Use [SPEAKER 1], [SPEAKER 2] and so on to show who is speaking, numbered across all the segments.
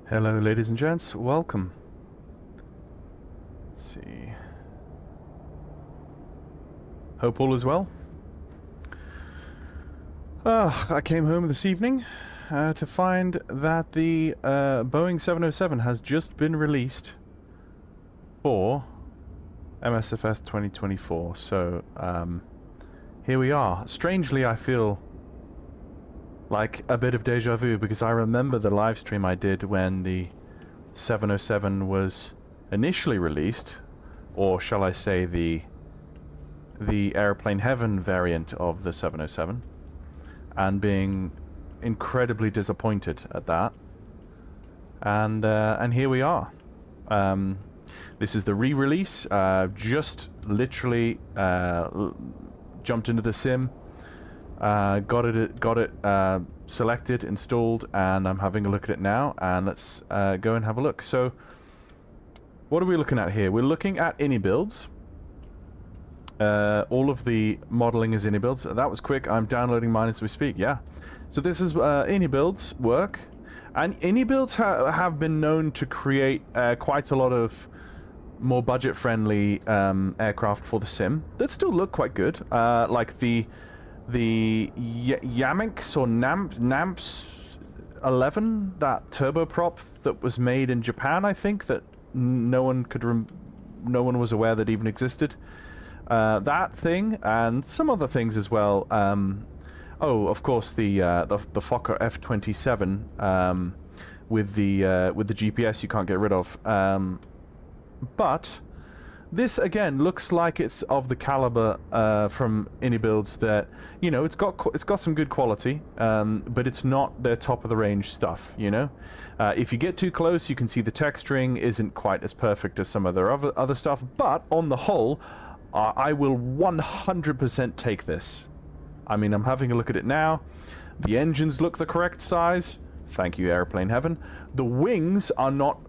[SPEAKER 1] Hello ladies and gents, welcome. Let's see. Hope all is well. I came home this evening to find that the Boeing 707 has just been released for MSFS 2024. So here we are. Strangely, I feel like a bit of deja vu because I remember the live stream I did when the 707 was initially released, or shall I say the Airplane Heaven variant of the 707, and being incredibly disappointed at that. And here we are. This is the re-release. Just literally jumped into the sim. Got it selected, installed, and I'm having a look at it now, and let's go and have a look. So what are we looking at here? We're looking at ini builds. All of the modeling is ini builds. That was quick. I'm downloading mine as we speak. Yeah, so this is ini builds work, and ini builds have been known to create quite a lot of more budget-friendly aircraft for the sim that still look quite good, like the Yamix or Namps 11, that turboprop that was made in Japan, I think, that no one was aware that even existed. That thing and some other things as well. Oh, of course, the Fokker F-27 with the GPS you can't get rid of. But this again looks like it's of the caliber from ini builds that, you know, it's got some good quality, but it's not their top of the range stuff. You know, if you get too close, you can see the texturing isn't quite as perfect as some of their other stuff. But on the whole, I will 100% take this. I mean, I'm having a look at it now. The engines look the correct size. Thank you, Airplane Heaven. The wings are not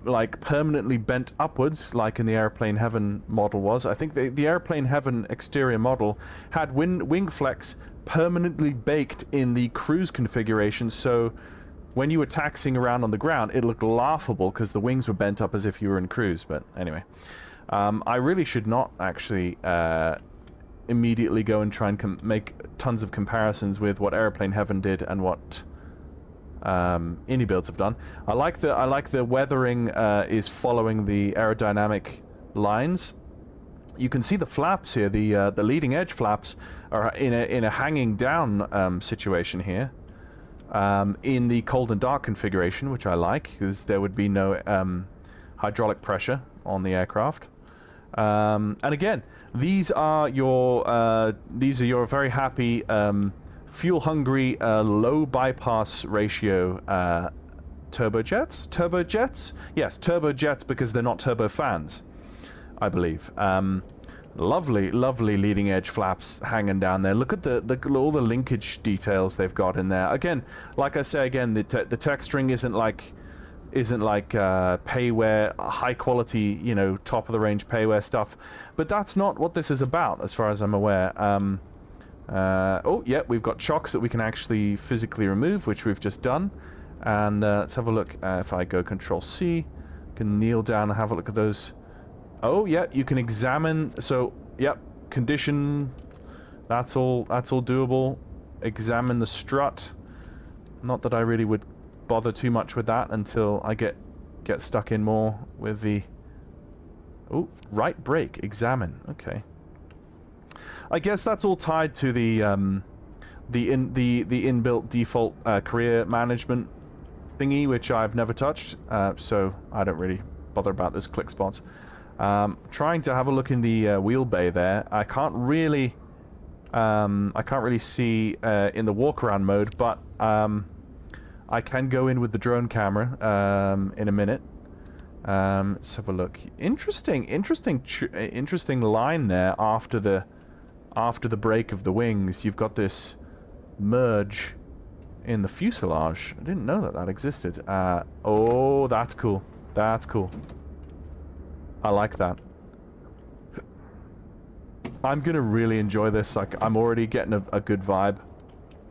[SPEAKER 1] like permanently bent upwards like in the Airplane Heaven model was. I think the Airplane Heaven exterior model had wing flex permanently baked in the cruise configuration, so when you were taxiing around on the ground it looked laughable because the wings were bent up as if you were in cruise. But anyway, I really should not actually immediately go and try and make tons of comparisons with what Airplane Heaven did and what ini builds have done. I like the weathering is following the aerodynamic lines. You can see the flaps here. The leading edge flaps are in a hanging down situation here. In the cold and dark configuration, which I like, because there would be no hydraulic pressure on the aircraft. And again, these are your very happy fuel-hungry, low bypass ratio turbojets? Turbojets? Yes, turbojets because they're not turbofans, I believe. Lovely, lovely leading-edge flaps hanging down there. Look at all the linkage details they've got in there. Again, like I say again, the texturing isn't like payware, high-quality, you know, top-of-the-range payware stuff. But that's not what this is about, as far as I'm aware. Oh, yeah, we've got chocks that we can actually physically remove, which we've just done. And let's have a look. If I go Control-C, can kneel down and have a look at those. Oh, yeah, you can examine. So, yep, condition. That's all doable. Examine the strut. Not that I really would bother too much with that until I get stuck in more with the. Oh, right brake. Examine. Okay. I guess that's all tied to the inbuilt default career management thingy, which I've never touched, so I don't really bother about those click spots. Trying to have a look in the wheel bay there. I can't really see in the walk-around mode, but I can go in with the drone camera in a minute. Let's have a look. Interesting line there after the break of the wings. You've got this merge in the fuselage. I didn't know that existed. Oh, that's cool. That's cool. I like that. I'm gonna really enjoy this. Like, I'm already getting a good vibe.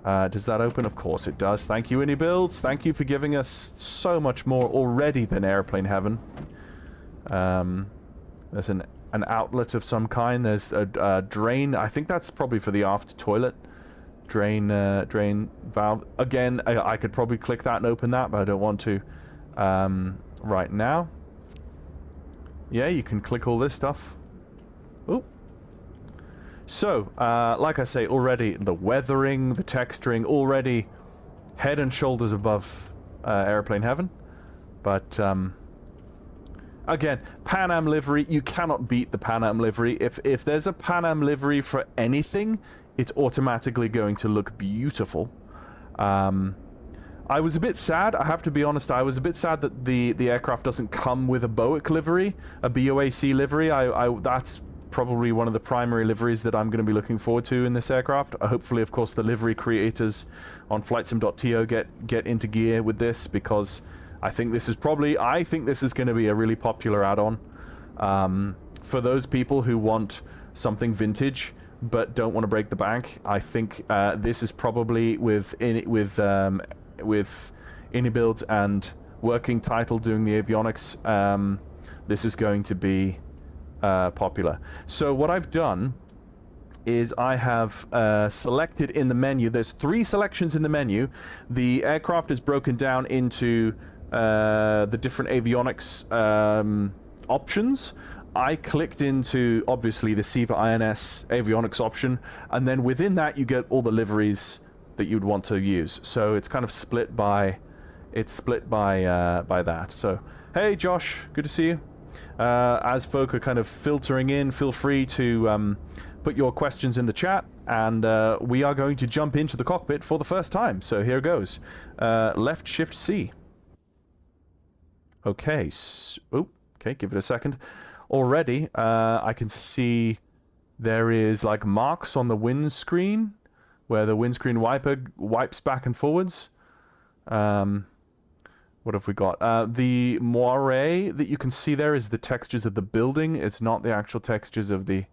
[SPEAKER 1] Does that open? Of course it does. Thank you, Builds. Thank you for giving us so much more already than Airplane Heaven. There's an outlet of some kind. There's a drain. I think that's probably for the aft toilet. Drain valve. Again, I could probably click that and open that, but I don't want to right now. Yeah, you can click all this stuff. Oh. So, like I say, already the weathering, the texturing, already head and shoulders above Airplane Heaven. But, again, Pan Am livery, you cannot beat the Pan Am livery. If there's a Pan Am livery for anything, it's automatically going to look beautiful. I was a bit sad, I have to be honest, I was a bit sad that the aircraft doesn't come with a BOAC livery, a BOAC livery. That's probably one of the primary liveries that I'm going to be looking forward to in this aircraft. Hopefully, of course, the livery creators on flightsim.to get into gear with this, because I think this is going to be a really popular add-on. For those people who want something vintage but don't want to break the bank, I think this is probably with Builds and working title doing the avionics, this is going to be popular. So what I've done is I have selected in the menu, there's 3 selections in the menu. The aircraft is broken down into the different avionics options. I clicked into, obviously, the SIVA INS avionics option, and then within that you get all the liveries that you'd want to use. So it's kind of split by that. So, hey Josh, good to see you. As folk are kind of filtering in, feel free to put your questions in the chat, and we are going to jump into the cockpit for the first time. So here goes. Left Shift C. Okay, okay, give it a second. Already, I can see there is like marks on the windscreen where the windscreen wiper wipes back and forwards. What have we got? The moire that you can see there is the textures of the building. It's not the actual textures of the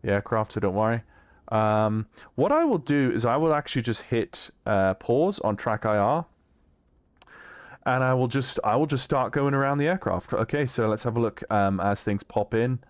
[SPEAKER 1] aircraft, so don't worry. What I will do is I will actually just hit pause on track IR. And I will just start going around the aircraft. Okay, so let's have a look as things pop in.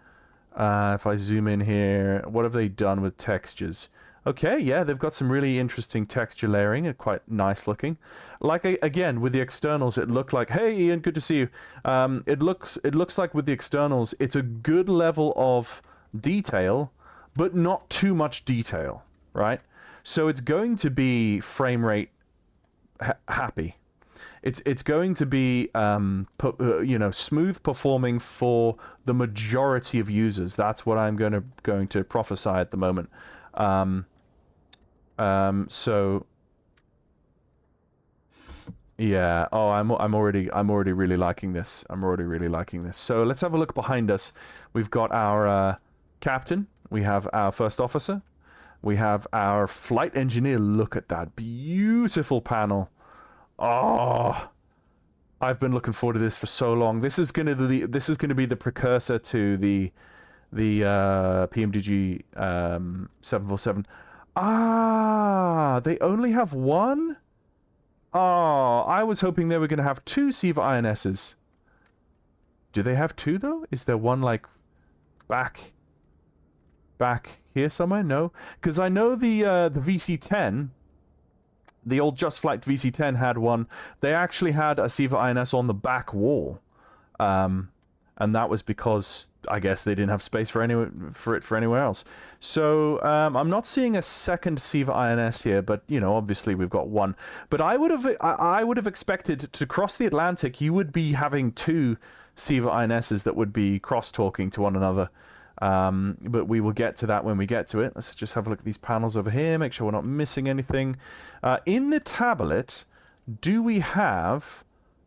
[SPEAKER 1] If I zoom in here, what have they done with textures? Okay, yeah, they've got some really interesting texture layering, quite nice looking. Like again with the externals, it looked like, hey Ian, good to see you. It looks like with the externals, it's a good level of detail, but not too much detail, right? So it's going to be frame rate happy. It's going to be smooth performing for the majority of users. That's what I'm going to prophesy at the moment. So yeah. Oh, I'm already really liking this. So let's have a look behind us. We've got our captain. We have our first officer. We have our flight engineer. Look at that beautiful panel. Oh, I've been looking forward to this for so long. This is going to be the precursor to the PMDG 747. Ah, they only have one? Oh, I was hoping they were going to have 2 SIVA INSs. Do they have 2 though? Is there one like back here somewhere? No, because I know the VC-10. The old Just Flight VC-10 had one. They actually had a SIVA INS on the back wall, and that was because I guess they didn't have space for anywhere else. So I'm not seeing a second SIVA INS here, but obviously we've got one. But I would have expected to cross the Atlantic, you would be having 2 SIVA INSs that would be cross-talking to one another. But we will get to that when we get to it. Let's just have a look at these panels over here, make sure we're not missing anything. In the tablet, do we have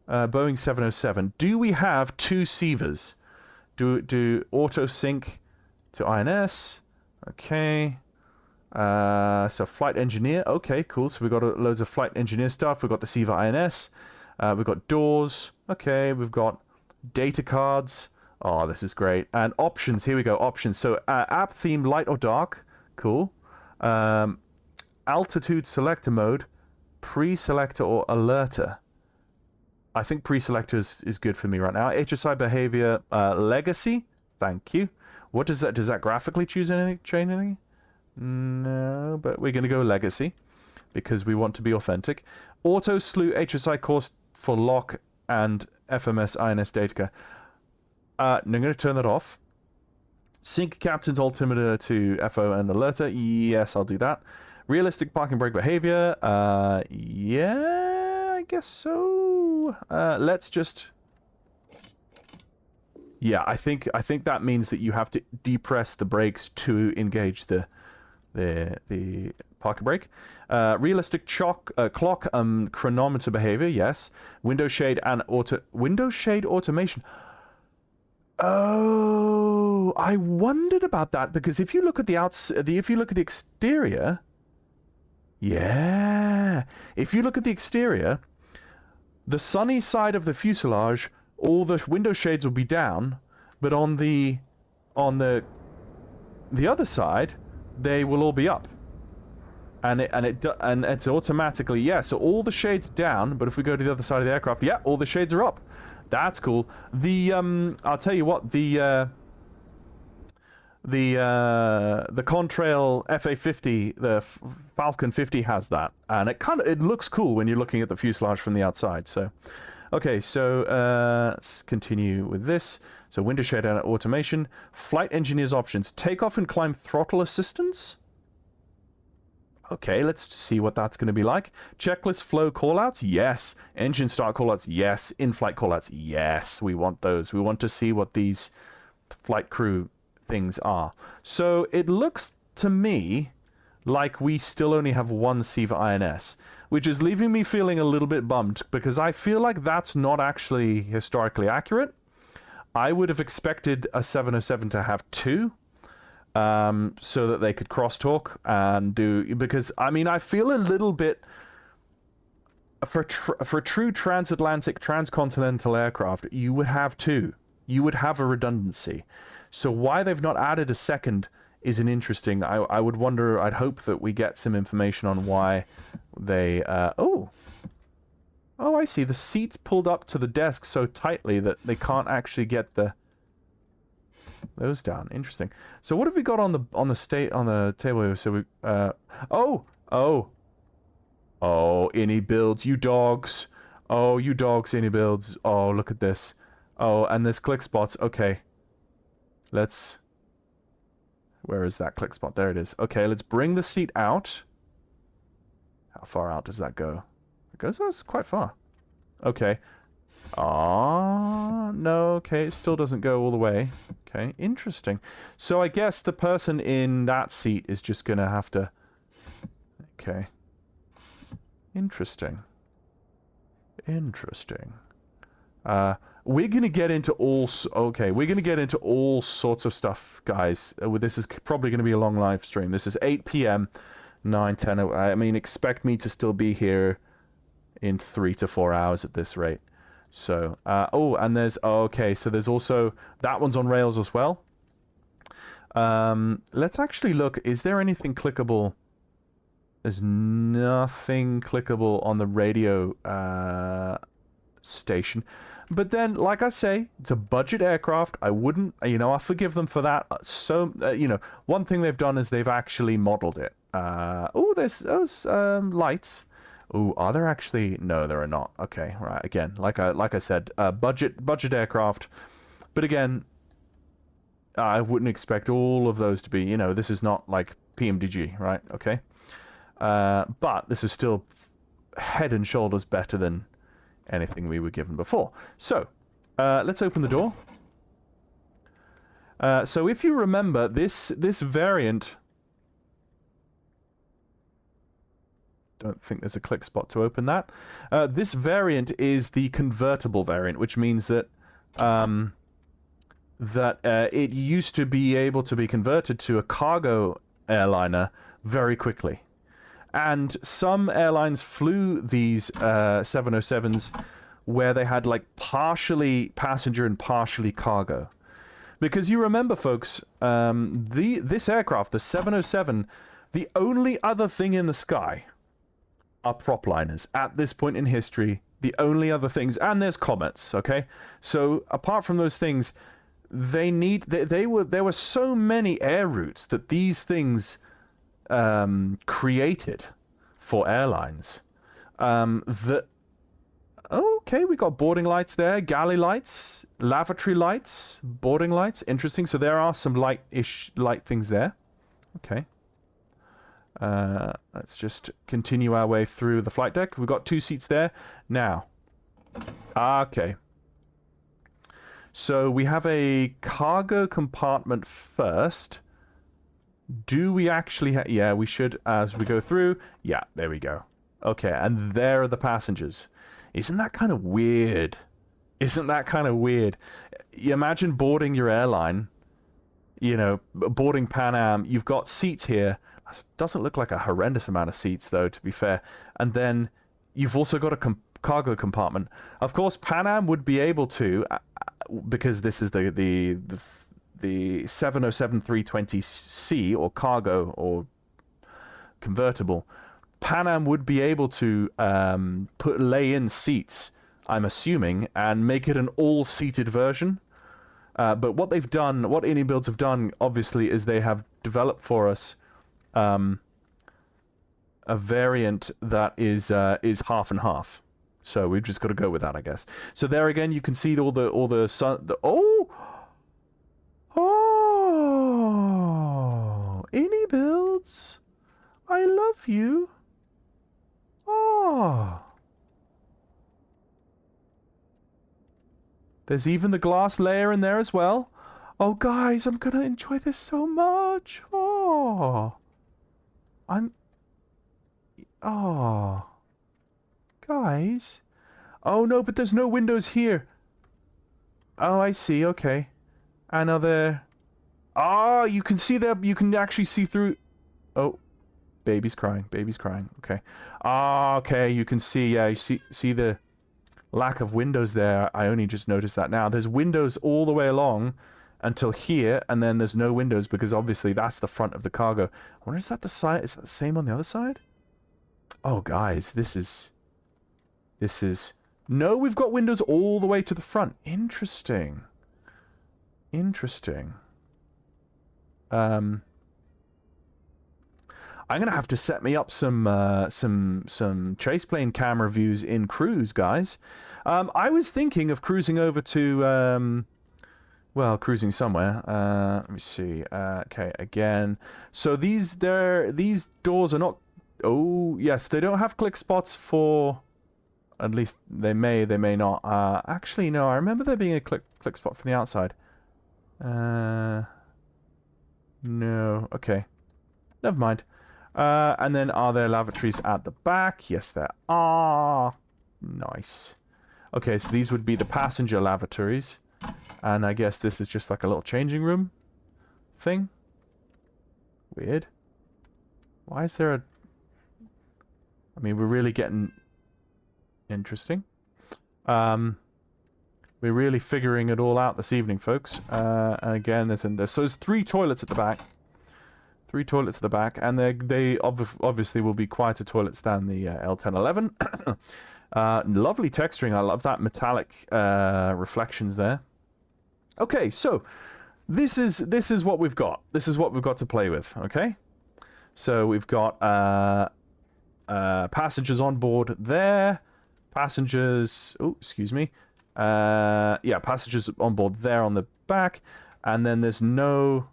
[SPEAKER 1] Boeing 707? Do we have 2 SIVAs? Do auto sync to INS? Okay. So flight engineer. Okay, cool. So we've got loads of flight engineer stuff. We've got the SIVA INS. We've got doors. Okay, we've got data cards. Oh, this is great. And options, here we go, options. So app theme, light or dark, cool. altitude selector mode, pre-selector or alerter. I think pre-selector is good for me right now. HSI behavior, legacy. Thank you. What does that graphically change anything? No, but we're going to go legacy because we want to be authentic. Auto slew HSI course for lock and FMS INS data. I'm going to turn that off. Sync captain's altimeter to FO and alerter. Yes, I'll do that. Realistic parking brake behavior. Yeah, I guess so. Let's just... Yeah, I think that means that you have to depress the brakes to engage the parking brake. Realistic clock chronometer behavior, yes. Window shade and automation. Oh, I wondered about that because if you look at if you look at the exterior, yeah, if you look at the exterior, the sunny side of the fuselage, all the window shades will be down, but on the other side, they will all be up. And it's automatically, yeah, so all the shades are down, but if we go to the other side of the aircraft, yeah, all the shades are up. That's cool. The I'll tell you what, the Contrail FA50, the Falcon 50 has that, and it looks cool when you're looking at the fuselage from the outside. So, okay, so let's continue with this. So window shade and automation, flight engineer's options, takeoff and climb throttle assistance. Okay, let's see what that's going to be like. Checklist flow callouts, yes. Engine start callouts, yes. In-flight callouts, yes. We want those. We want to see what these flight crew things are. So it looks to me like we still only have one SIVA INS, which is leaving me feeling a little bit bummed because I feel like that's not actually historically accurate. I would have expected a 707 to have two. So that they could crosstalk and do, because I mean I feel a little bit for true transatlantic transcontinental aircraft you would have two, you would have a redundancy. So why they've not added a second is an interesting. I would wonder. I'd hope that we get some information on why they. Oh, I see. The seats pulled up to the desk so tightly that they can't actually get those down. Interesting. So what have we got on the table here? So we Innie builds, you dogs. Oh, you dogs, Innie builds. Oh, look at this. Oh, and there's click spots. Okay. Where is that click spot? There it is. Okay, let's bring the seat out. How far out does that go? It goes that's quite far. Okay. No, okay, it still doesn't go all the way. Okay, interesting. So I guess the person in that seat is just gonna have to... Okay. Interesting. Interesting. We're gonna get into all... Okay, we're gonna get into all sorts of stuff, guys. This is probably gonna be a long live stream. This is 8 p.m., 9, 10... I mean, expect me to still be here in 3 to 4 hours at this rate. So, and there's, okay, so there's also, that one's on rails as well. Let's actually look, is there anything clickable? There's nothing clickable on the radio station. But then, like I say, it's a budget aircraft. I wouldn't, I forgive them for that. So, one thing they've done is they've actually modeled it. There's those lights. Ooh, are there actually? No, there are not. Okay, right. Again, like I said, budget aircraft. But again, I wouldn't expect all of those to be. This is not like PMDG, right? Okay, but this is still head and shoulders better than anything we were given before. So, let's open the door. So if you remember, this variant. Don't think there's a click spot to open that. This variant is the convertible variant, which means that it used to be able to be converted to a cargo airliner very quickly. And some airlines flew these 707s where they had like partially passenger and partially cargo. Because you remember, folks, this aircraft, the 707, The only other thing in the sky are prop liners at this point in history. The only other things, and there's comets, okay? So apart from those things, there were so many air routes that these things created for airlines that, okay, we got boarding lights there, galley lights, lavatory lights, boarding lights. Interesting. So there are some light things there. Okay. Let's just continue our way through the flight deck. We've got 2 seats there. Now, okay. So we have a cargo compartment first. Do we actually yeah, we should as we go through. Yeah, there we go. Okay, and there are the passengers. Isn't that kind of weird? Isn't that kind of weird? You imagine boarding your airline, you know, boarding Pan Am. You've got seats here. Doesn't look like a horrendous amount of seats, though, to be fair. And then you've also got a cargo compartment. Of course, Pan Am would be able to, because this is the 707-320C, or cargo, or convertible. Pan Am would be able to lay in seats, I'm assuming, and make it an all-seated version. But what they've done, what Builds have done, obviously, is they have developed for us a variant that is half and half. So we've just got to go with that, I guess. So there again, you can see all the Builds, I love you. Oh. There's even the glass layer in there as well. Oh, guys, I'm gonna enjoy this so much. Oh. Oh. Guys. Oh, no, but there's no windows here. Oh, I see. Okay. Another. Oh, you can see that. You can actually see through. Oh. Baby's crying. Baby's crying. Okay. Ah, okay. You can see. Yeah, you see the lack of windows there. I only just noticed that now. There's windows all the way along until here, and then there's no windows because obviously that's the front of the cargo. I wonder, is that the side? Is that the same on the other side? Oh, guys, this is. No, we've got windows all the way to the front. Interesting. Interesting. I'm gonna have to set me up some chase plane camera views in cruise, guys. I was thinking of cruising over to well, cruising somewhere. Let me see. Okay, again. So these doors are not. Oh yes, they don't have click spots for. At least they may not. Actually, no. I remember there being a click spot from the outside. No. Okay. Never mind. And then are there lavatories at the back? Yes, there are. Nice. Okay, so these would be the passenger lavatories. And I guess this is just like a little changing room thing. Weird. Why is there a... I mean, we're really getting... Interesting. We're really figuring it all out this evening, folks. And again, so there's 3 toilets at the back. 3 toilets at the back, and they obviously will be quieter toilets than the L1011. Lovely texturing. I love that metallic reflections there. Okay, so this is what we've got. This is what we've got to play with. Okay, so we've got passengers on board there. Passengers. Oh, excuse me. Yeah, passengers on board there on the back, and then there's no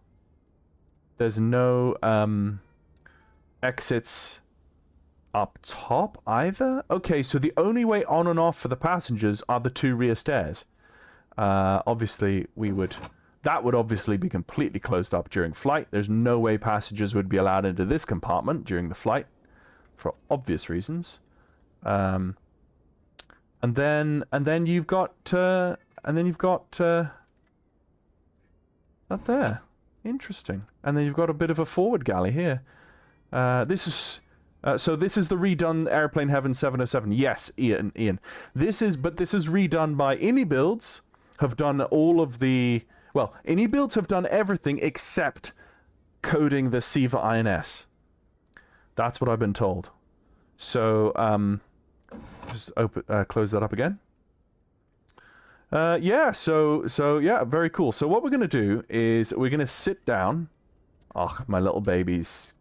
[SPEAKER 1] exits up top either. Okay, so the only way on and off for the passengers are the 2 rear stairs. Obviously, that would obviously be completely closed up during flight. There's no way passengers would be allowed into this compartment during the flight, for obvious reasons. And then you've got up there. Interesting. And then you've got a bit of a forward galley here. This is the redone Airplane Heaven 707. Yes, Ian. This is redone by Builds. Have done all of the... Well, Builds have done everything except coding the SIVA INS. That's what I've been told. So, just close that up again. Yeah, so yeah, very cool. So what we're going to do is we're going to sit down. Oh, my little baby's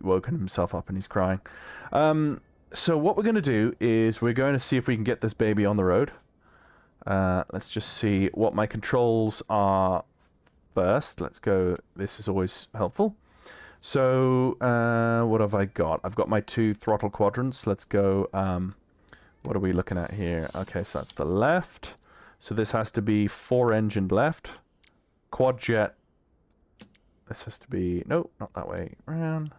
[SPEAKER 1] woken himself up and he's crying. So what we're going to do is we're going to see if we can get this baby on the road. Let's just see what my controls are first. Let's go. This is always helpful. So, what have I got? I've got my 2 throttle quadrants. Let's go. What are we looking at here? Okay, so that's the left. So this has to be 4-engined left. Quad jet. This has to be... Nope, not that way. Around.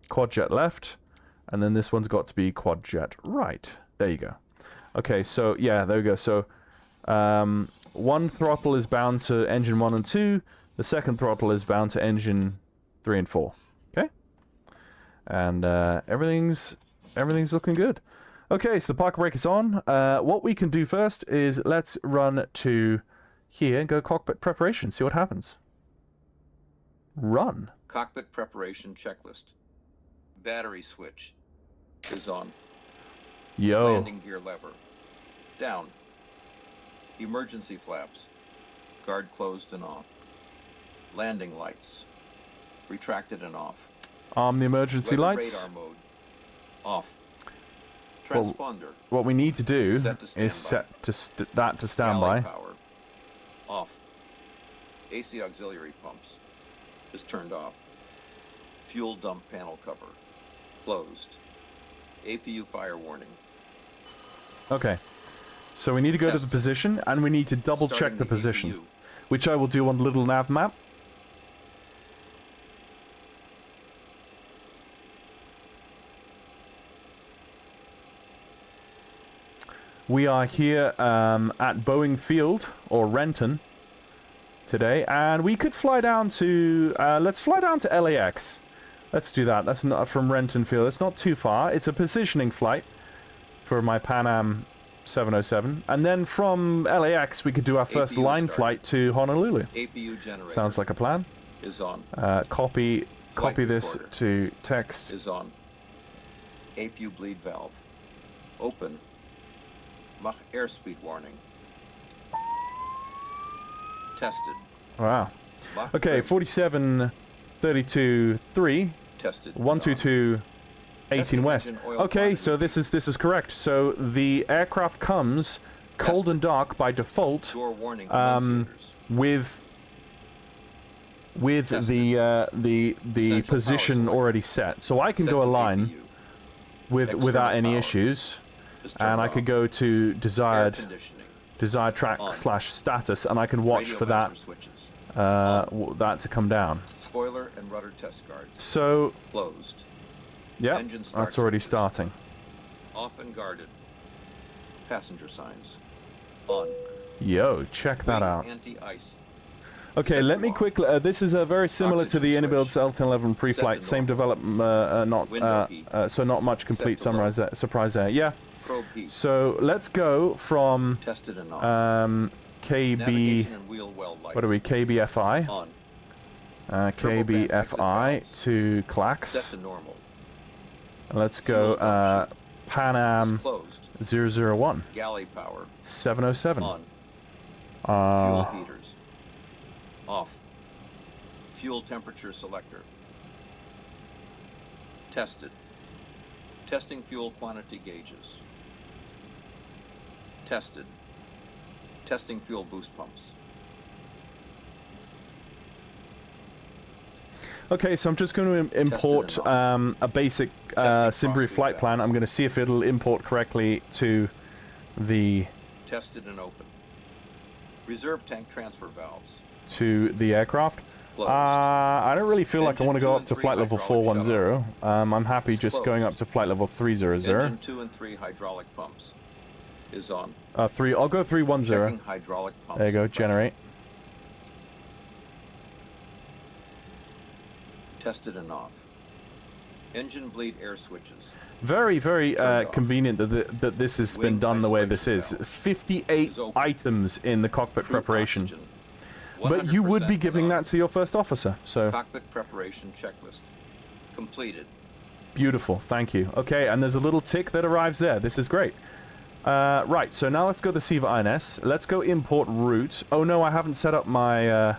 [SPEAKER 1] Quad jet left. And then this one's got to be quad jet right. There you go. Okay, so yeah, there we go. So one throttle is bound to engine 1 and 2. The second throttle is bound to engine 3 and 4. Okay? And everything's looking good. Okay, so the park brake is on. What we can do first is let's run to here and go cockpit preparation. See what happens. Run.
[SPEAKER 2] Cockpit preparation checklist. Battery switch is on.
[SPEAKER 1] Yo.
[SPEAKER 2] Landing gear lever. Down. Emergency flaps. Guard closed and off. Landing lights. Retracted and off.
[SPEAKER 1] Arm the emergency
[SPEAKER 2] Weather
[SPEAKER 1] lights.
[SPEAKER 2] Radar mode. Off. Transponder.
[SPEAKER 1] What we need to do
[SPEAKER 2] Set
[SPEAKER 1] is set that to standby.
[SPEAKER 2] Power. Off. AC auxiliary pumps is turned off. Fuel dump panel cover closed. APU fire warning.
[SPEAKER 1] Okay. So we need to go to the position, and we need to double check the position,
[SPEAKER 2] APU.
[SPEAKER 1] which I will do on the little nav map. We are here at Boeing Field, or Renton, today, and we could fly down to, let's fly down to LAX. Let's do that. That's not from Renton Field. It's not too far. It's a positioning flight for my Pan Am 707. And then from LAX, we could do our first
[SPEAKER 2] APU
[SPEAKER 1] line
[SPEAKER 2] started.
[SPEAKER 1] flight to Honolulu.
[SPEAKER 2] APU generator
[SPEAKER 1] Sounds like a plan.
[SPEAKER 2] is on.
[SPEAKER 1] Copy this
[SPEAKER 2] recorder
[SPEAKER 1] to text.
[SPEAKER 2] Is on. APU bleed valve. Open. Mach airspeed warning. Tested.
[SPEAKER 1] Wow.
[SPEAKER 2] Mach
[SPEAKER 1] Okay,
[SPEAKER 2] trim
[SPEAKER 1] 47, 32, 3,
[SPEAKER 2] tested.
[SPEAKER 1] 122, 18
[SPEAKER 2] Testing
[SPEAKER 1] west.
[SPEAKER 2] engine oil
[SPEAKER 1] Okay, so
[SPEAKER 2] quantity.
[SPEAKER 1] this is correct. So the aircraft comes cold
[SPEAKER 2] Tested.
[SPEAKER 1] and dark by default
[SPEAKER 2] Door warning.
[SPEAKER 1] with
[SPEAKER 2] Tested.
[SPEAKER 1] the
[SPEAKER 2] Essential
[SPEAKER 1] position
[SPEAKER 2] power
[SPEAKER 1] already set. So I can go a line
[SPEAKER 2] External
[SPEAKER 1] without any
[SPEAKER 2] power
[SPEAKER 1] issues,
[SPEAKER 2] is turned
[SPEAKER 1] and I
[SPEAKER 2] off.
[SPEAKER 1] could go to
[SPEAKER 2] Air
[SPEAKER 1] desired
[SPEAKER 2] conditioning.
[SPEAKER 1] track
[SPEAKER 2] On.
[SPEAKER 1] / status, and I can watch
[SPEAKER 2] Radio
[SPEAKER 1] for that
[SPEAKER 2] master switches.
[SPEAKER 1] that to come down.
[SPEAKER 2] Spoiler and rudder test guards
[SPEAKER 1] So
[SPEAKER 2] closed.
[SPEAKER 1] yeah,
[SPEAKER 2] Engine start
[SPEAKER 1] that's already
[SPEAKER 2] switches.
[SPEAKER 1] starting.
[SPEAKER 2] Off and guarded. Passenger signs. On.
[SPEAKER 1] Yo, check that
[SPEAKER 2] Wing
[SPEAKER 1] out.
[SPEAKER 2] Anti-ice.
[SPEAKER 1] Okay,
[SPEAKER 2] Set
[SPEAKER 1] let
[SPEAKER 2] to
[SPEAKER 1] me
[SPEAKER 2] off.
[SPEAKER 1] quickly. This is very similar to
[SPEAKER 2] Oxygen
[SPEAKER 1] the Inibuild
[SPEAKER 2] switch.
[SPEAKER 1] L1011 pre-flight.
[SPEAKER 2] to
[SPEAKER 1] Same
[SPEAKER 2] normal.
[SPEAKER 1] development,
[SPEAKER 2] Window heat.
[SPEAKER 1] so not much complete
[SPEAKER 2] Set to low.
[SPEAKER 1] surprise there. Yeah.
[SPEAKER 2] Probe heat.
[SPEAKER 1] So let's go from
[SPEAKER 2] Tested and off.
[SPEAKER 1] KB.
[SPEAKER 2] Navigation and wheel well lights.
[SPEAKER 1] What are we? KBFI.
[SPEAKER 2] On.
[SPEAKER 1] KBFI
[SPEAKER 2] exit
[SPEAKER 1] to
[SPEAKER 2] Set
[SPEAKER 1] Clax.
[SPEAKER 2] to normal.
[SPEAKER 1] Let's
[SPEAKER 2] Fuel
[SPEAKER 1] go
[SPEAKER 2] dump chute.
[SPEAKER 1] Pan
[SPEAKER 2] Is
[SPEAKER 1] Am
[SPEAKER 2] closed.
[SPEAKER 1] 001
[SPEAKER 2] Galley power.
[SPEAKER 1] 707.
[SPEAKER 2] On.
[SPEAKER 1] Uh,
[SPEAKER 2] Fuel heaters. Off. Fuel temperature selector. Tested. Testing fuel quantity gauges. Tested. Testing fuel boost pumps.
[SPEAKER 1] Okay, so I'm just going to import a basic
[SPEAKER 2] Testing
[SPEAKER 1] Simbury
[SPEAKER 2] crossfeed
[SPEAKER 1] flight plan.
[SPEAKER 2] valves.
[SPEAKER 1] I'm going to see if it'll import correctly to the
[SPEAKER 2] Tested and open. Reserve tank transfer valves.
[SPEAKER 1] aircraft.
[SPEAKER 2] Closed.
[SPEAKER 1] I don't really feel like I
[SPEAKER 2] Engine
[SPEAKER 1] want to
[SPEAKER 2] 2
[SPEAKER 1] go up
[SPEAKER 2] and
[SPEAKER 1] to
[SPEAKER 2] 3
[SPEAKER 1] flight level
[SPEAKER 2] hydraulic
[SPEAKER 1] 410. I'm happy
[SPEAKER 2] It's
[SPEAKER 1] just going up
[SPEAKER 2] closed.
[SPEAKER 1] to flight level 300.
[SPEAKER 2] Engine 2 and 3 hydraulic pumps is on.
[SPEAKER 1] I'll go 310.
[SPEAKER 2] Checking hydraulic pumps.
[SPEAKER 1] There you go,
[SPEAKER 2] pressure.
[SPEAKER 1] generate.
[SPEAKER 2] Tested and off. Engine bleed air switches.
[SPEAKER 1] Very, very
[SPEAKER 2] Turned off.
[SPEAKER 1] convenient that this has been
[SPEAKER 2] Wing
[SPEAKER 1] done the way this
[SPEAKER 2] isolation
[SPEAKER 1] is.
[SPEAKER 2] valve
[SPEAKER 1] 58
[SPEAKER 2] is open.
[SPEAKER 1] items in the cockpit
[SPEAKER 2] Crew
[SPEAKER 1] preparation.
[SPEAKER 2] oxygen
[SPEAKER 1] But you would
[SPEAKER 2] 100%
[SPEAKER 1] be giving
[SPEAKER 2] on.
[SPEAKER 1] that to your first officer, so...
[SPEAKER 2] Cockpit preparation checklist. Completed.
[SPEAKER 1] Beautiful, thank you. Okay, and there's a little tick that arrives there. This is great. Right, so now let's go to Siva INS. Let's go import route. Oh no, I haven't set up my...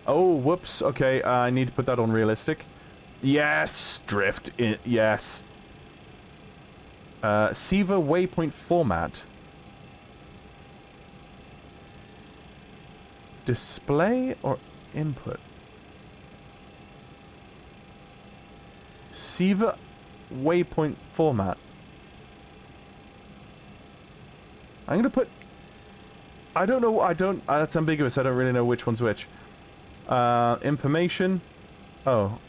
[SPEAKER 1] Oh, whoops. Okay, I need to put that on realistic. Yes! Drift. Yes. Siva waypoint format. Display or input? Siva waypoint format. I'm gonna put... I don't know, that's ambiguous, I don't really know which one's which. Information. Oh,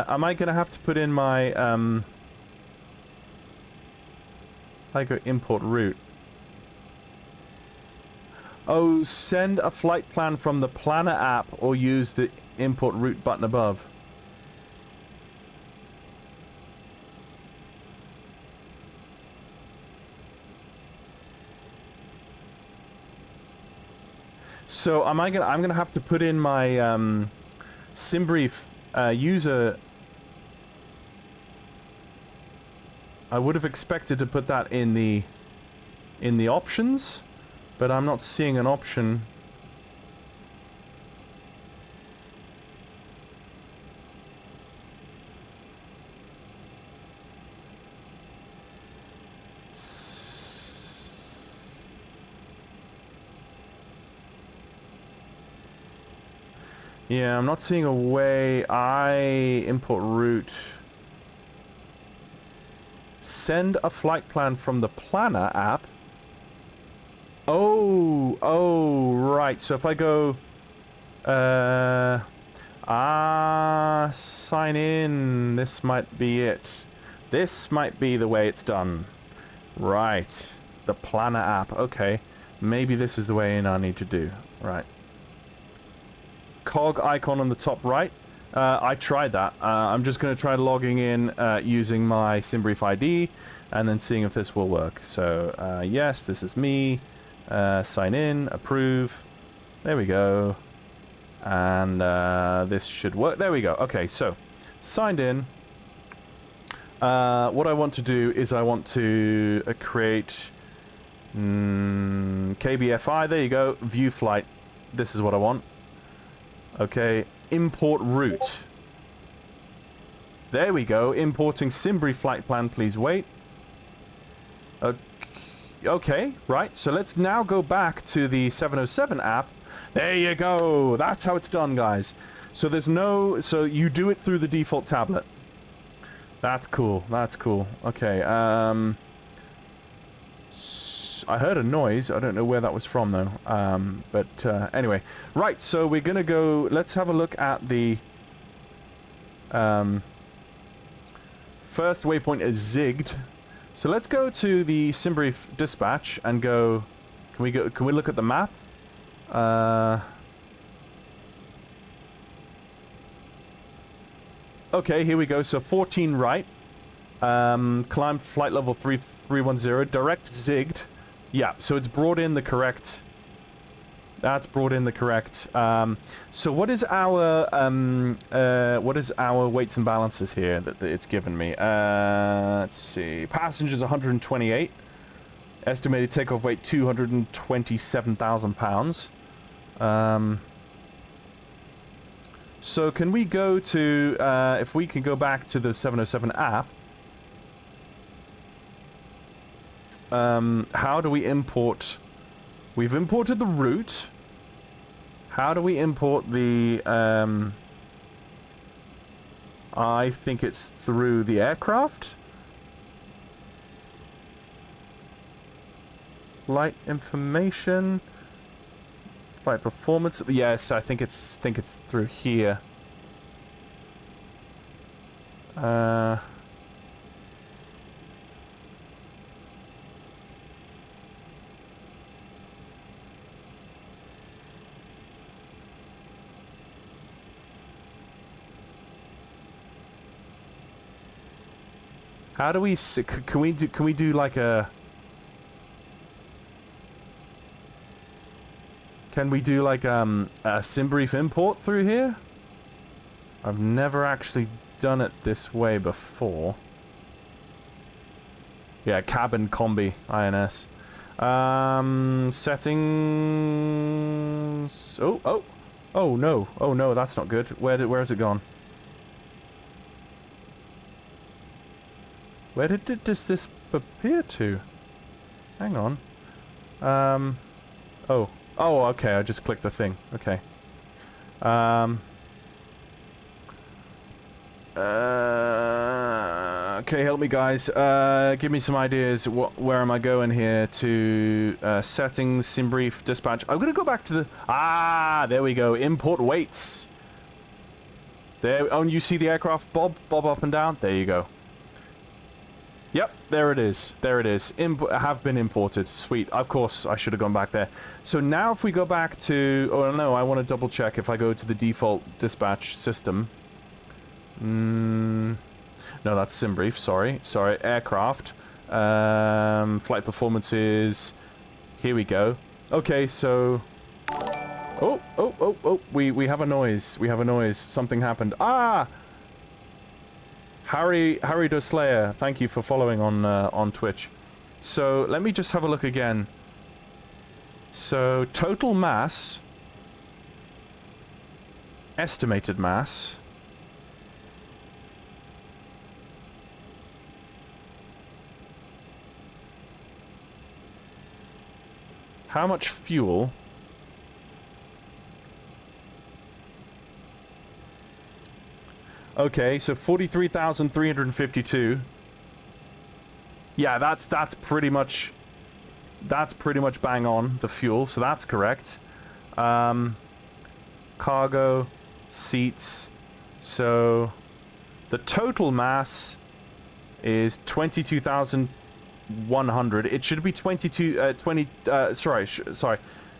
[SPEAKER 1] am I gonna have to put in my, I go import route. Oh, send a flight plan from the planner app or use the import route button above. So I'm gonna have to put in my SimBrief user. I would have expected to put that in the options, but I'm not seeing an option. Yeah, I'm not seeing a way. Import route. Send a flight plan from the planner app. Oh, right. So if I go, sign in. This might be it. This might be the way it's done. Right. The planner app. Okay. Maybe this is the way in I need to do. Right. Cog icon on the top right. I tried that. I'm just going to try logging in using my SimBrief ID and then seeing if this will work. So, yes, this is me. Sign in, approve. There we go. And this should work. There we go. Okay, so signed in. What I want to do is I want to create KBFI. There you go. View flight. This is what I want. Okay, import route. There we go. Importing SimBrief flight plan. Please wait. Okay, right. So let's now go back to the 707 app. There you go. That's how it's done, guys. So there's no... So you do it through the default tablet. That's cool. That's cool. Okay, I heard a noise. I don't know where that was from, though. But anyway. Right, so we're going to go... Let's have a look at the... first waypoint is zigged. So let's go to the SimBrief dispatch and go... Can we look at the map? Okay, here we go. So 14 right. Climb flight level 310. Direct zigged. Yeah, so it's brought in the correct... That's brought in the correct... so what is our weights and balances here that it's given me? Let's see. Passengers 128. Estimated takeoff weight 227,000 pounds. So can we go to... if we can go back to the 707 app... how do we import... We've imported the route. How do we import the... I think it's through the aircraft? Flight information... Flight performance... Yes, I think it's through here. How do we... Can we do like a... Can we do like a SimBrief import through here? I've never actually done it this way before. Yeah, cabin combi INS. Settings. Oh no, that's not good. Where has it gone? Where does this appear to? Hang on. Oh, okay, I just clicked the thing. Okay. Okay, help me, guys. Give me some ideas. Where am I going here? To settings, SimBrief, dispatch. I'm gonna go back to the... Ah, there we go. Import weights. There. Oh, and you see the aircraft bob up and down? There you go. Yep, there it is. There it is. Have been imported. Sweet. Of course, I should have gone back there. So now if we go back to... Oh, no, I want to double check if I go to the default dispatch system. No, that's SimBrief. Sorry. Aircraft. Flight performances. Here we go. Okay, so... Oh. We have a noise. We have a noise. Something happened. Ah! Harry Doslayer, thank you for following on Twitch. So let me just have a look again. So total mass, estimated mass. How much fuel? Okay, so 43,352. Yeah, that's pretty much bang on the fuel, so that's correct. Cargo, seats. So the total mass is 22,100. It should be 22 sorry.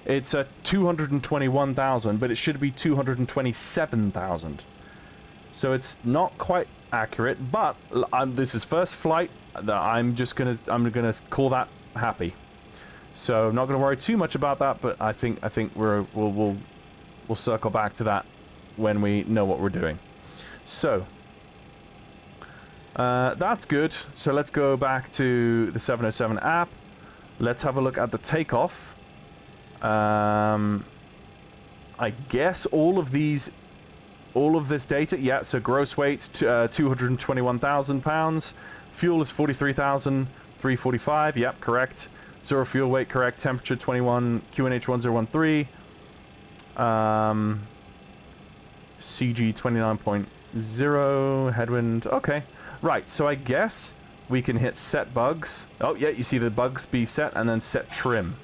[SPEAKER 1] It's 221,000, but it should be 227,000. So it's not quite accurate, but this is first flight. I'm gonna call that happy. So I'm not gonna worry too much about that, but I think we'll circle back to that when we know what we're doing. So that's good. So let's go back to the 707 app. Let's have a look at the takeoff. I guess all of this data, yeah, so gross weight, 221,000 pounds. Fuel is 43,345, yep, correct. Zero fuel weight, correct. Temperature 21, QNH 1013. CG 29.0, headwind, okay. Right, so I guess we can hit set bugs. Oh, yeah, you see the bugs be set, and then set trim.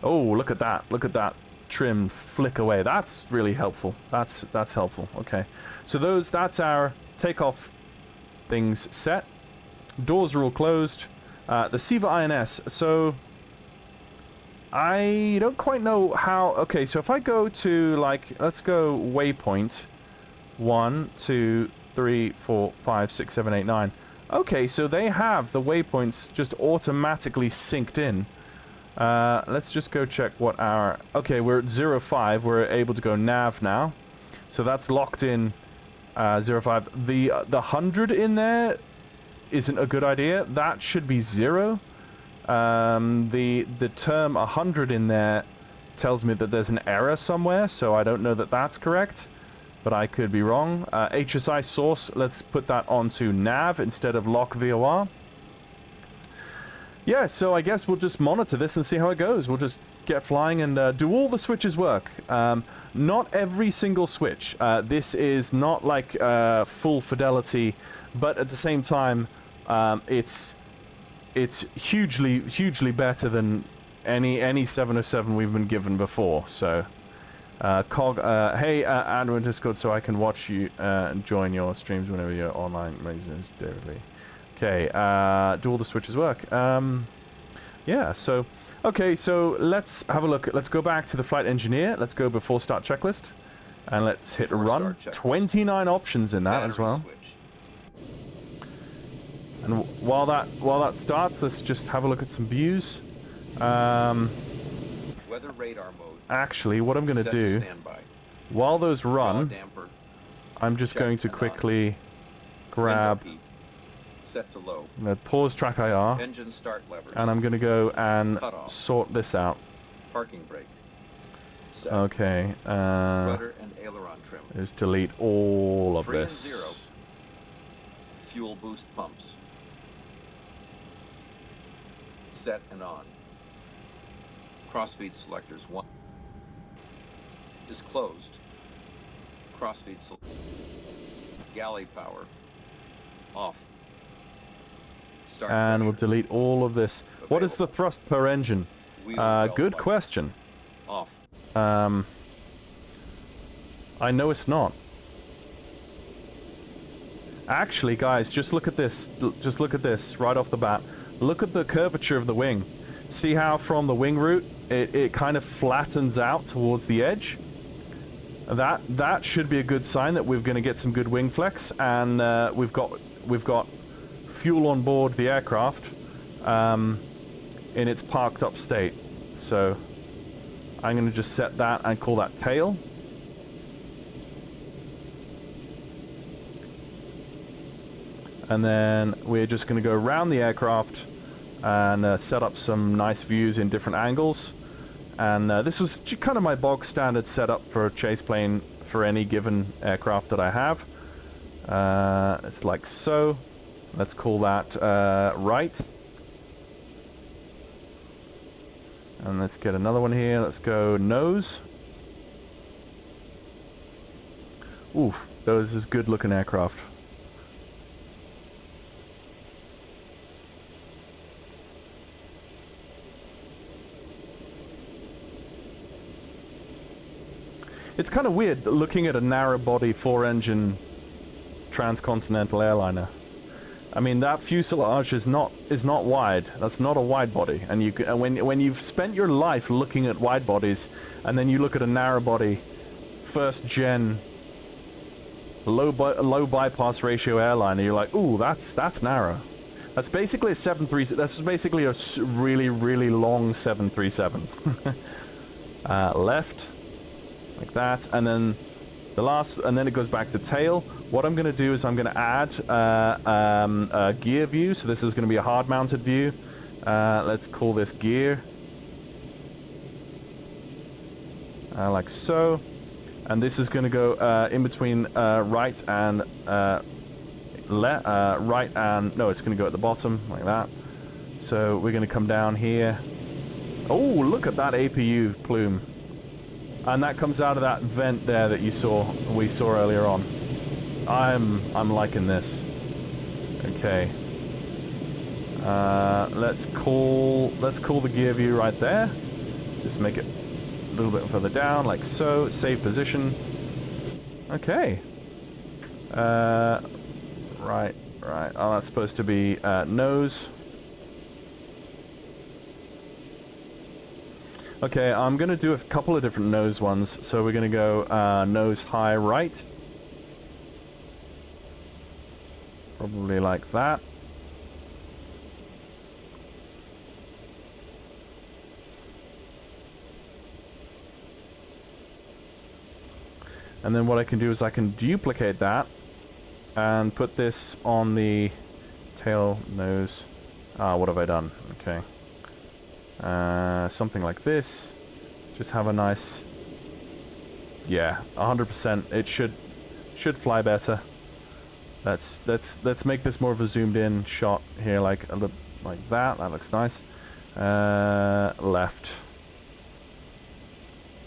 [SPEAKER 1] Oh, look at that trim flick away. That's really helpful. That's helpful. Okay, so that's our takeoff things set. Doors are all closed. The SIVA INS. So I don't quite know how. Okay, so if I go to, like, let's go waypoint 1, 2, 3, 4, 5, 6, 7, 8, 9. Okay, so they have the waypoints just automatically synced in. Let's just go check what our... Okay, we're at 05. We're able to go nav now. So that's locked in 05. The 100 in there isn't a good idea. That should be 0. The term 100 in there tells me that there's an error somewhere, so I don't know that that's correct, but I could be wrong. HSI source, let's put that onto nav instead of lock VOR. Yeah, so I guess we'll just monitor this and see how it goes. We'll just get flying and do all the switches work. Not every single switch. This is not like full fidelity, but at the same time, it's hugely better than any 707 we've been given before. So, hey, add me on Discord so I can watch you and join your streams whenever you're online. Okay, do all the switches work? Yeah, so... Okay, so let's have a look. Let's go back to the flight engineer. Let's go before start checklist. And let's hit run. 29 options in that as well. And while that starts, let's just have a look at some views.
[SPEAKER 2] Weather radar mode.
[SPEAKER 1] Actually, what I'm going to
[SPEAKER 2] Set to
[SPEAKER 1] do,
[SPEAKER 2] standby.
[SPEAKER 1] while those
[SPEAKER 2] Yaw
[SPEAKER 1] run,
[SPEAKER 2] damper.
[SPEAKER 1] I'm just
[SPEAKER 2] Check
[SPEAKER 1] going to
[SPEAKER 2] and on.
[SPEAKER 1] quickly grab...
[SPEAKER 2] Window heat. Set to low.
[SPEAKER 1] I'm going to pause track IR,
[SPEAKER 2] Engine start levers.
[SPEAKER 1] and I'm going to go and
[SPEAKER 2] Cut off.
[SPEAKER 1] sort this out.
[SPEAKER 2] Parking brake. Set.
[SPEAKER 1] Okay,
[SPEAKER 2] Rudder and aileron trim.
[SPEAKER 1] just delete all of
[SPEAKER 2] 3 and
[SPEAKER 1] this.
[SPEAKER 2] 0. Fuel boost pumps. Set and on. Crossfeed selectors 1 is closed. Crossfeed galley power off. Start
[SPEAKER 1] And we'll
[SPEAKER 2] pressure.
[SPEAKER 1] delete all of this. What is the thrust per engine?
[SPEAKER 2] Wheel well
[SPEAKER 1] Good
[SPEAKER 2] light.
[SPEAKER 1] question.
[SPEAKER 2] Off.
[SPEAKER 1] I know it's not. Actually, guys, just look at this. Just look at this right off the bat. Look at the curvature of the wing. See how from the wing root it kind of flattens out towards the edge? That should be a good sign that we're going to get some good wing flex, and we've got fuel on board the aircraft in its parked up state. So I'm going to just set that and call that tail. And then we're just going to go around the aircraft and set up some nice views in different angles. And this is kind of my bog standard setup for a chase plane for any given aircraft that I have. It's like so. Let's call that right. And let's get another one here. Let's go nose. Oof, those is good looking aircraft. It's kind of weird looking at a narrow body 4-engine transcontinental airliner. I mean, that fuselage is not wide. That's not a wide body. And you can, when you've spent your life looking at wide bodies, and then you look at a narrow body, first gen, low bypass ratio airliner, you're like, ooh, that's narrow. That's basically a 737. That's basically a really long 737. Left. Like that, and then the last, and then it goes back to tail. What I'm going to do is I'm going to add a gear view. So this is going to be a hard-mounted view. Let's call this gear, like so. And this is going to go in between right and right and no, it's going to go at the bottom like that. So we're going to come down here. Oh, look at that APU plume. And that comes out of that vent there that we saw earlier on. I'm liking this. Okay. Let's call the gear view right there. Just make it a little bit further down, like so. Save position. Okay. Right. Oh, that's supposed to be nose. Okay, I'm going to do a couple of different nose ones. So we're going to go nose high right. Probably like that. And then what I can do is I can duplicate that and put this on the tail nose. What have I done? Okay. Something like this. Just have a nice, yeah, 100%. It should fly better. Let's make this more of a zoomed in shot here, like a little like that. That looks nice. Left,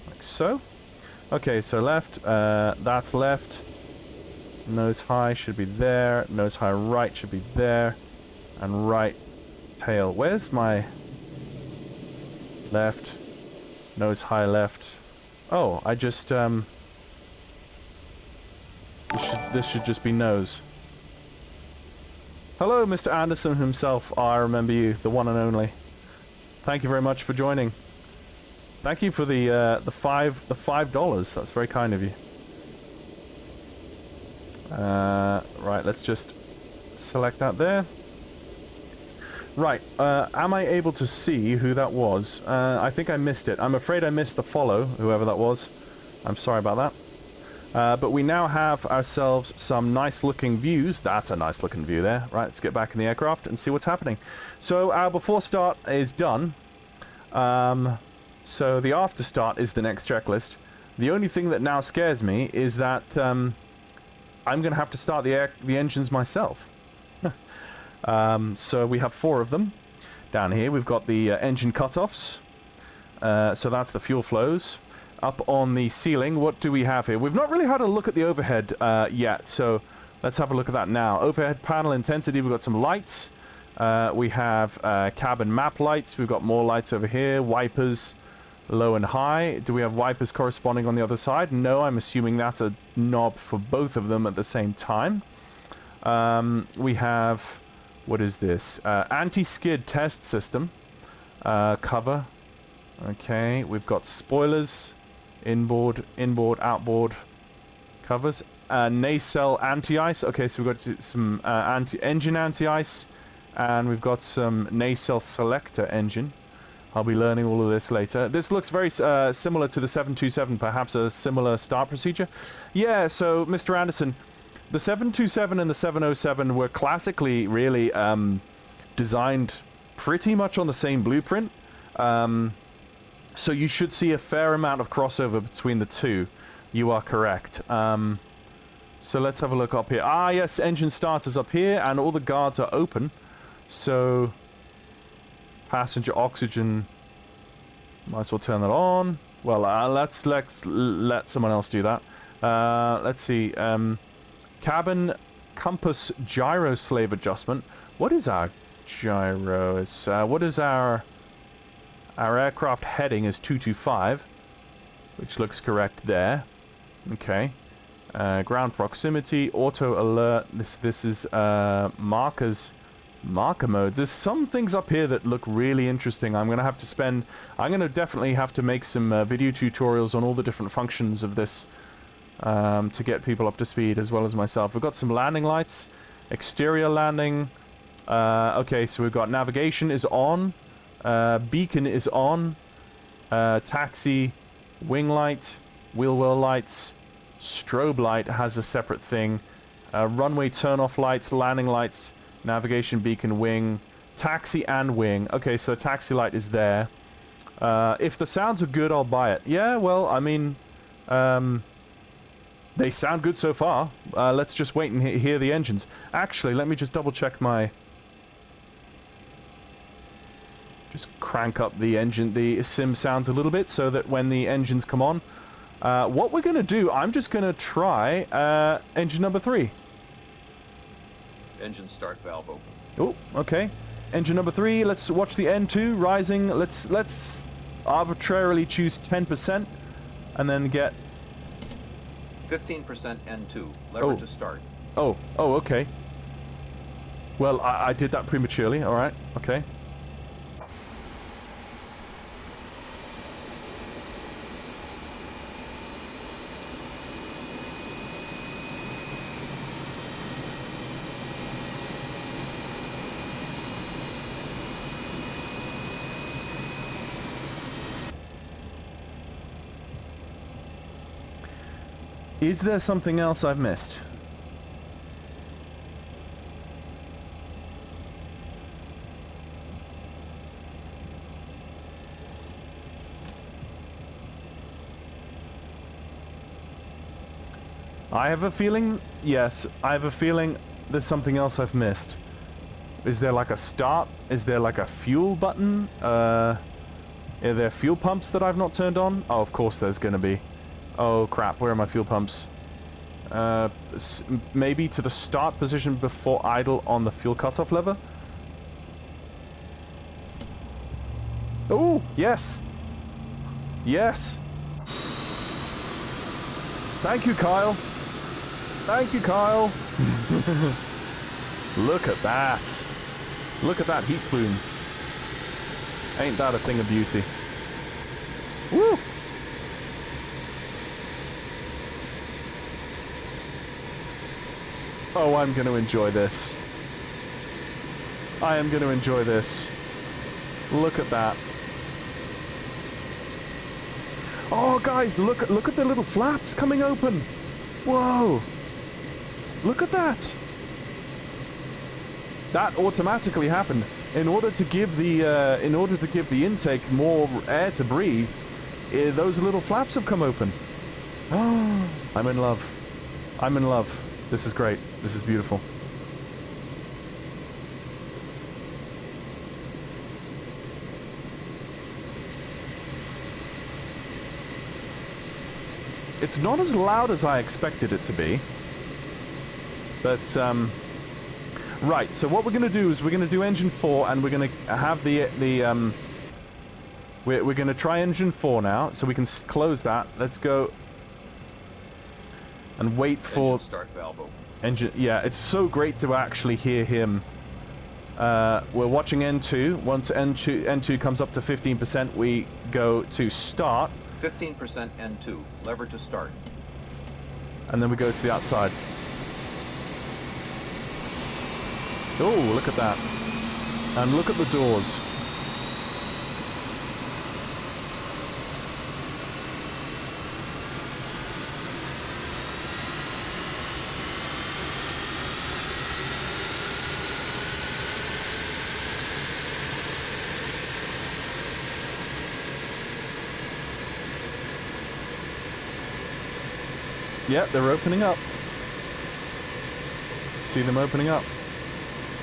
[SPEAKER 1] like so. Okay, so left. That's left. Nose high should be there. Nose high right should be there, and right tail. Where's my left? Nose high left. Oh, I just this should just be nose. Hello, Mr. Anderson himself. Oh, I remember you, the one and only. Thank you very much for joining. Thank you for the $5. That's very kind of you. Right, let's just select that there. Right, am I able to see who that was? I think I missed it. I'm afraid I missed the follow, whoever that was. I'm sorry about that. But we now have ourselves some nice-looking views. That's a nice-looking view there. Right, let's get back in the aircraft and see what's happening. So our before start is done. So the after start is the next checklist. The only thing that now scares me is that I'm going to have to start the engines myself. So we have 4 of them. Down here we've got the engine cutoffs. So that's the fuel flows. Up on the ceiling, what do we have here? We've not really had a look at the overhead yet, so let's have a look at that now. Overhead panel intensity, we've got some lights. We have cabin map lights. We've got more lights over here. Wipers, low and high. Do we have wipers corresponding on the other side? No, I'm assuming that's a knob for both of them at the same time. We have... what is this? Anti-skid test system. Cover. Okay, we've got spoilers. Inboard, outboard covers. Nacelle anti-ice. Okay, so we've got some engine anti-ice. And we've got some nacelle selector engine. I'll be learning all of this later. This looks very similar to the 727, perhaps a similar start procedure. Yeah, so, Mr. Anderson, the 727 and the 707 were classically really designed pretty much on the same blueprint. So you should see a fair amount of crossover between the two. You are correct. So let's have a look up here. Ah, yes, engine starters up here, and all the guards are open. So, passenger oxygen, might as well turn that on. Well, let's let someone else do that. Let's see. Cabin compass gyro slave adjustment. What is our gyro? It's, what is our aircraft heading is 225, which looks correct there. Okay. Ground proximity, auto alert. This is marker modes. There's some things up here that look really interesting. I'm gonna definitely have to make some video tutorials on all the different functions of this to get people up to speed as well as myself. We've got some landing lights, exterior landing. Okay, so we've got navigation is on, beacon is on, taxi, wing light, wheel well lights, strobe light has a separate thing, runway turn off lights, landing lights, navigation, beacon, wing, taxi and wing. Okay, so taxi light is there. If the sounds are good, I'll buy it. Yeah, well, I mean, they sound good so far. Let's just wait and hear the engines. Actually, let me just double check my... Just crank up the engine, the sim sounds a little bit so that when the engines come on. What we're going to do, I'm just going to try engine number 3.
[SPEAKER 2] Engine start valve open.
[SPEAKER 1] Oh, okay. Engine number 3, let's watch the N2 rising. Let's arbitrarily choose 10% and then get
[SPEAKER 2] 15% N2. Lever to start.
[SPEAKER 1] Oh, okay. Well, I did that prematurely. All right. Okay. Is there something else I've missed? I have a feeling, yes, I have a feeling there's something else I've missed. Is there like a start? Is there like a fuel button? Are there fuel pumps that I've not turned on? Oh, of course there's gonna be. Oh crap, where are my fuel pumps? Maybe to the start position before idle on the fuel cutoff lever? Oh, yes! Yes! Thank you, Kyle! Thank you, Kyle! Look at that! Look at that heat plume. Ain't that a thing of beauty? Woo! Oh, I'm going to enjoy this. I am going to enjoy this. Look at that. Oh, guys, look at the little flaps coming open. Whoa. Look at that. That automatically happened. In order to give the intake more air to breathe, those little flaps have come open. Oh, I'm in love. I'm in love. This is great. This is beautiful. It's not as loud as I expected it to be. But, right, so what we're going to do is we're going to do engine 4, and we're going to have we're going to try engine 4 now, so we can close that. Let's go and wait for...
[SPEAKER 2] Engine start valve open.
[SPEAKER 1] Engine, yeah, it's so great to actually hear him. We're watching N2. Once N2 comes up to 15%, we go to start.
[SPEAKER 2] 15% N2, lever to start.
[SPEAKER 1] And then we go to the outside. Oh, look at that. And look at the doors. Yep, they're opening up. See them opening up.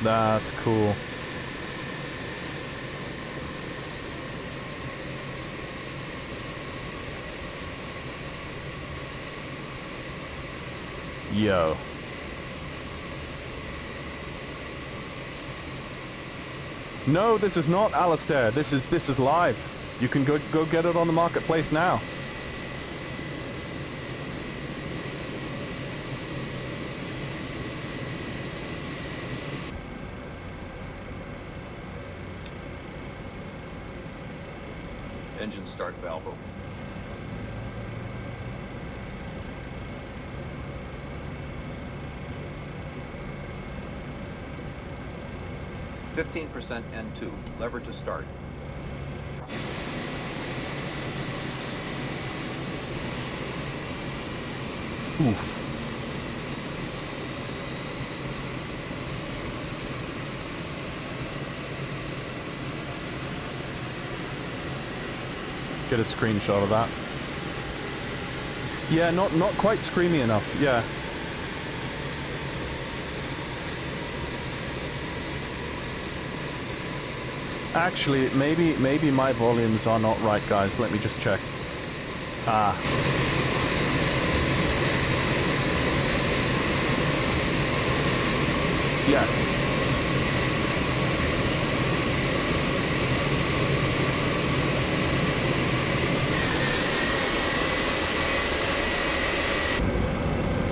[SPEAKER 1] That's cool. Yo. No, this is not Alistair. This is live. You can go get it on the marketplace now.
[SPEAKER 2] Engine start valve open. %, N2, lever to start.
[SPEAKER 1] Oof. Get a screenshot of that. Yeah, not quite screamy enough. Yeah. Actually, maybe my volumes are not right, guys. Let me just check. Ah. Yes.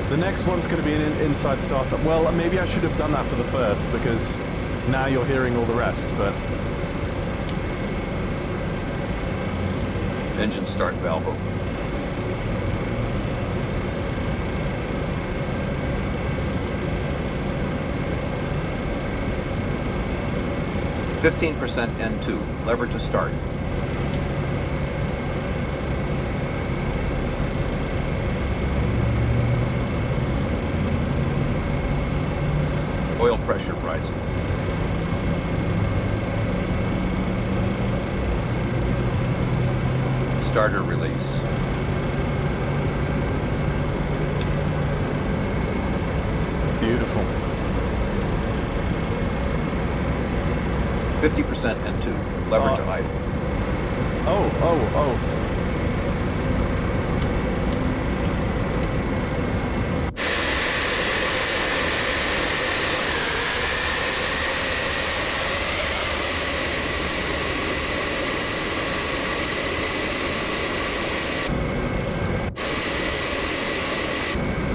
[SPEAKER 1] The next one's going to be an inside startup. Well, maybe I should have done that for the first, because now you're hearing all the rest, but...
[SPEAKER 2] Engine start valve open. %, N2, lever to start. Oil pressure rising. Starter release.
[SPEAKER 1] Beautiful.
[SPEAKER 2] 50% N2, lever to idle.
[SPEAKER 1] Oh.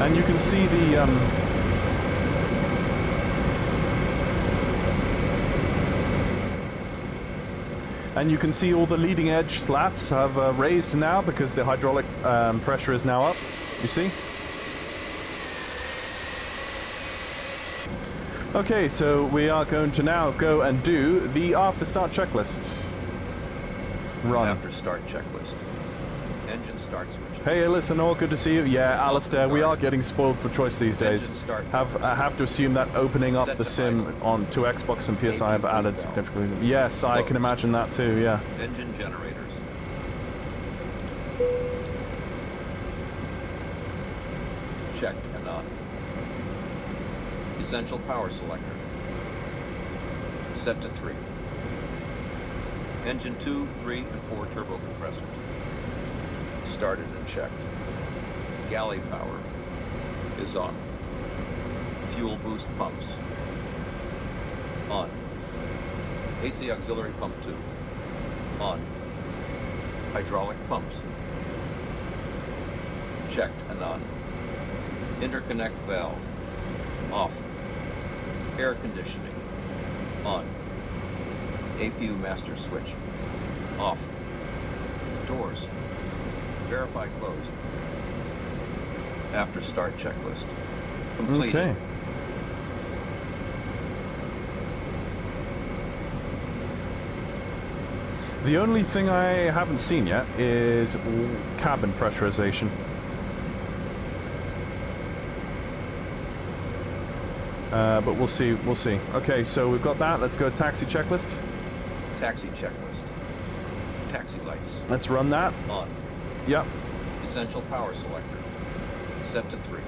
[SPEAKER 1] And you can see the and you can see all the leading edge slats have raised now because the hydraulic pressure is now up. You see? Okay, so we are going to now go and do the after start checklist. Run.
[SPEAKER 2] After start checklist. Engine start switches.
[SPEAKER 1] Hey, listen, all good to see you. Yeah, Alistair, we are
[SPEAKER 2] guard.
[SPEAKER 1] getting spoiled for choice these days.
[SPEAKER 2] Engine start
[SPEAKER 1] I have to assume that opening up
[SPEAKER 2] Set
[SPEAKER 1] the
[SPEAKER 2] to
[SPEAKER 1] sim
[SPEAKER 2] idle.
[SPEAKER 1] on to Xbox and PS5 have
[SPEAKER 2] AP
[SPEAKER 1] added
[SPEAKER 2] valve.
[SPEAKER 1] significantly. Yes, I can
[SPEAKER 2] Closed.
[SPEAKER 1] imagine that too. Yeah.
[SPEAKER 2] Engine generators. Checked and on. Essential power selector. Set to 3. Engine 2, 3, and 4 turbo compressors. Started and checked. Galley power is on. Fuel boost pumps on. AC auxiliary pump 2 on. Hydraulic pumps checked and on. Interconnect valve off. Air conditioning on. APU master switch off. Doors verify closed. After start checklist completed.
[SPEAKER 1] Okay. The only thing I haven't seen yet is cabin pressurization. But we'll see. We'll see. Okay, so we've got that. Let's go taxi checklist.
[SPEAKER 2] Taxi checklist. Taxi lights
[SPEAKER 1] Let's run that.
[SPEAKER 2] on.
[SPEAKER 1] Yep.
[SPEAKER 2] Essential power selector set to 3.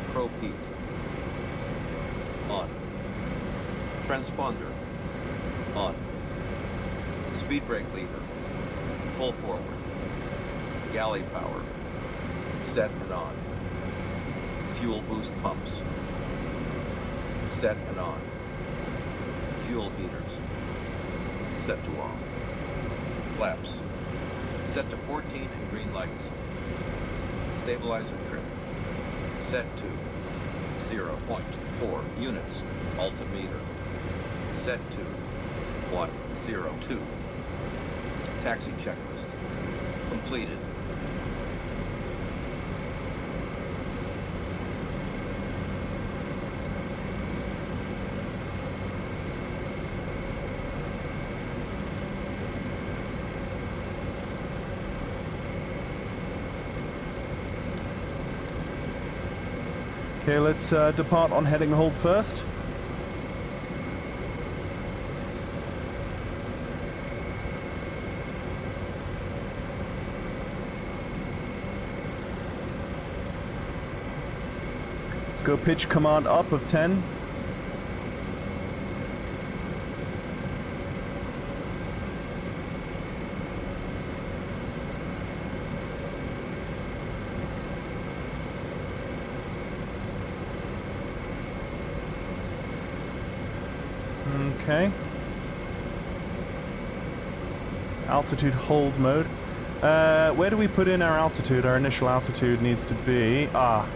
[SPEAKER 2] Probe heat on. Transponder on. Speed brake lever full forward. Galley power set and on. Fuel boost pumps set and on. Fuel heaters set to off. Flaps set to 14 and green lights. Stabilizer trim set to 0.4 units. Altimeter set to 102. Taxi checklist completed.
[SPEAKER 1] Okay, let's depart on heading hold first. Let's go pitch command up of 10. Okay. Altitude hold mode. Where do we put in our altitude? Our initial altitude needs to be... Oh,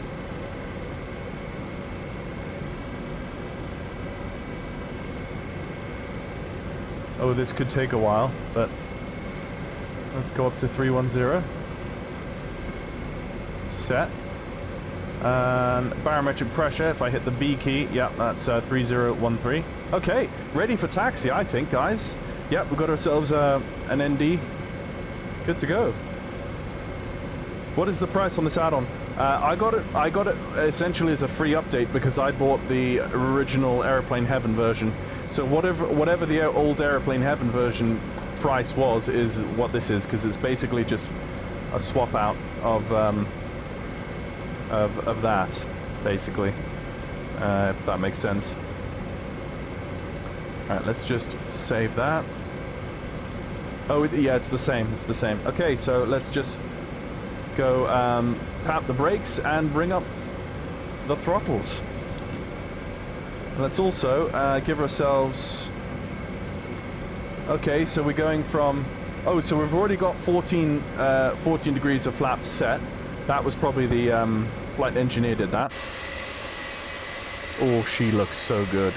[SPEAKER 1] this could take a while, but let's go up to 310. Set. Barometric pressure, if I hit the B key, yep, that's 3013. Okay, ready for taxi, I think, guys. Yep, we've got ourselves an ND. Good to go. What is the price on this add-on? I got it essentially as a free update because I bought the original Airplane Heaven version. So whatever the old Airplane Heaven version price was is what this is, because it's basically just a swap out of that, basically, if that makes sense. All right, let's just save that. Oh, yeah, it's the same. It's the same. Okay, so let's just go tap the brakes and bring up the throttles. Let's also give ourselves... Okay, so we're going from... Oh, so we've already got 14 degrees of flaps set. That was probably the flight engineer did that. Oh, she looks so good.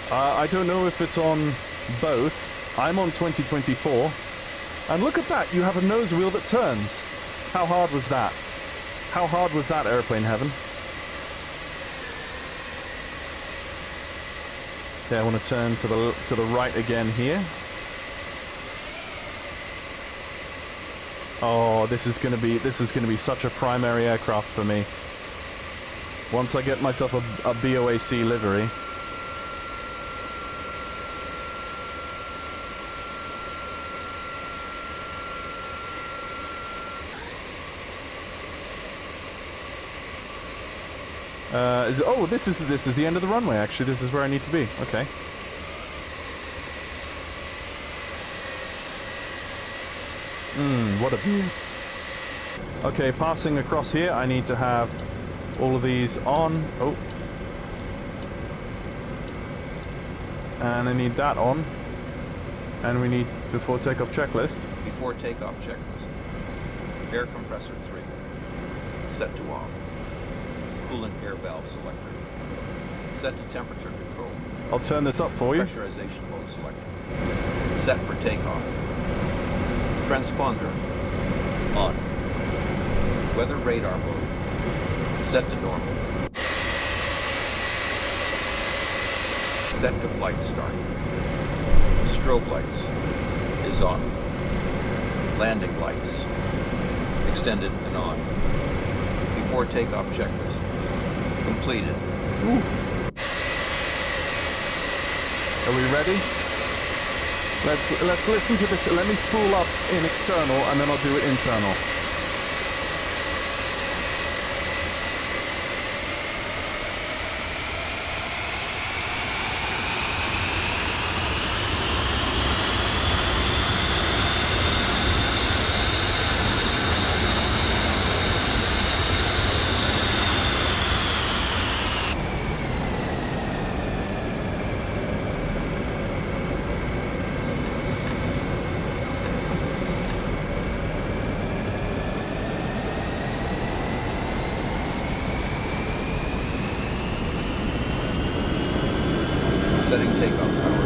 [SPEAKER 1] I don't know if it's on both. I'm on 2024. And look at that, you have a nose wheel that turns. How hard was that? How hard was that, airplane heaven? Okay, I want to turn to the right again here. Oh, this is gonna be such a primary aircraft for me. Once I get myself a BOAC livery. This is the end of the runway. Actually, this is where I need to be. Okay. What a view. Okay, passing across here, I need to have all of these on. Oh. And I need that on. And we need before takeoff checklist.
[SPEAKER 2] Before takeoff checklist. Air compressor 3. Set to off. Coolant air valve selector. Set to temperature control.
[SPEAKER 1] I'll turn this up for you.
[SPEAKER 2] Pressurization mode selected. Set for takeoff. Transponder on. Weather radar mode set to normal. Set to flight start. Strobe lights is on. Landing lights extended and on. Before takeoff checklist completed.
[SPEAKER 1] Oof. Are we ready? Let's listen to this. Let me spool up in external and then I'll do it internal.
[SPEAKER 2] Setting takeoff power.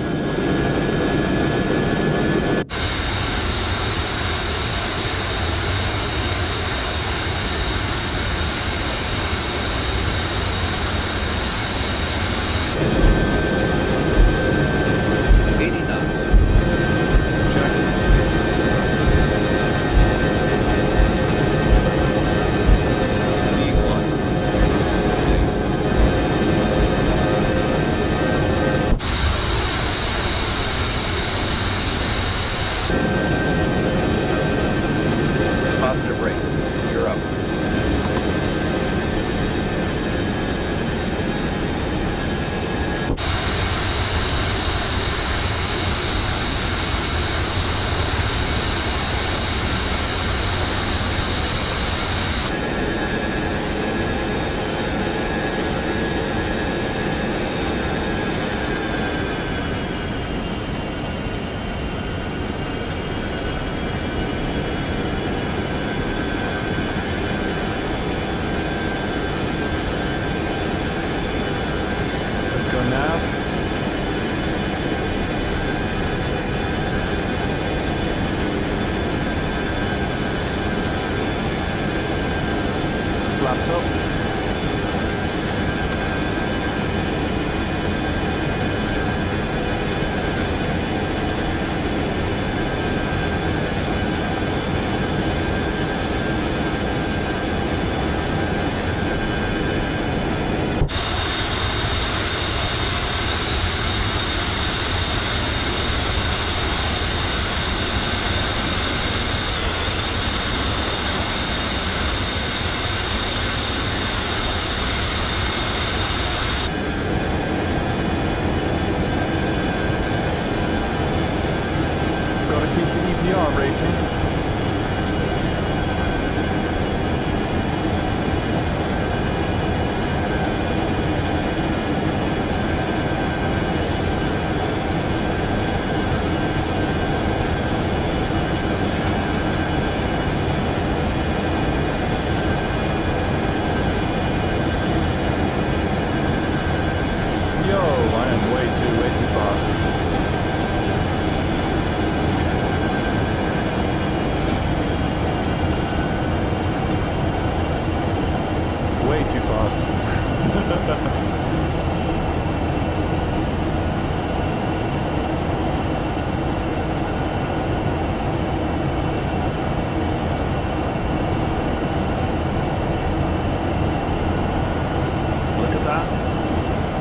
[SPEAKER 1] Look at that.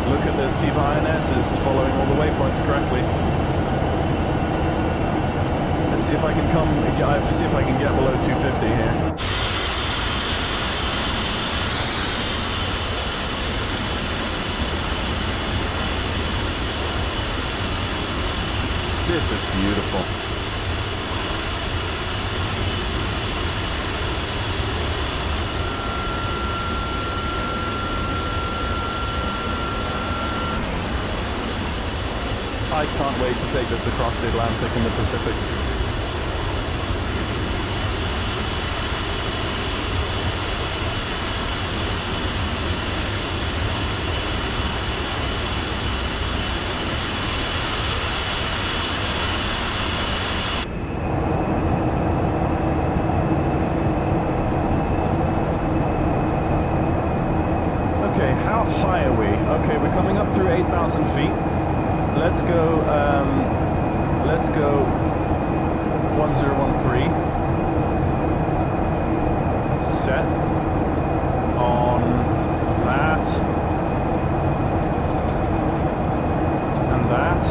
[SPEAKER 1] Look at the Siva INS is following all the waypoints correctly. Let's see if I can see if I can get below 250 here. This is beautiful. I can't wait to take this across the Atlantic and the Pacific. Okay, how high are we? Okay, we're coming up through 8,000 feet. Let's go 1013. Set on that and that.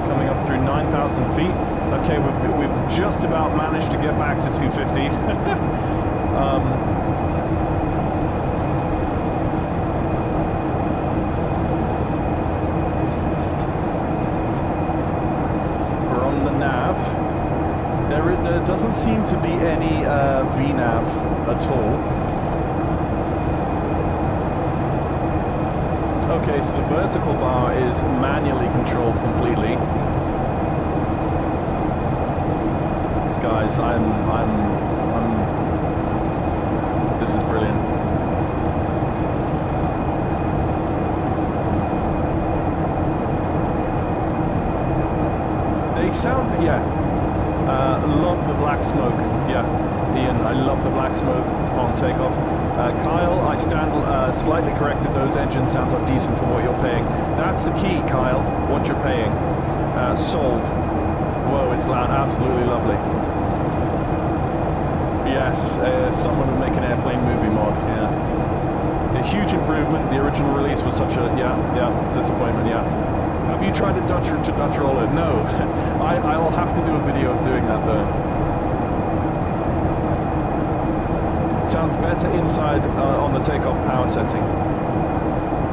[SPEAKER 1] Coming up through 9,000 feet. Okay, we've just about managed to get back to 250. There doesn't seem to be any VNAV at all. Okay, so the vertical bar is manually controlled completely. Guys, this is brilliant. They sound, yeah. Love the black smoke. Yeah, Ian, I love the black smoke on takeoff. Kyle, I stand slightly corrected. Those engine sounds are decent for what you're paying. That's the key, Kyle, what you're paying. Sold. Whoa, it's loud. Absolutely lovely. Yes, someone would make an airplane movie mod, yeah. A huge improvement. The original release was such a, disappointment, yeah. Have you tried to Dutch roll it? No. I will have to do a video of doing that though. Sounds better inside on the takeoff power setting.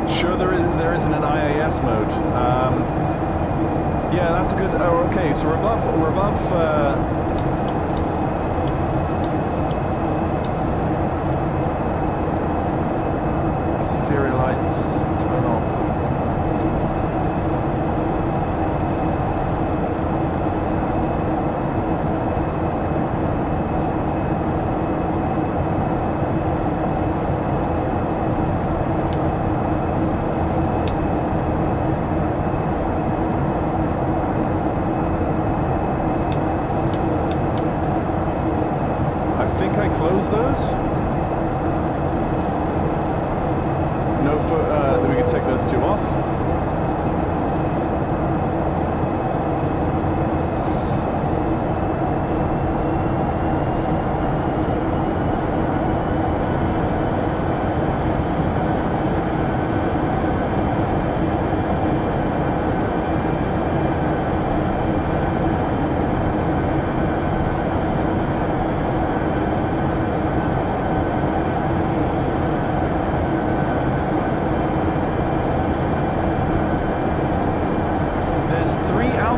[SPEAKER 1] Sure, there isn't an IAS mode. Yeah, that's a good. Oh, okay. So we're above. Stereo lights turn off. Those? No, we can take those two off.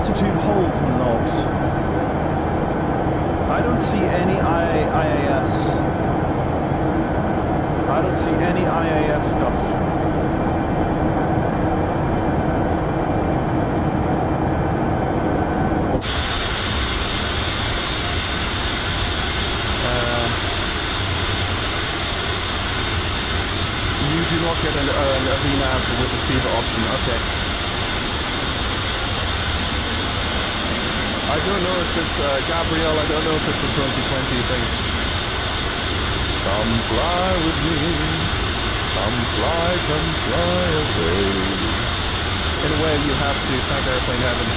[SPEAKER 1] altitude hold knobs. I don't see any IAS. I don't see any IAS stuff. You do not get a VNAV with the receiver option. Okay. I don't know if it's Gabrielle. I don't know if it's a 2020 thing. Come fly with me. Come fly away. In a way, you have to thank Airplane Heaven.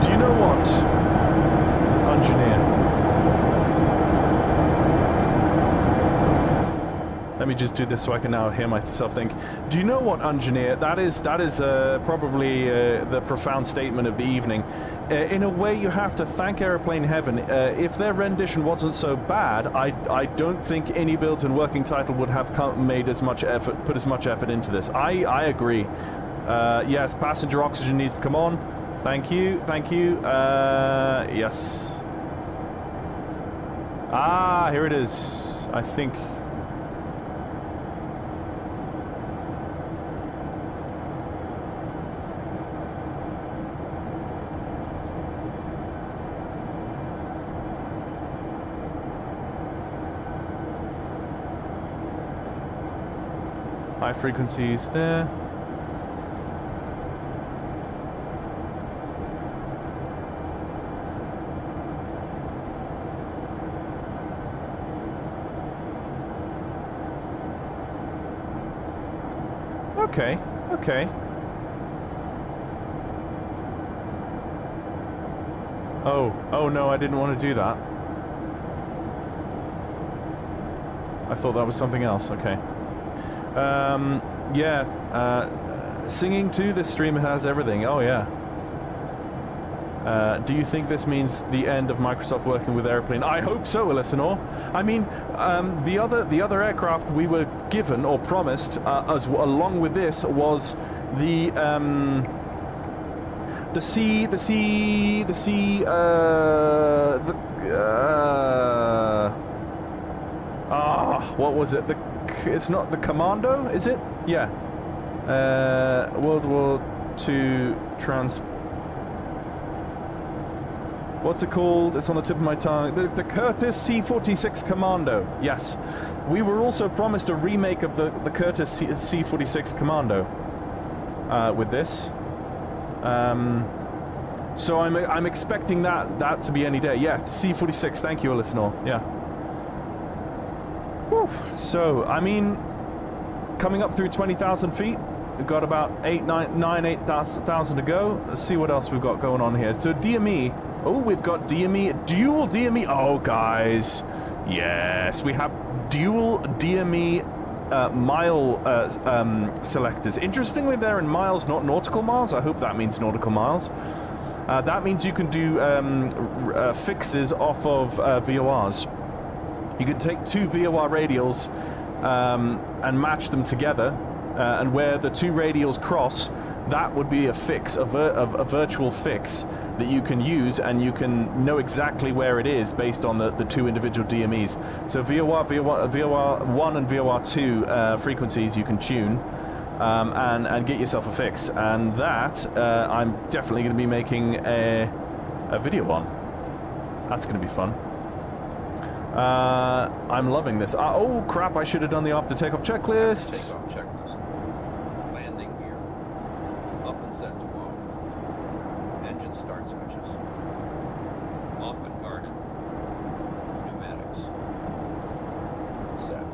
[SPEAKER 1] Do you know what, engineer? Let me just do this so I can now hear myself think. Do you know what, engineer? That is probably the profound statement of the evening. In a way, you have to thank Airplane Heaven. If their rendition wasn't so bad, I don't think any builds and working title would have made as much effort, put as much effort into this. I agree. Yes, passenger oxygen needs to come on. Thank you, thank you. Yes. Ah, here it is. I think. High frequencies there. Okay, okay. Oh no, I didn't want to do that. I thought that was something else, okay. Yeah, singing too, this stream has everything, oh yeah. Do you think this means the end of Microsoft working with Airplane? I hope so, Eleanor. I mean, the other aircraft we were given or promised along with this was the what was it? It's not the Commando, is it? Yeah. World War II What's it called? It's on the tip of my tongue. The Curtiss C-46 Commando. Yes. We were also promised a remake of the Curtiss C-46 Commando with this. So I'm expecting that to be any day. Yeah, C-46. Thank you, listener. Yeah. Whew. So, I mean, coming up through 20,000 feet. We've got about 8,000 to go. Let's see what else we've got going on here. So DME. Oh, we've got DME, dual DME. Oh, guys. Yes, we have dual DME mile selectors. Interestingly, they're in miles, not nautical miles. I hope that means nautical miles. That means you can do fixes off of VORs. You can take two VOR radials and match them together, and where the two radials cross, that would be a fix, a virtual fix that you can use, and you can know exactly where it is based on the two individual DMEs. So VOR 1 and VOR 2 frequencies you can tune and get yourself a fix. And that I'm definitely going to be making a video on. That's going to be fun. I'm loving this. Oh crap, I should have done the after takeoff checklist.
[SPEAKER 2] Takeoff checklist. Landing gear. Up and set to off. Engine start switches. Off and guarded. Pneumatics. Set.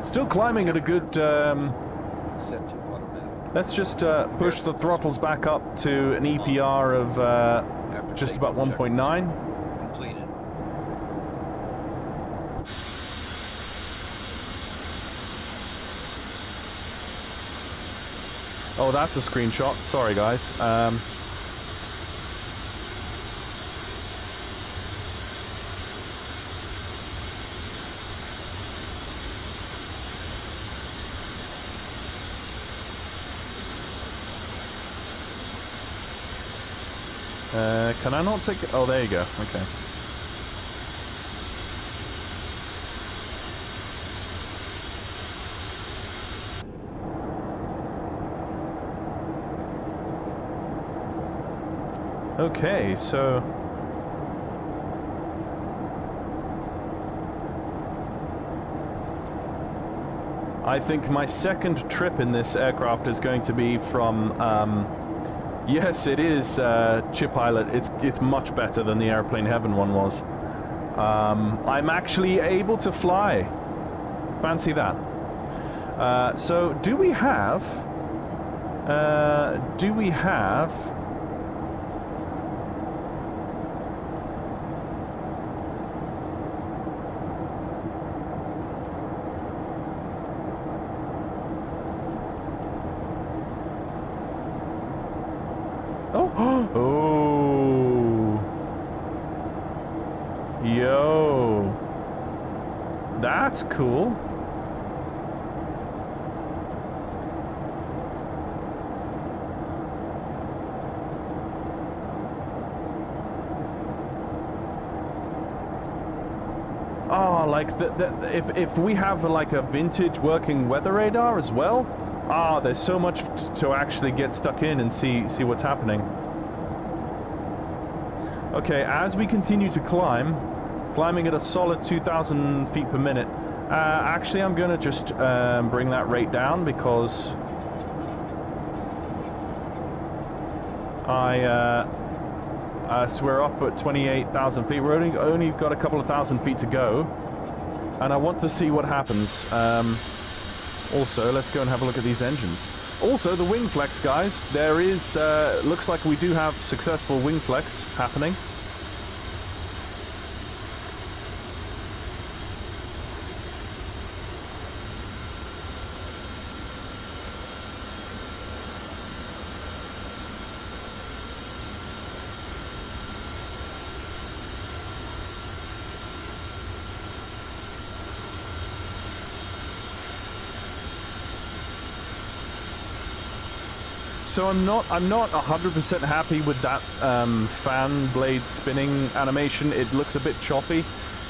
[SPEAKER 1] Still climbing at a good...
[SPEAKER 2] Set to automatic.
[SPEAKER 1] Let's just push the throttles back up to an EPR of just about 1.9.
[SPEAKER 2] Completed.
[SPEAKER 1] Oh, that's a screenshot. Sorry, guys. Can I not take it? Oh, there you go. Okay. Okay, so... I think my second trip in this aircraft is going to be from Yes, it is, Chip Pilot. It's much better than the Airplane Heaven one was. I'm actually able to fly. Fancy that. So, do we have... Oh! Yo! That's cool. Oh, like if we have like a vintage working weather radar as well. Ah, there's so much to actually get stuck in and see what's happening. Okay, as we continue to climbing at a solid 2,000 feet per minute. Actually, I'm going to just bring that rate down because so we're up at 28,000 feet. We're only got a couple of thousand feet to go, and I want to see what happens. Also, let's go and have a look at these engines. Also, the wing flex, guys. There is, looks like we do have successful wing flex happening. So I'm not 100% happy with that fan blade spinning animation. It looks a bit choppy.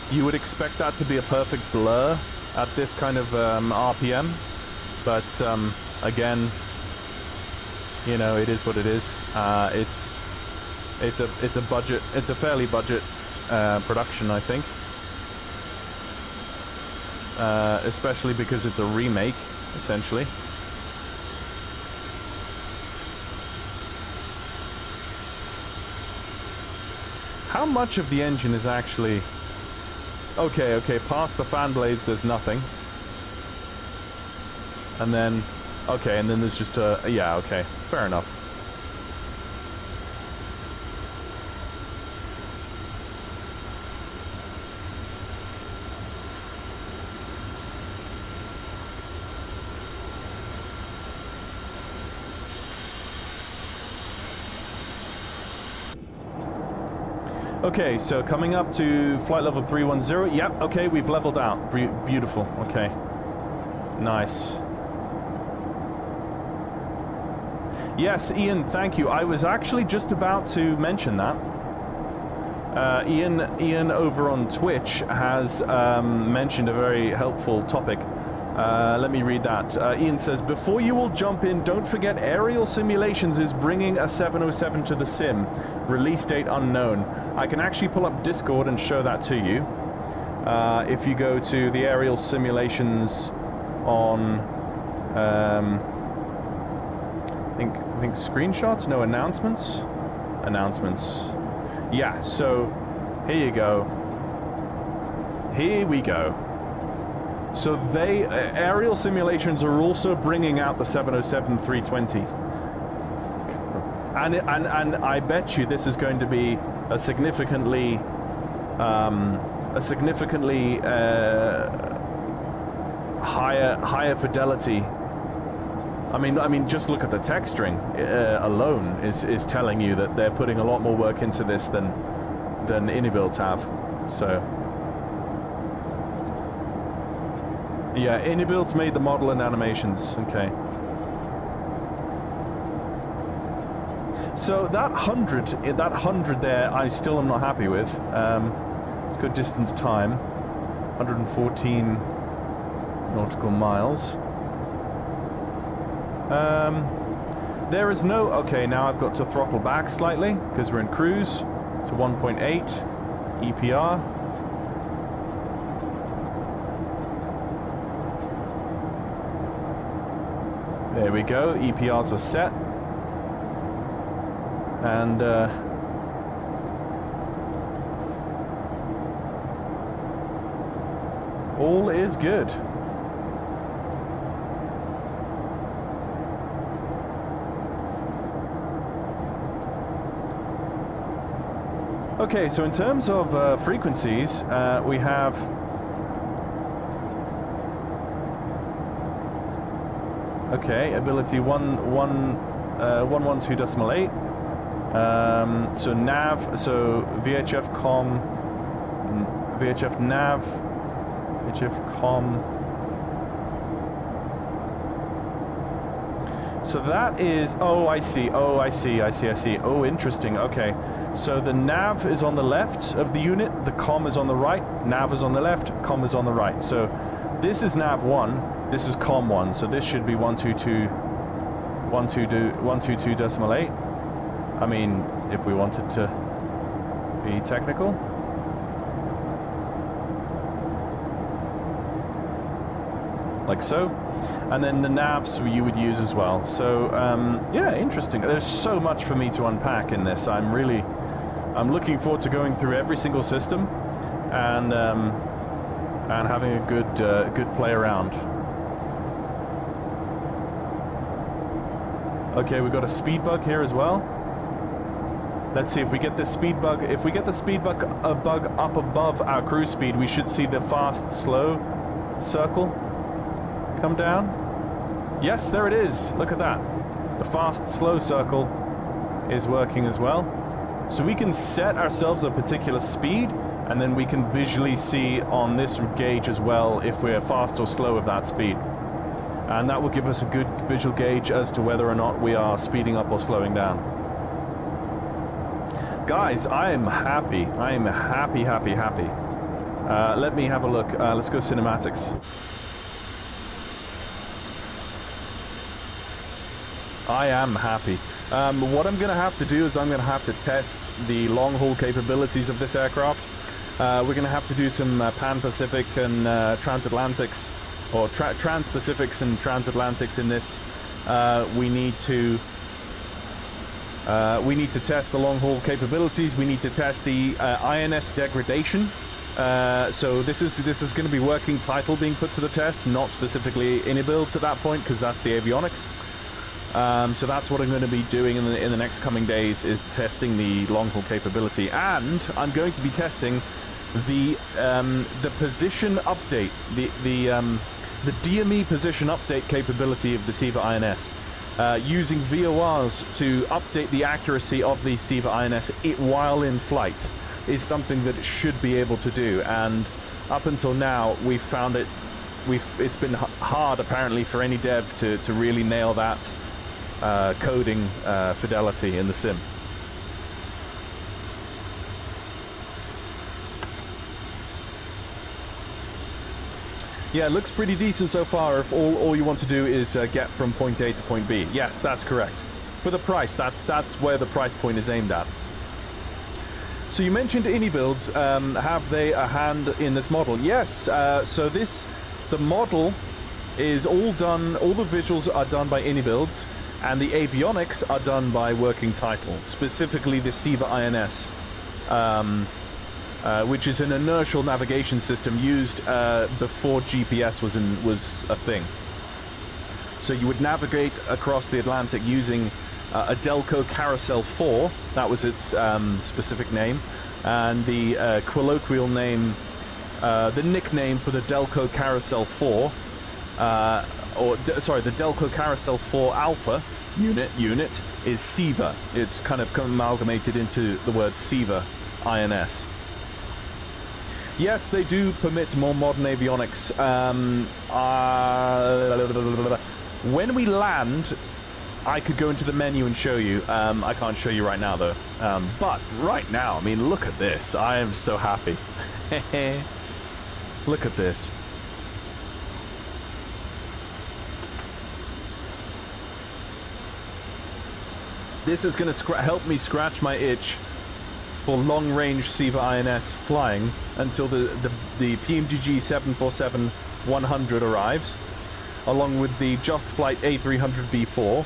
[SPEAKER 1] You would expect that to be a perfect blur at this kind of RPM, but again, you know, it is what it is. It's a fairly budget production, I think, especially because it's a remake, essentially. How much of the engine is actually... Okay, past the fan blades there's nothing. And then... Okay, and then there's just a... Yeah, okay, fair enough. Okay, so coming up to flight level 310. Yep, okay, we've leveled out. Beautiful, okay. Nice. Yes, Ian, thank you. I was actually just about to mention that. Ian over on Twitch has mentioned a very helpful topic. Let me read that. Ian says, before you all jump in, don't forget Aerial Simulations is bringing a 707 to the sim. Release date unknown. I can actually pull up Discord and show that to you. If you go to the Aerial Simulations on, I think screenshots? No, announcements? Announcements. Yeah, so here you go. Here we go. So they, Aerial Simulations are also bringing out the 707-320. And I bet you this is going to be a significantly higher fidelity. I mean, just look at the texturing alone is telling you that they're putting a lot more work into this than Inibuilds have. So yeah, Inibuilds made the model and animations. Okay. So that 100 there, I still am not happy with. Let's go distance time, 114 nautical miles. There is no... Okay, now I've got to throttle back slightly, because we're in cruise, to 1.8 EPR. There we go, EPRs are set. And all is good. Okay, so in terms of frequencies, we have ability 112.8. So nav, so VHF com, VHF nav, VHF com. So that is, oh, I see. Oh, I see. Oh, interesting. Okay. So the nav is on the left of the unit, the com is on the right, nav is on the left, com is on the right. So this is nav 1, this is com 1, so this should be 122.8. I mean, if we wanted to be technical. Like so. And then the navs you would use as well. So, yeah, interesting. There's so much for me to unpack in this. I'm looking forward to going through every single system and having a good play around. Okay, we've got a speed bug here as well. Let's see if we get this speed bug. If we get the speed bug up above our cruise speed, we should see the fast, slow circle come down. Yes, there it is. Look at that. The fast, slow circle is working as well. So we can set ourselves a particular speed, and then we can visually see on this gauge as well if we're fast or slow of that speed. And that will give us a good visual gauge as to whether or not we are speeding up or slowing down. Guys, I am happy. I am happy. Let me have a look. Let's go cinematics. I am happy. What I'm going to have to do is I'm going to have to test the long-haul capabilities of this aircraft. We're going to have to do some Pan-Pacific and transatlantics, or Trans-Pacifics and transatlantics in this. We need to test the long-haul capabilities. We need to test the INS degradation. So this is going to be working title being put to the test, not specifically builds at that point, because that's the avionics. So that's what I'm going to be doing in the next coming days, is testing the long-haul capability, and I'm going to be testing the position update, the DME position update capability of the SIVA INS, using VORs to update the accuracy of the SIVA INS while in flight, is something that it should be able to do. And up until now, we've found it's been hard apparently for any dev to really nail that coding fidelity in the sim. Yeah, it looks pretty decent so far if all you want to do is get from point A to point B. Yes, that's correct. For the price, that's where the price point is aimed at. So you mentioned INI builds. Have they a hand in this model? Yes, so the model is all done, all the visuals are done by INI builds, and the avionics are done by working title, specifically the SIVA INS, which is an inertial navigation system used before GPS was a thing. So you would navigate across the Atlantic using a Delco Carousel 4, that was its specific name, and the colloquial name, the nickname for the Delco Carousel 4, the Delco Carousel 4 Alpha unit is SIVA. It's kind of amalgamated into the word SIVA INS. Yes, they do permit more modern avionics. When we land, I could go into the menu and show you. I can't show you right now, though. But right now, I mean, look at this. I am so happy. Look at this. This is going to help me scratch my itch for long-range SIVA INS flying until the PMDG 747-100 arrives, along with the Just Flight A300B4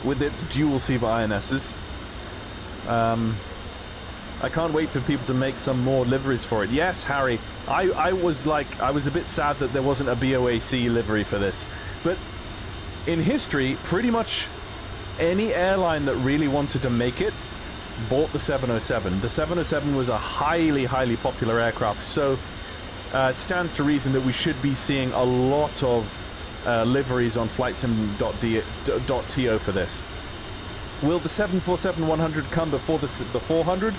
[SPEAKER 1] with its dual SIVA INSs. I can't wait for people to make some more liveries for it. Yes, Harry, I was a bit sad that there wasn't a BOAC livery for this. But in history, pretty much any airline that really wanted to make it bought the 707. The 707 was a highly, highly popular aircraft, so it stands to reason that we should be seeing a lot of liveries on flightsim.to for this. Will the 747-100 come before the 400?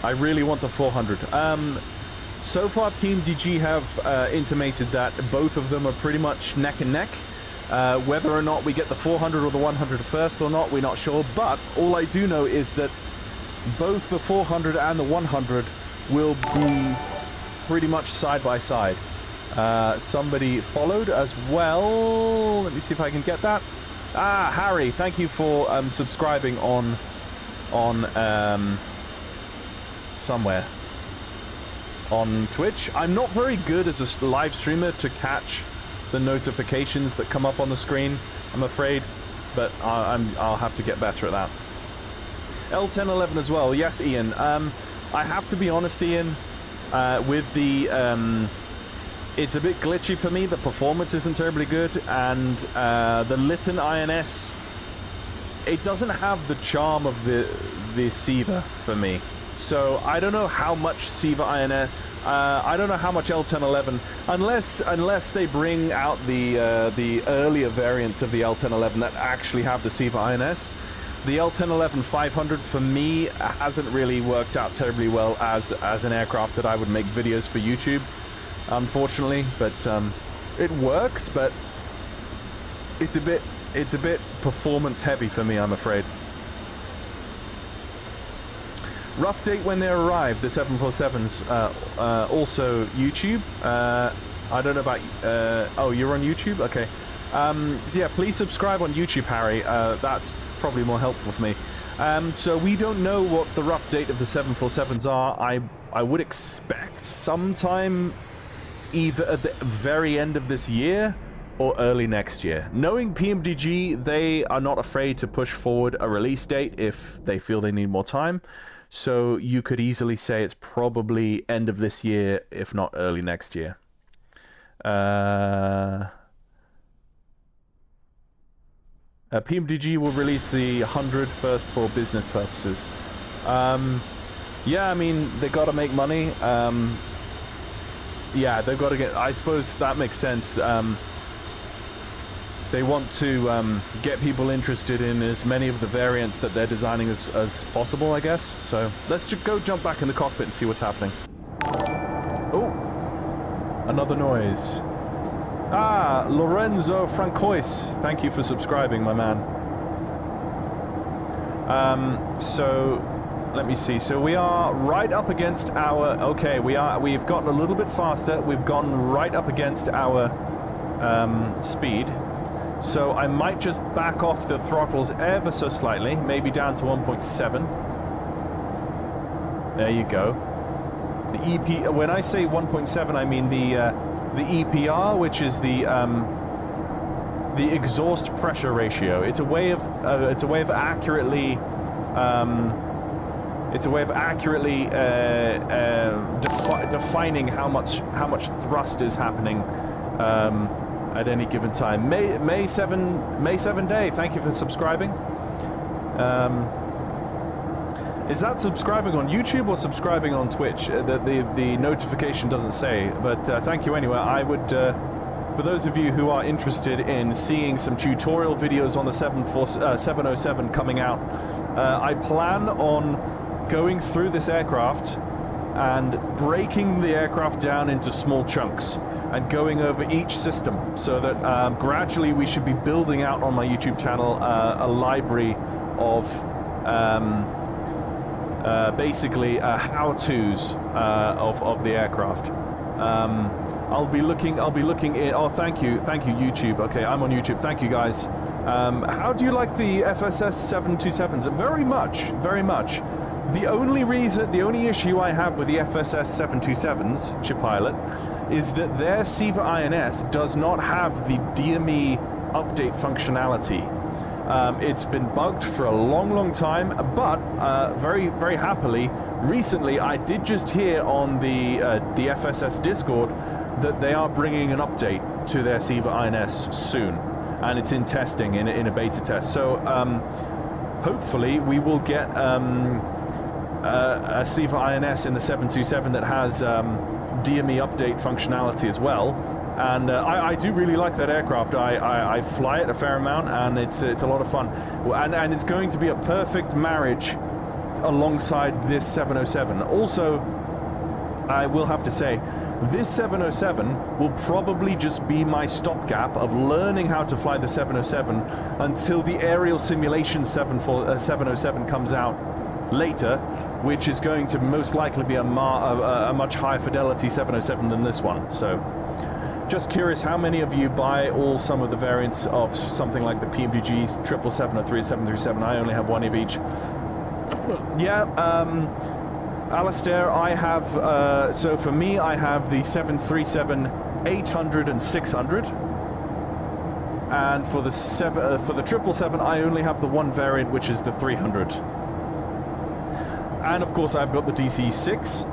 [SPEAKER 1] I really want the 400. So far, Team DG have intimated that both of them are pretty much neck and neck. Whether or not we get the 400 or the 100 first or not, we're not sure. But all I do know is that both the 400 and the 100 will be pretty much side by side. Somebody followed as well. Let me see if I can get that. Ah, Harry, thank you for subscribing on somewhere on Twitch. I'm not very good as a live streamer to catch the notifications that come up on the screen, I'm afraid, but I'll have to get better at that. L1011 as well. Yes, Ian. I have to be honest, Ian, with the it's a bit glitchy for me. The performance isn't terribly good, and the Lytton INS, it doesn't have the charm of the Siva for me. So I don't know how much Siva INS, I don't know how much L1011, unless they bring out the earlier variants of the L1011 that actually have the Siva INS. The L1011 500 for me hasn't really worked out terribly well as an aircraft that I would make videos for YouTube, unfortunately. But it works, but it's a bit performance heavy for me, I'm afraid. Rough date when they arrive, the 747s, also YouTube. I don't know about, oh, you're on YouTube? Okay. So yeah, please subscribe on YouTube, Harry. That's probably more helpful for me. So we don't know what the rough date of the 747s are. I would expect sometime either at the very end of this year or early next year. Knowing PMDG, they are not afraid to push forward a release date if they feel they need more time. So you could easily say it's probably end of this year, if not early next year. PMDG will release the 100 first for business purposes. Yeah, I mean, they got to make money. Yeah, they've got to get... I suppose that makes sense. They want to get people interested in as many of the variants that they're designing as possible, I guess. So let's just go jump back in the cockpit and see what's happening. Oh, another noise. Ah, Lorenzo Francois. Thank you for subscribing, my man. So let me see. So we are right up against our... Okay, we've gotten a little bit faster. We've gone right up against our speed. So I might just back off the throttles ever so slightly, maybe down to 1.7. There you go. The EP. When I say 1.7, I mean the EPR, which is the exhaust pressure ratio. It's a way of accurately defining how much thrust is happening at any given time. May 7 day. Thank you for subscribing. Is that subscribing on YouTube or subscribing on Twitch? The notification doesn't say, but thank you anyway. I would, for those of you who are interested in seeing some tutorial videos on the 707 coming out, I plan on going through this aircraft and breaking the aircraft down into small chunks and going over each system, so that gradually we should be building out on my YouTube channel a library of basically how-tos of the aircraft. I'll be looking in. Oh, thank you YouTube. Okay, I'm on YouTube. Thank you guys. How do you like the FSS 727s? Very much. The only issue I have with the FSS 727s, Chipilot, is that their Siva INS does not have the DME update functionality. It's been bugged for a long time, but very, very happily, recently I did just hear on the FSS Discord that they are bringing an update to their SIVA INS soon, and it's in testing, in a beta test. So hopefully we will get a SIVA INS in the 727 that has DME update functionality as well. And I do really like that aircraft. I fly it a fair amount, and it's a lot of fun. And it's going to be a perfect marriage alongside this 707. Also, I will have to say, this 707 will probably just be my stopgap of learning how to fly the 707 until the aerial simulation 707 comes out later, which is going to most likely be a much higher fidelity 707 than this one. So just curious how many of you buy some of the variants of something like the PMDGs, 777 or 737. I only have one of each. Yeah, Alistair, I have, so for me, I have the 737 800 and 600. And for the 777, I only have the one variant, which is the 300. And of course, I've got the DC-6.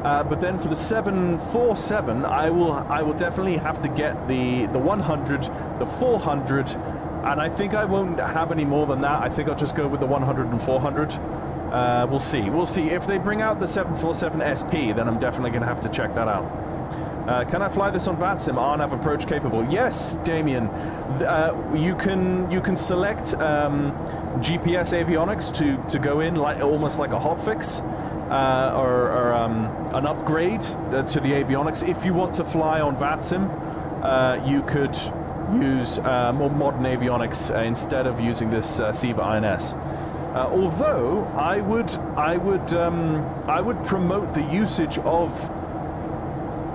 [SPEAKER 1] But then for the 747, I will definitely have to get the 100, the 400, and I think I won't have any more than that. I think I'll just go with the 100 and 400. We'll see. We'll see. If they bring out the 747 SP, then I'm definitely going to have to check that out. Can I fly this on VATSIM? RNAV approach capable. Yes, Damien. You can select GPS avionics to go in almost like a hotfix. Or an upgrade to the avionics. If you want to fly on VATSIM, you could use more modern avionics instead of using this SIVA INS. Although I would promote the usage of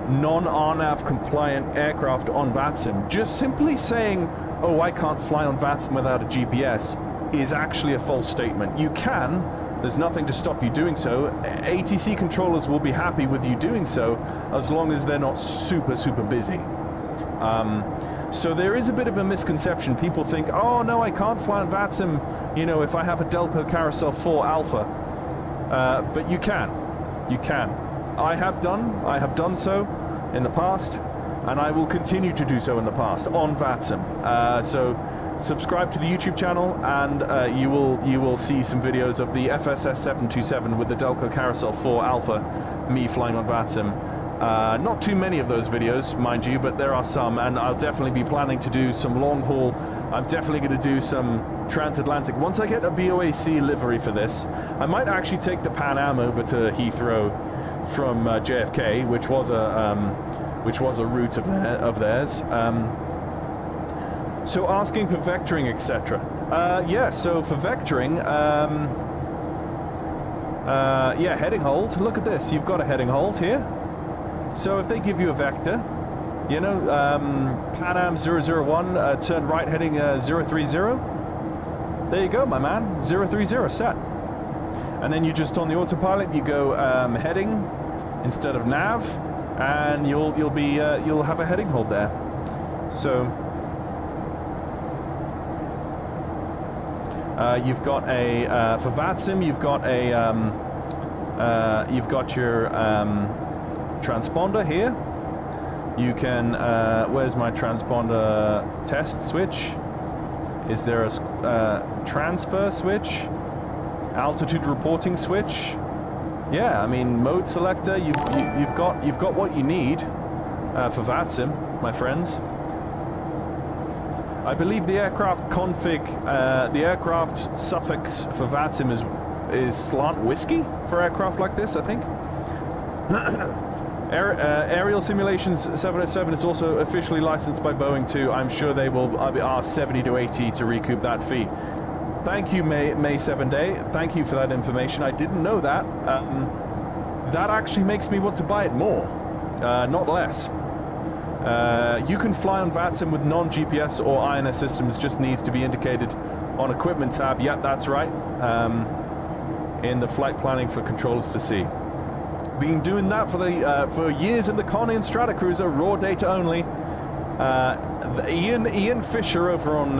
[SPEAKER 1] non-RNAV compliant aircraft on VATSIM. Just simply saying, "Oh, I can't fly on VATSIM without a GPS," is actually a false statement. You can. There's nothing to stop you doing so. ATC controllers will be happy with you doing so as long as they're not super busy. So there is a bit of a misconception. People think, oh no, I can't fly on VATSIM, you know, if I have a Delco Carousel 4 Alpha. But you can. You can. I have done so in the past, and I will continue to do so in the past on VATSIM. So subscribe to the YouTube channel, and you will see some videos of the FSS 727 with the Delco Carousel 4 Alpha, me flying on VATSIM. Not too many of those videos, mind you, but there are some, and I'll definitely be planning to do some long haul. I'm definitely going to do some transatlantic. Once I get a BOAC livery for this, I might actually take the Pan Am over to Heathrow from JFK, which was a route of theirs. So asking for vectoring, etc. Yeah, so for vectoring, yeah, heading hold. Look at this. You've got a heading hold here. So if they give you a vector, you know, Pan Am 001, turn right heading 030. There you go, my man. 030 set. And then you just on the autopilot, you go heading instead of nav, and you'll have a heading hold there. So you've got a for VATSIM, you've got your transponder here. You can where's my transponder test switch? Is there a transfer switch? Altitude reporting switch? Yeah, I mean mode selector. You've got what you need for VATSIM, my friends. I believe the aircraft config, the aircraft suffix for VATSIM is slant whiskey for aircraft like this, I think. Aerial Simulations 707 is also officially licensed by Boeing too. I'm sure they will ask 70 to 80 to recoup that fee. Thank you, May 7 Day. Thank you for that information. I didn't know that. That actually makes me want to buy it more, not less. You can fly on VATSIM with non-GPS or INS systems, just needs to be indicated on equipment tab. Yep, that's right. In the flight planning for controllers to see. Been doing that for years in the Connie and Stratocruiser, raw data only. Ian Fisher over on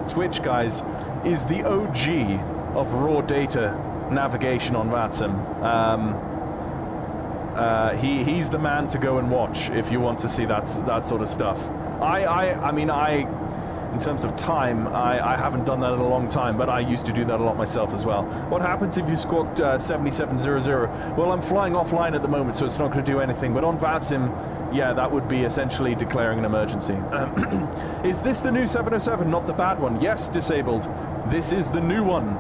[SPEAKER 1] Twitch, guys, is the OG of raw data navigation on VATSIM. He's the man to go and watch if you want to see that sort of stuff. I mean, in terms of time, I haven't done that in a long time, but I used to do that a lot myself as well. What happens if you squawk 7700? Well, I'm flying offline at the moment, so it's not going to do anything. But on VATSIM, yeah, that would be essentially declaring an emergency. Is this the new 707, not the bad one? Yes, disabled. This is the new one.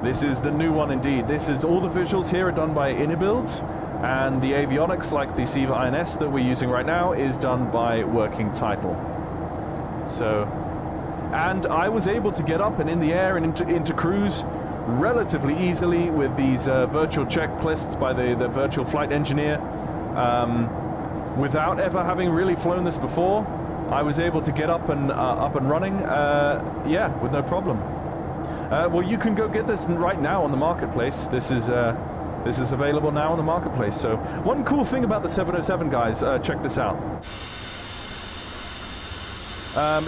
[SPEAKER 1] This is the new one indeed. This is all the visuals here are done by Inibuilds, and the avionics, like the SIVA INS that we're using right now, is done by Working Title. So, and I was able to get up and in the air and into cruise relatively easily with these virtual checklists by the virtual flight engineer. Without ever having really flown this before, I was able to get up and running, yeah, with no problem. Well, you can go get this right now on the marketplace. This is available now on the marketplace. So one cool thing about the 707, guys, check this out.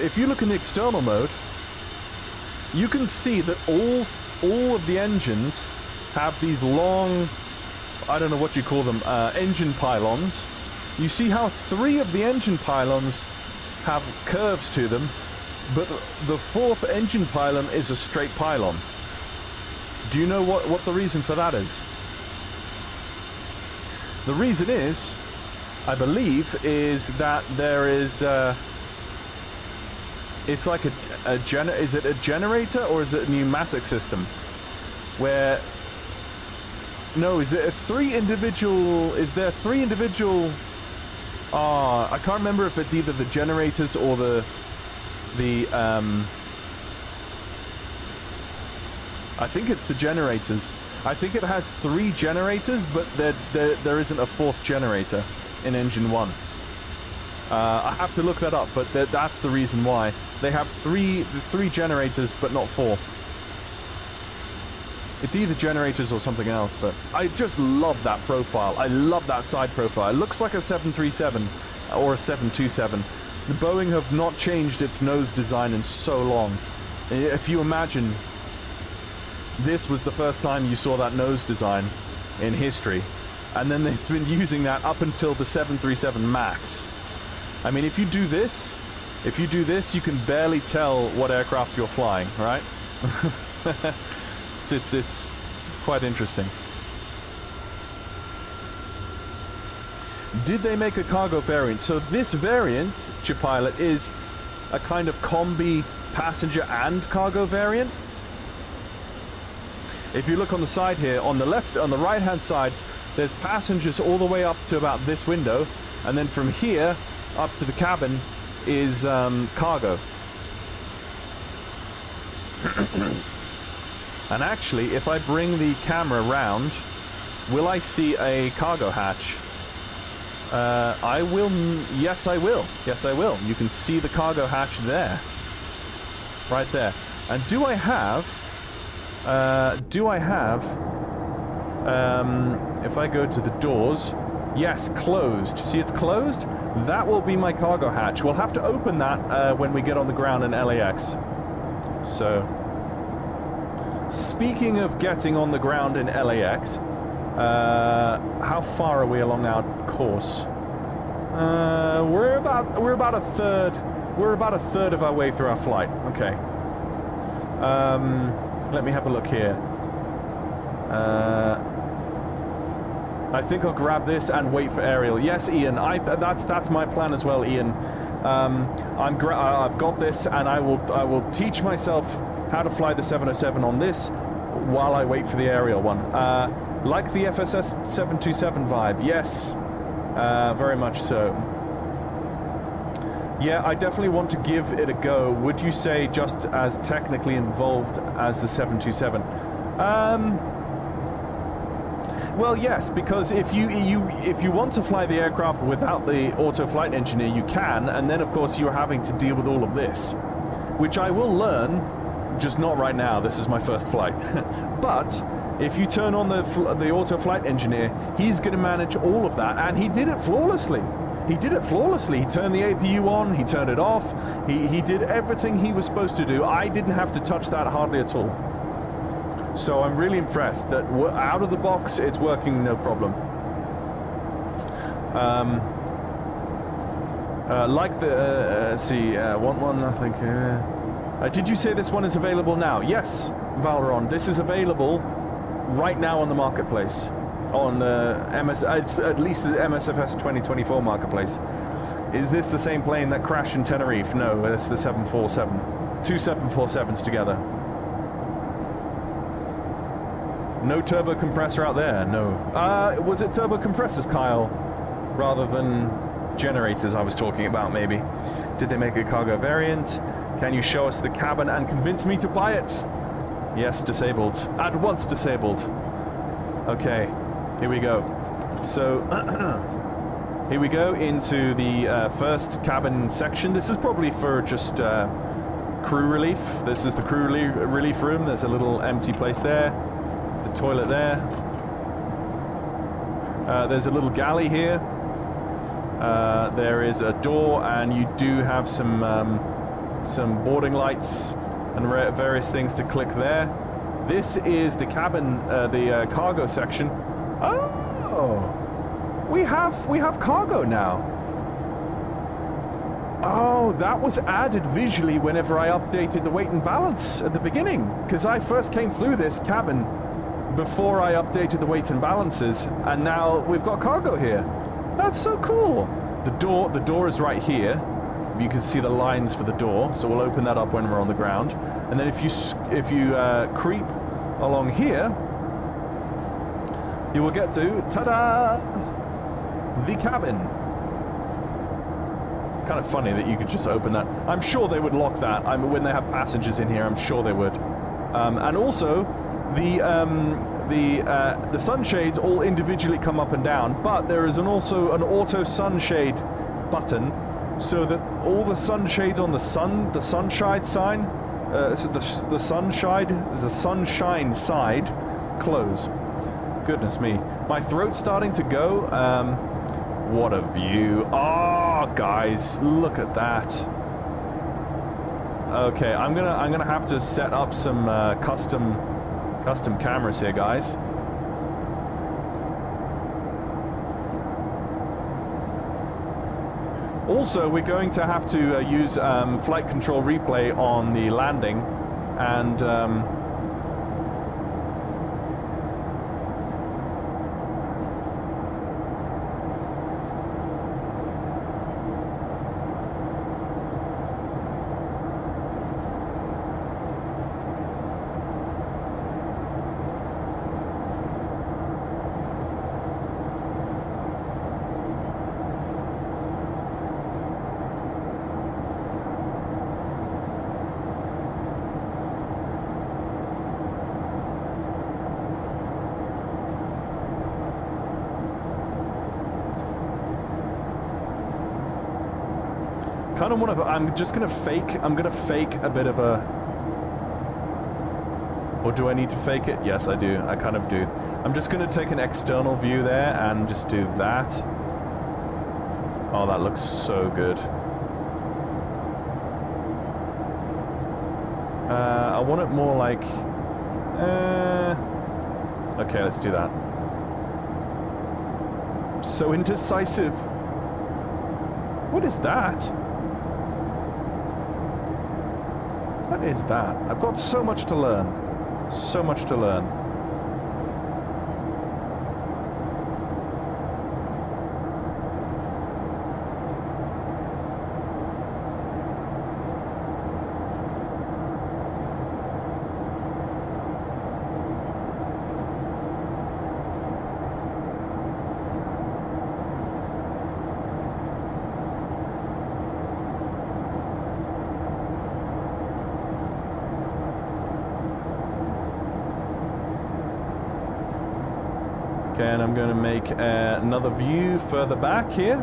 [SPEAKER 1] If you look in the external mode, you can see that all of the engines have these long, I don't know what you call them, engine pylons. You see how 3 of the engine pylons have curves to them, but the 4th engine pylon is a straight pylon. Do you know what the reason for that is? The reason is, I believe, is that there is it's like is it a generator or is it a pneumatic system? Where, no, is there 3 individual, I can't remember if it's either the generators or the I think it's the generators. I think it has 3 generators, but there isn't a 4th generator in engine 1. I have to look that up, but that's the reason why. They have 3 generators, but not 4. It's either generators or something else, but I just love that profile. I love that side profile. It looks like a 737 or a 727. The Boeing have not changed its nose design in so long. If you imagine, this was the first time you saw that nose design in history, and then they've been using that up until the 737 MAX. I mean, if you do this, you can barely tell what aircraft you're flying, right? It's quite interesting. Did they make a cargo variant? So this variant, Chipilot, is a kind of combi passenger and cargo variant. If you look on the side here, on the right hand side, there's passengers all the way up to about this window, and then from here up to the cabin is cargo. And actually, if I bring the camera round, will I see a cargo hatch? I will. Yes, I will. Yes, I will. You can see the cargo hatch there, right there. And do I have? If I go to the doors, yes, closed. See, it's closed. That will be my cargo hatch. We'll have to open that when we get on the ground in LAX. So, speaking of getting on the ground in LAX, how far are we along our course? We're about a third. We're about a third of our way through our flight. Okay. Let me have a look here. I think I'll grab this and wait for Ariel. Yes, Ian. That's my plan as well, Ian. I've got this, and I will teach myself how to fly the 707 on this while I wait for the Ariel one. Like the FSS 727 vibe. Yes, very much so. Yeah, I definitely want to give it a go. Would you say just as technically involved as the 727? Well, yes, because if you want to fly the aircraft without the auto flight engineer, you can, and then of course you're having to deal with all of this, which I will learn, just not right now. This is my first flight. But if you turn on the auto flight engineer, he's going to manage all of that, and he did it flawlessly. He did it flawlessly. He turned the APU on, he turned it off, he did everything he was supposed to do. I didn't have to touch that hardly at all. So I'm really impressed that out of the box, it's working no problem. Like the, let's see, one, I think, did you say this one is available now? Yes, Valron, this is available right now on the marketplace. On the it's at least the MSFS 2024 marketplace. Is this the same plane that crashed in Tenerife? No, it's the 747. Two 747s together. No turbo compressor out there, no. Was it turbo compressors, Kyle? Rather than generators I was talking about, maybe. Did they make a cargo variant? Can you show us the cabin and convince me to buy it? Yes, disabled. At once disabled. Okay, here we go. So, here we go into the first cabin section. This is probably for just crew relief. This is the crew relief room. There's a little empty place there. There's a toilet there. There's a little galley here. There is a door, and you do have some boarding lights and various things to click there. This is the cabin, the cargo section. Oh, we have cargo now. Oh, that was added visually whenever I updated the weight and balance at the beginning, because I first came through this cabin before I updated the weights and balances, and now we've got cargo here. That's so cool. The door is right here. You can see the lines for the door, so we'll open that up when we're on the ground. And then if you creep along here, you will get to, ta-da, the cabin. It's kind of funny that you could just open that. I'm sure they would lock that. I mean, when they have passengers in here, I'm sure they would. And also, the sunshades all individually come up and down, but there is also an auto sunshade button, so that all the sunshades on the sunshine sign, the sunshine side, close. Goodness me, my throat's starting to go. What a view! Oh, guys, look at that. Okay, I'm gonna have to set up some custom cameras here, guys. Also, we're going to have to use flight control replay on the landing, and kind of want to. I'm gonna fake a bit of a. Or do I need to fake it? Yes, I do. I kind of do. I'm just gonna take an external view there and just do that. Oh, that looks so good. I want it more like. Okay, let's do that. So indecisive. What is that? What is that? I've got so much to learn. So much to learn. And I'm going to make another view further back here.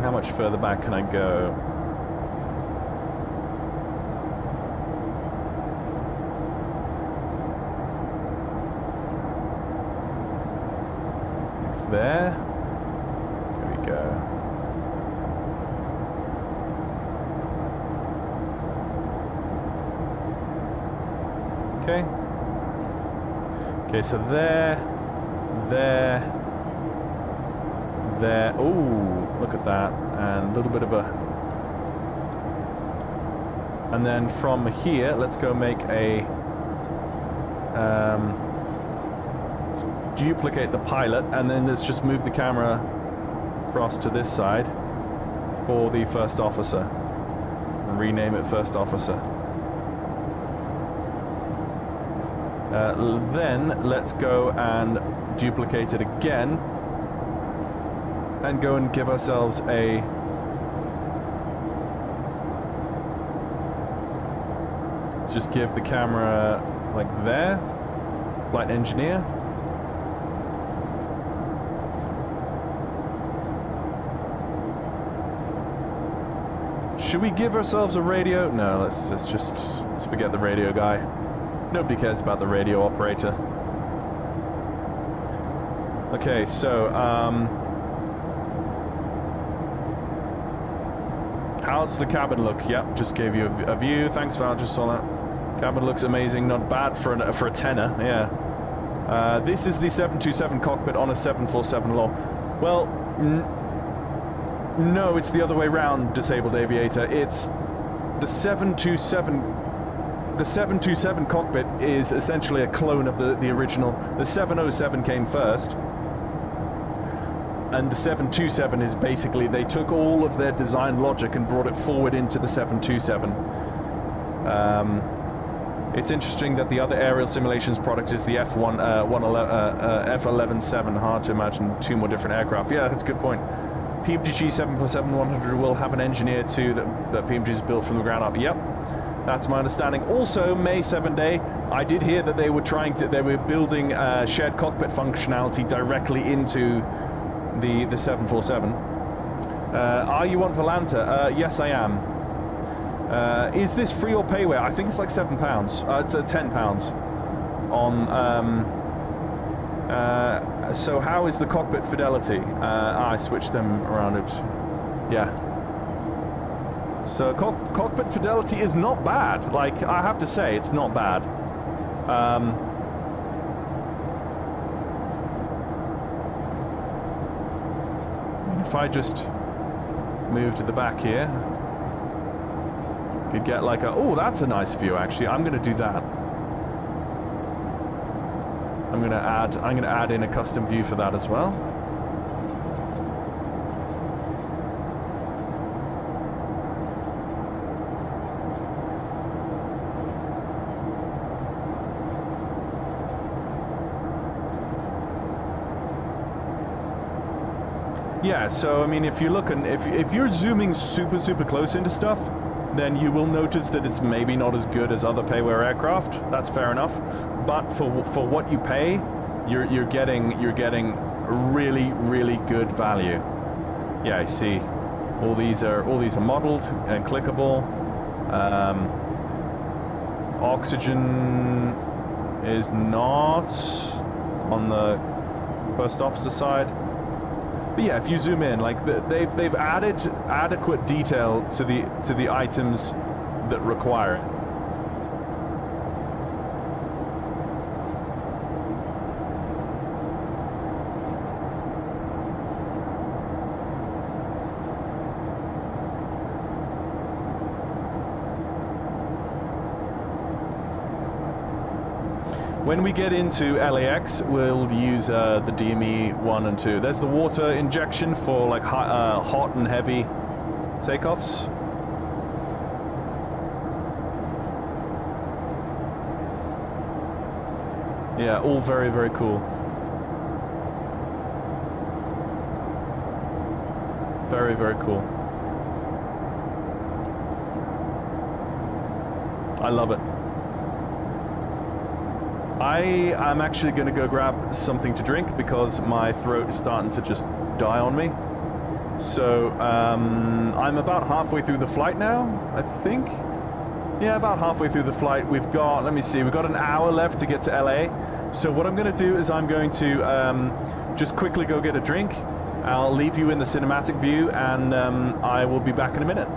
[SPEAKER 1] How much further back can I go? Okay. Okay, so there. Oh, look at that. And a little bit of a... And then from here, let's go make a... let's duplicate the pilot, and then let's just move the camera across to this side for the first officer. And rename it first officer. Then let's go and duplicate it again and go and give ourselves a let's just give the camera like there, flight engineer. Should we give ourselves a radio? No, let's forget the radio guy. Nobody cares about the radio operator. Okay, so, how's the cabin look? Yep, just gave you a view. Thanks, Val, just saw that. Cabin looks amazing, not bad for a tenner, yeah. This is the 727 cockpit on a 747 law. Well, no, it's the other way round, disabled aviator. It's the 727... The 727 cockpit is essentially a clone of the original. The 707 came first. And the 727 is basically, they took all of their design logic and brought it forward into the 727. It's interesting that the other aerial simulations product is the F117. Hard to imagine two more different aircraft. Yeah, that's a good point. PMDG 747-100 will have an engineer too that PMG has built from the ground up. Yep. That's my understanding. Also, May 7 Day, I did hear that they were building shared cockpit functionality directly into the 747. Are you on Volanta? Yes, I am. Is this free or payware? I think it's like £7. It's £10 on. So how is the cockpit fidelity? I switched them around. Oops. Yeah. So cockpit fidelity is not bad. Like, I have to say, it's not bad. If I just move to the back here, could get like a... Oh, that's a nice view, actually. I'm going to do that. I'm going to add in a custom view for that as well. Yeah, so I mean, if you're looking, if you're zooming super close into stuff, then you will notice that it's maybe not as good as other payware aircraft. That's fair enough. But for what you pay, you're getting really good value. Yeah, I see. All these are modeled and clickable. Oxygen is not on the first officer side. But yeah, if you zoom in, like they've added adequate detail to the items that require it. When we get into LAX, we'll use the DME 1 and 2. There's the water injection for like hot and heavy takeoffs. Yeah, all very cool. Very cool. I love it. I'm actually going to go grab something to drink because my throat is starting to just die on me. So I'm about halfway through the flight now, I think. Yeah, about halfway through the flight. We've got, let me see, we've got an hour left to get to LA. So what I'm going to do is I'm going to just quickly go get a drink. I'll leave you in the cinematic view, and I will be back in a minute.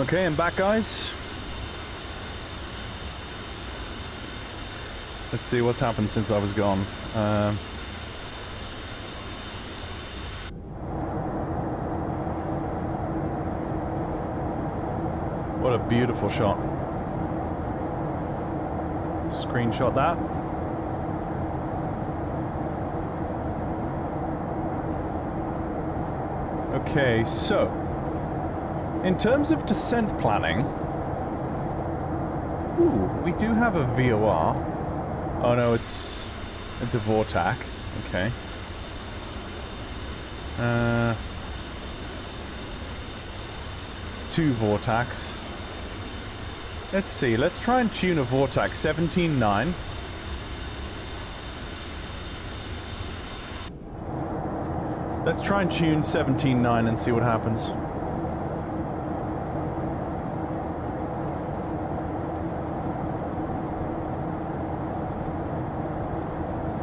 [SPEAKER 1] Okay, I'm back, guys. Let's see what's happened since I was gone. What a beautiful shot. Screenshot that. Okay, so in terms of descent planning, ooh, we do have a VOR. Oh no, it's a Vortac. Okay. Two Vortacs. Let's see. Let's try and tune a Vortac 17.9. Let's try and tune 17.9 and see what happens.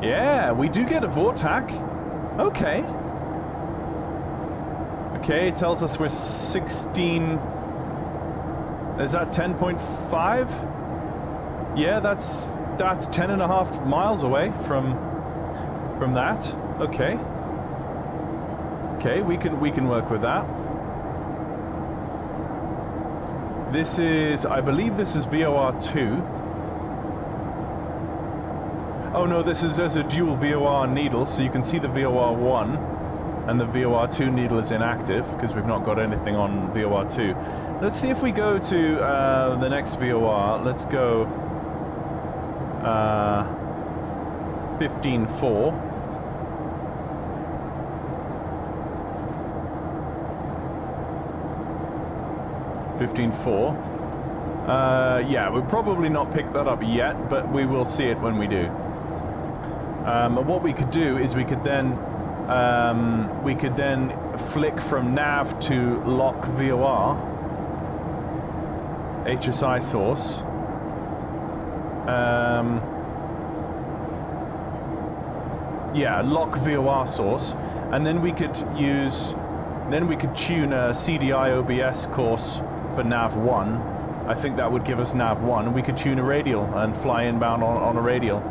[SPEAKER 1] Yeah, we do get a Vortac. Okay. Okay, it tells us we're 16... Is that 10.5? Yeah, that's 10.5 miles away from that. Okay. Okay, we can work with that. This is, I believe this is VOR 2. Oh no, there's a dual VOR needle, so you can see the VOR 1 and the VOR 2 needle is inactive because we've not got anything on VOR 2. Let's see if we go to the next VOR. Let's go 15.4. Yeah, we'll probably not pick that up yet, but we will see it when we do. And what we could do is we could then flick from nav to lock VOR HSI source. Yeah, lock VOR source, and then we could use, tune a CDI OBS course for nav 1. I think that would give us nav 1, and we could tune a radial and fly inbound on a radial.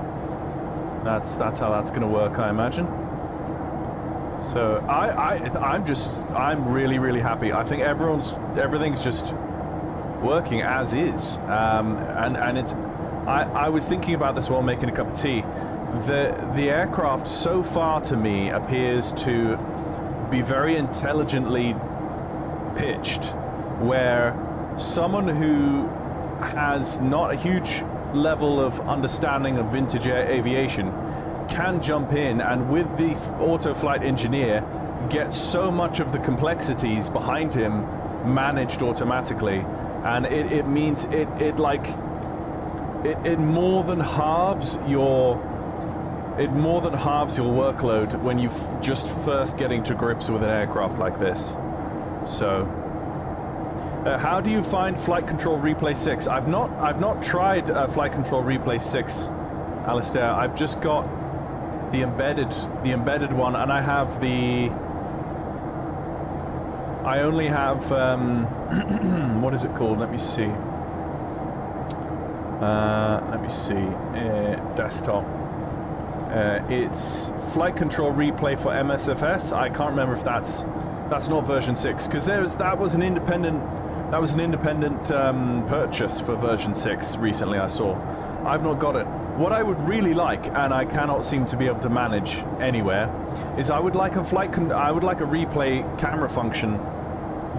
[SPEAKER 1] That's how that's going to work, I imagine. So I'm really happy. I think everything's just working as is, and it's. I was thinking about this while making a cup of tea. The aircraft so far to me appears to be very intelligently pitched, where someone who has not a huge level of understanding of vintage aviation can jump in and with the auto flight engineer get so much of the complexities behind him managed automatically, and it means it more than halves your workload when you just first getting to grips with an aircraft like this. So how do you find Flight Control Replay 6? I've not tried Flight Control Replay 6, Alistair. I've just got the embedded one, and I have I only have what is it called? Let me see. Desktop. It's Flight Control Replay for MSFS. I can't remember if that's not version 6, because that was an independent purchase for version 6 recently. I saw. I've not got it. What I would really like, and I cannot seem to be able to manage anywhere, is I would like a replay camera function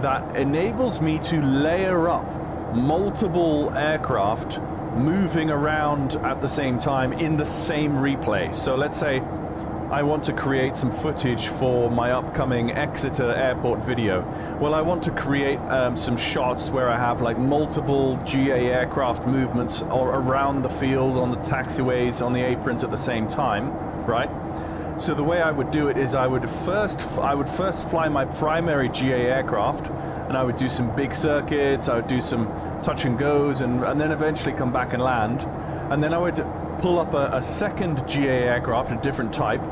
[SPEAKER 1] that enables me to layer up multiple aircraft moving around at the same time in the same replay. So let's say I want to create some footage for my upcoming Exeter airport video. Well, I want to create some shots where I have like multiple GA aircraft movements or around the field, on the taxiways, on the aprons at the same time, right? So the way I would do it is I would first fly my primary GA aircraft, and I would do some big circuits, I would do some touch and goes, and then eventually come back and land. And then I would pull up a second GA aircraft, a different type,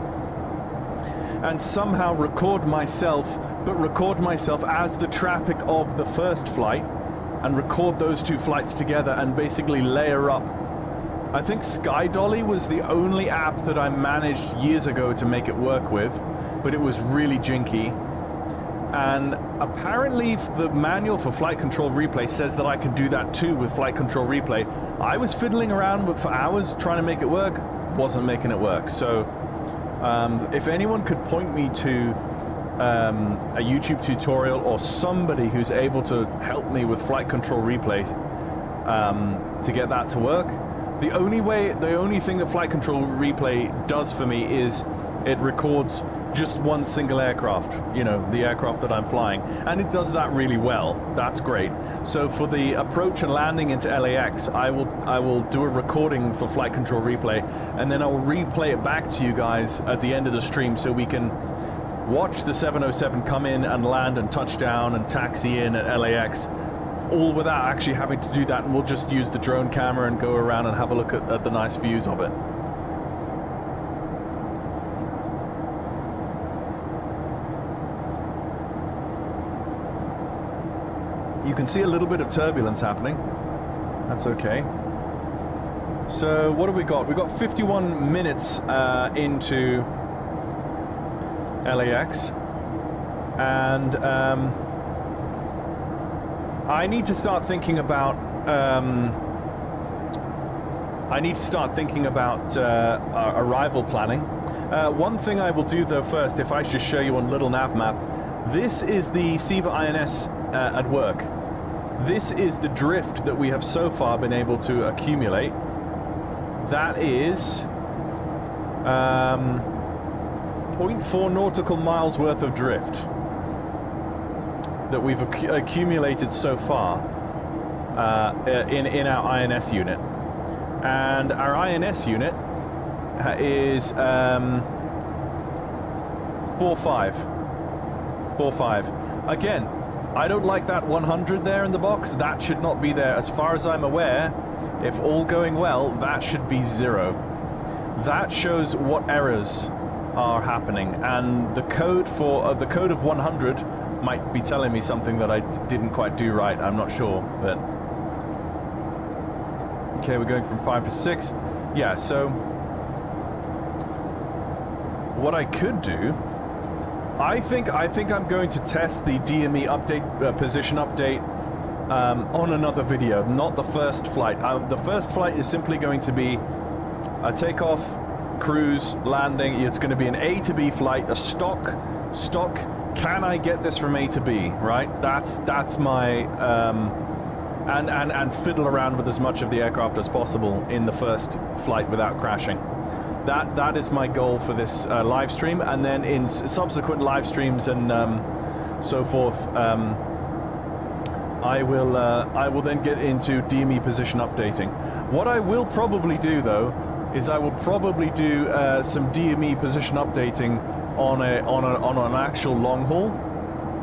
[SPEAKER 1] and somehow record myself as the traffic of the first flight, and record those two flights together and basically layer up. I think SkyDolly was the only app that I managed years ago to make it work with, but it was really jinky. And apparently the manual for Flight Control Replay says that I can do that too with Flight Control Replay. I was fiddling around with for hours trying to make it work, wasn't making it work. So if anyone could point me to a YouTube tutorial or somebody who's able to help me with Flight Control Replay to get that to work. The only thing that Flight Control Replay does for me is it records just one single aircraft, you know, the aircraft that I'm flying, and it does that really well. That's great. So for the approach and landing into LAX, I will do a recording for Flight Control Replay, and then I'll replay it back to you guys at the end of the stream so we can watch the 707 come in and land and touch down and taxi in at LAX, all without actually having to do that, and we'll just use the drone camera and go around and have a look at the nice views of it. You can see a little bit of turbulence happening. That's okay. So what have we got? We've got 51 minutes into LAX, and I need to start thinking about our arrival planning. One thing I will do though first, if I just show you on little nav map, this is the SIVA INS at work. This is the drift that we have so far been able to accumulate. That is 0.4 nautical miles worth of drift that we've accumulated so far in our INS unit. And our INS unit is 4.5. Again, I don't like that 100 there in the box. That should not be there. As far as I'm aware, if all going well, that should be 0. That shows what errors are happening, and the code for the code of 100 might be telling me something that I didn't quite do right. I'm not sure, but okay, we're going from 5 to 6. Yeah, so what I could do, I think I'm going to test the DME update, position update, on another video, not the first flight. The first flight is simply going to be a takeoff, cruise, landing. It's going to be an A to B flight, a stock. Can I get this from A to B? Right. That's my and fiddle around with as much of the aircraft as possible in the first flight without crashing. That is my goal for this live stream, and then in subsequent live streams and so forth, I will then get into DME position updating. What I will probably do though is I will probably do some DME position updating on an actual long haul,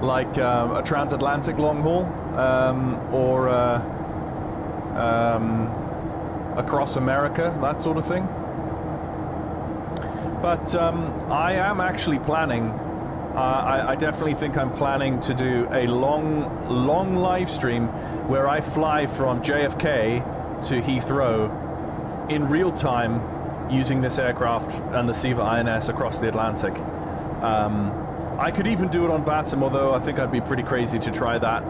[SPEAKER 1] like a transatlantic long haul, or across America, that sort of thing. But I am actually planning, I definitely think I'm planning to do a long live stream where I fly from JFK to Heathrow in real time using this aircraft and the SIVA INS across the Atlantic. I could even do it on VATSIM, although I think I'd be pretty crazy to try that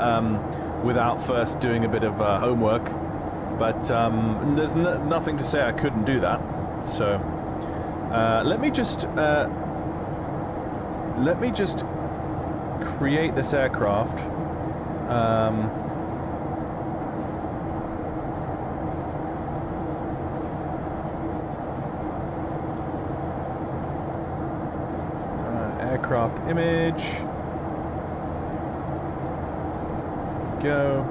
[SPEAKER 1] without first doing a bit of homework. But there's nothing to say I couldn't do that. So let me just create this aircraft. Aircraft image. Go.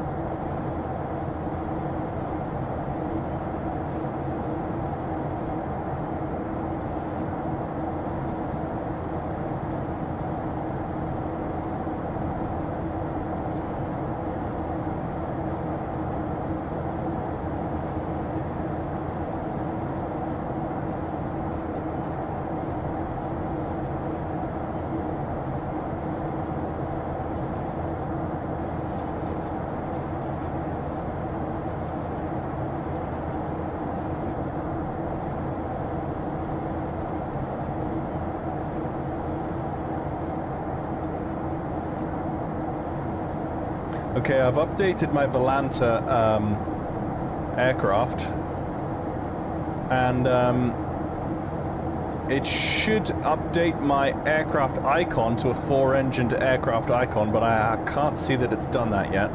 [SPEAKER 1] Okay, I've updated my Volanta aircraft, and it should update my aircraft icon to a 4-engined aircraft icon, but I can't see that it's done that yet.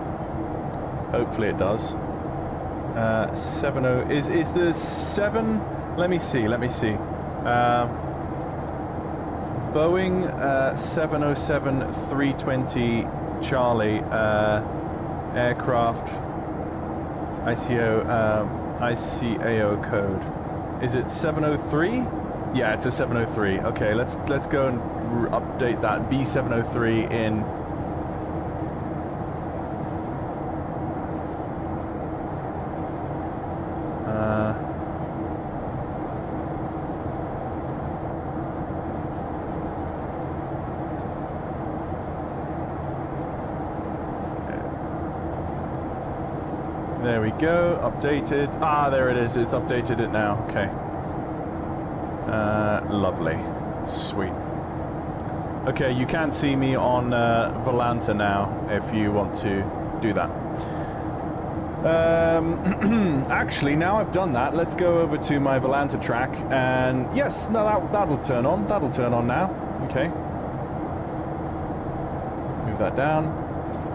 [SPEAKER 1] Hopefully it does. 70 is the 7? Let me see. Boeing 707-320 Charlie aircraft ICAO code. Is it 703? Yeah, it's a 703. Okay, let's go and update that B703 in. There we go, updated. Ah, there it is, it's updated it now, okay. Lovely, sweet. Okay, you can see me on Volanta now, if you want to do that. Actually, now I've done that, let's go over to my Volanta track, and yes, no, that'll turn on, now, okay. Move that down,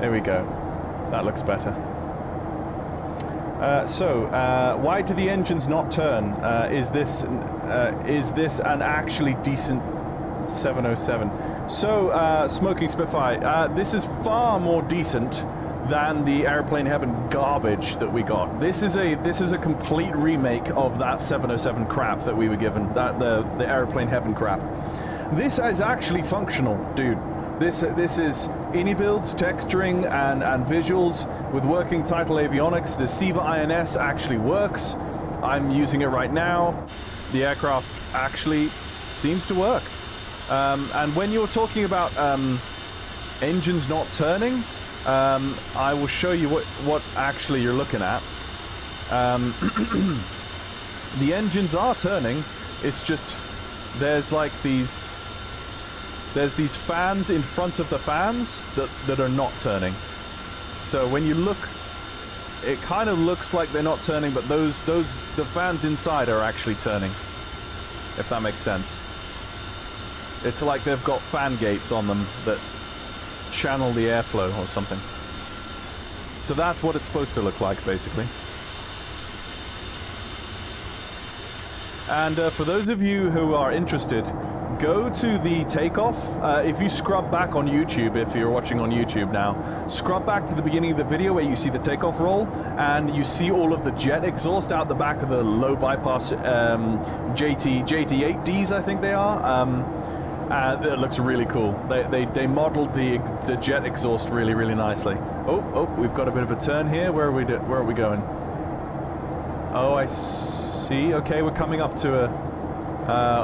[SPEAKER 1] there we go, that looks better. Why do the engines not turn? Is this an actually decent 707? So, Smoking Spitfire, this is far more decent than the Airplane Heaven garbage that we got. This is a complete remake of that 707 crap that we were given, the Airplane Heaven crap. This is actually functional, dude. This is ini builds, texturing, and visuals with working Title avionics. The Siva INS actually works. I'm using it right now. The aircraft actually seems to work. And when you're talking about engines not turning, I will show you what actually you're looking at. The engines are turning. It's just there's these fans in front of the fans that are not turning. So when you look, it kind of looks like they're not turning, but the fans inside are actually turning, if that makes sense. It's like they've got fan gates on them that channel the airflow or something. So that's what it's supposed to look like, basically. And for those of you who are interested, go to the Takeoff. If you scrub back on YouTube, if you're watching on YouTube now, scrub back to the beginning of the video where you see the takeoff roll, and you see all of the jet exhaust out the back of the low bypass JT8Ds, I think they are. It looks really cool. They modeled the jet exhaust really nicely. Oh, we've got a bit of a turn here. Where are we going? Oh, I see. Okay, we're coming up to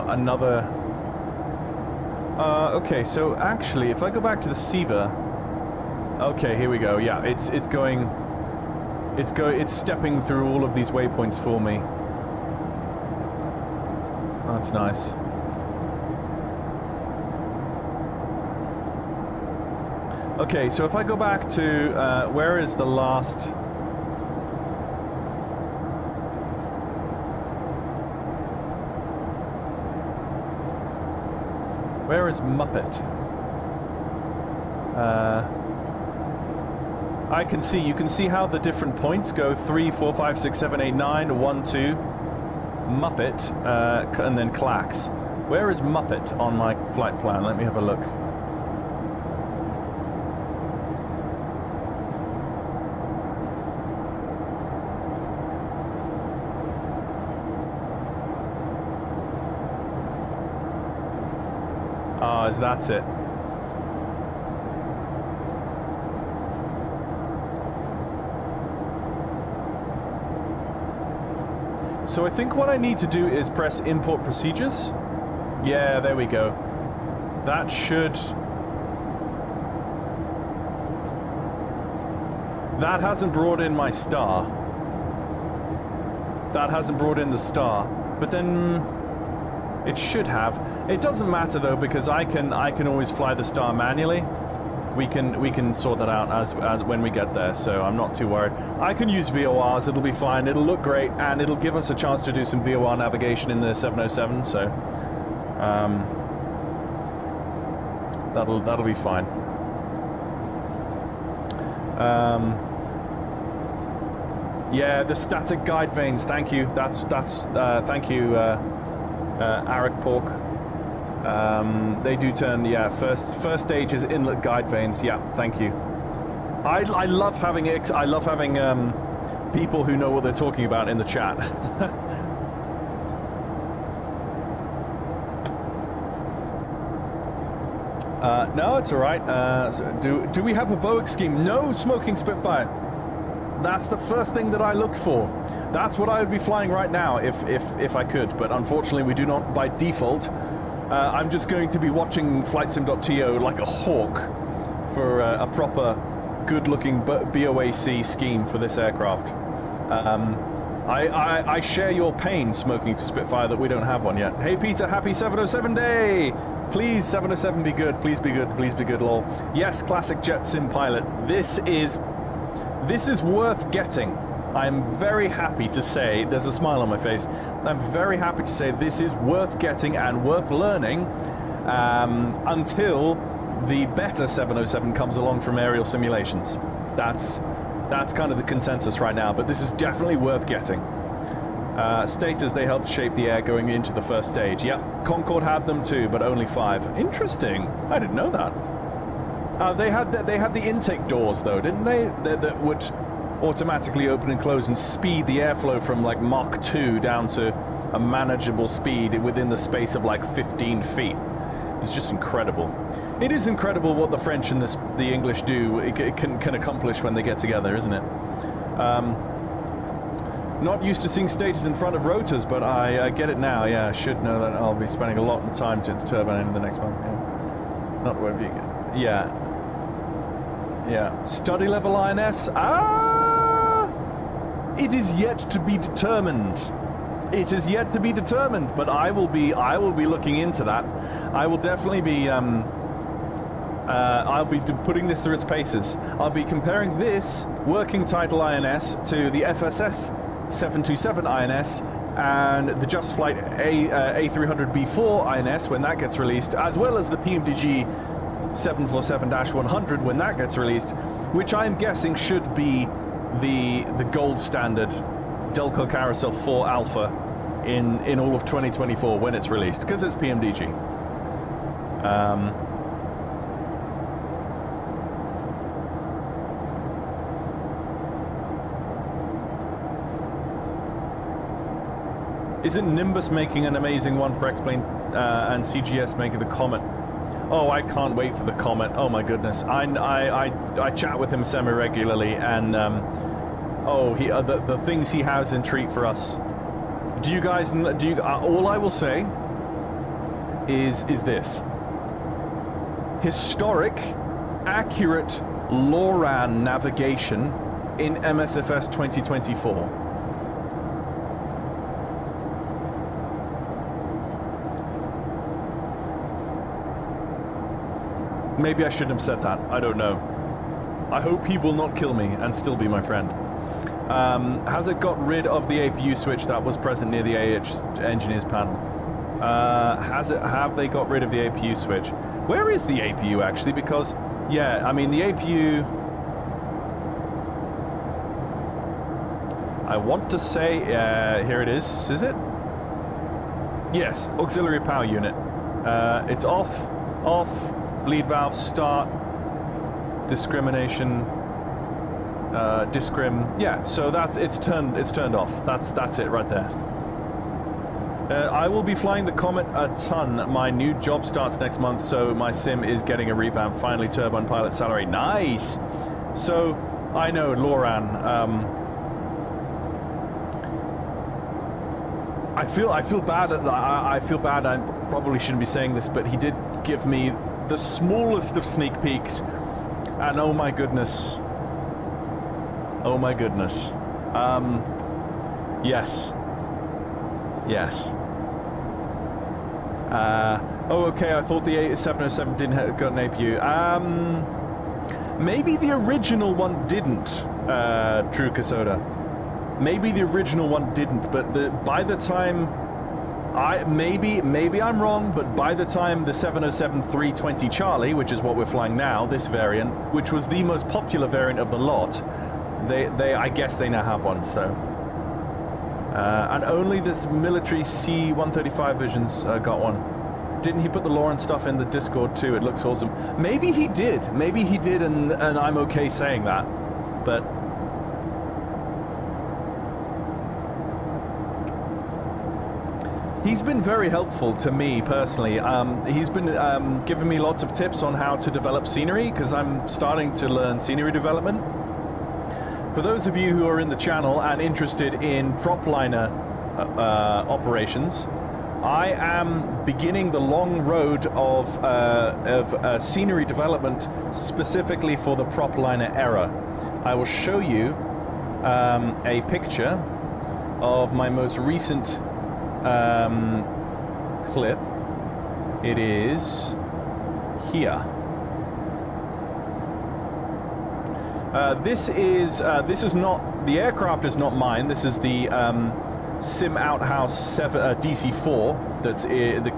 [SPEAKER 1] another. Okay, so actually, if I go back to the Siva, okay, here we go. Yeah, it's stepping through all of these waypoints for me. That's nice. Okay, so if I go back to where is the last? Where is Muppet? You can see how the different points go 3, 4, 5, 6, 7, 8, 9, 1, 2, Muppet, and then Clacks. Where is Muppet on my flight plan? Let me have a look. That's it. So I think what I need to do is press import procedures. Yeah, there we go. That should... That hasn't brought in my star. That hasn't brought in the star. But then... It should have. It doesn't matter though, because I can always fly the star manually. we can sort that out as when we get there. So I'm not too worried. I can use VORs. It'll be fine. It'll look great, and it'll give us a chance to do some VOR navigation in the 707. So that'll be fine. Yeah, the static guide vanes. Thank you. That's thank you, Arik Pork. They do turn. Yeah, first stage is inlet guide vanes. Yeah, thank you. I love having I love having people who know what they're talking about in the chat. No, it's all right. So do we have a Boeing scheme? No smoking Spitfire. That's the first thing that I looked for. That's what I would be flying right now if I could. But unfortunately, we do not by default. I'm just going to be watching FlightSim.to like a hawk for a proper, good-looking BOAC scheme for this aircraft. I share your pain, smoking Spitfire, that we don't have one yet. Hey Peter, happy 707 day! Please, 707, be good. Please be good. Please be good, lol. Yes, classic jet sim pilot. This is worth getting. I'm very happy to say, there's a smile on my face, I'm very happy to say this is worth getting and worth learning until the better 707 comes along from aerial simulations. That's kind of the consensus right now, but this is definitely worth getting. Status, they helped shape the air going into the first stage. Yep, Concorde had them too, but only 5. Interesting. I didn't know that. They had the intake doors though, didn't they? That would automatically open and close and speed the airflow from like Mach 2 down to a manageable speed within the space of like 15 feet. It's just incredible. It is incredible what the French and the English do. It can accomplish when they get together, isn't it? Not used to seeing stages in front of rotors, but I get it now. Yeah, I should know that I'll be spending a lot of time to the turbine in the next month. Yeah. Not where you get. Yeah. Yeah. Study level INS. It is yet to be determined. It is yet to be determined, but I will be looking into that. I will definitely be I'll be putting this through its paces. I'll be comparing this working title INS to the FSS 727 INS and the Just Flight A300B4 INS when that gets released, as well as the PMDG 747-100 when that gets released, which I'm guessing should be the gold standard Delco Carousel 4 Alpha in all of 2024 when it's released, because it's PMDG. Isn't Nimbus making an amazing one for X-Plane and CGS making the Comet? Oh, I can't wait for the Comet. Oh my goodness. I chat with him semi-regularly, and the things he has in treat for us. Do you guys, all I will say is this. Historic, accurate LORAN navigation in MSFS 2024. Maybe I shouldn't have said that. I don't know. I hope he will not kill me and still be my friend. Has it got rid of the APU switch that was present near the AH engineers panel? Have they got rid of the APU switch? Where is the APU actually? Because, yeah, I mean the APU... I want to say, here it is it? Yes, auxiliary power unit. It's off, bleed valve start, discrimination, discrim. Yeah, so it's turned off. That's it right there. I will be flying the Comet a ton. My new job starts next month, so my sim is getting a revamp. Finally, turbine pilot salary. Nice. So I know LORAN. I feel bad. I feel bad. I probably shouldn't be saying this, but he did give me the smallest of sneak peeks, and oh my goodness. Yes. Oh, okay. I thought the 707 didn't got an APU. Maybe the original one didn't, True Casoda. Maybe the original one didn't, but by the time maybe I'm wrong, but by the time the 707-320 Charlie, which is what we're flying now, this variant, which was the most popular variant of the lot, I guess they now have one. So, and only this military C-135 Visions got one. Didn't he put the lore and stuff in the Discord too? It looks awesome. Maybe he did, and I'm okay saying that, but. He's been very helpful to me personally. He's been giving me lots of tips on how to develop scenery, because I'm starting to learn scenery development. For those of you who are in the channel and interested in prop liner operations, I am beginning the long road of scenery development specifically for the prop liner era. I will show you a picture of my most recent clip. It is here. This is not, the aircraft is not mine. This is the Sim Outhouse DC-4 that's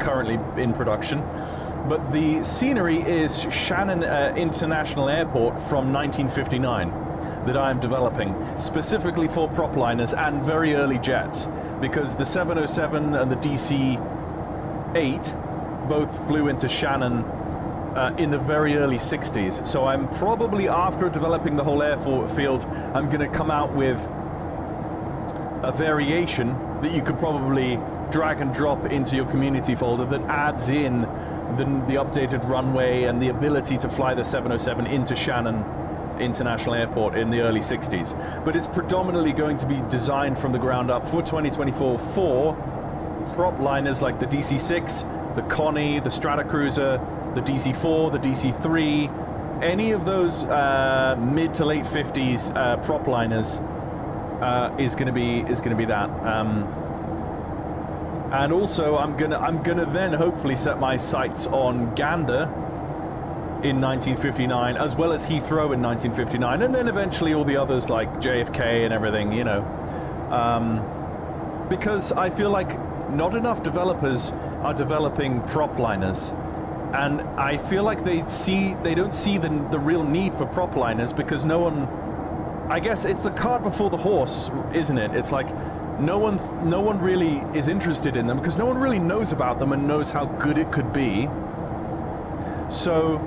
[SPEAKER 1] currently in production. But the scenery is Shannon International Airport from 1959 that I am developing specifically for prop liners and very early jets, because the 707 and the DC-8 both flew into Shannon in the very early 60s. So I'm probably, after developing the whole airfield, I'm going to come out with a variation that you could probably drag and drop into your community folder that adds in the updated runway and the ability to fly the 707 into Shannon International Airport in the early 60s. But it's predominantly going to be designed from the ground up for 2024 for prop liners like the DC-6, the Connie, the Stratocruiser, the DC-4, the DC-3, any of those mid to late 50s prop liners is going to be that. And also I'm gonna then hopefully set my sights on Gander in 1959, as well as Heathrow in 1959, and then eventually all the others like JFK and everything, you know. Because I feel like not enough developers are developing prop liners, and I feel like they don't see the real need for prop liners, because no one, I guess it's the cart before the horse, isn't it? It's like no one really is interested in them because no one really knows about them and knows how good it could be. So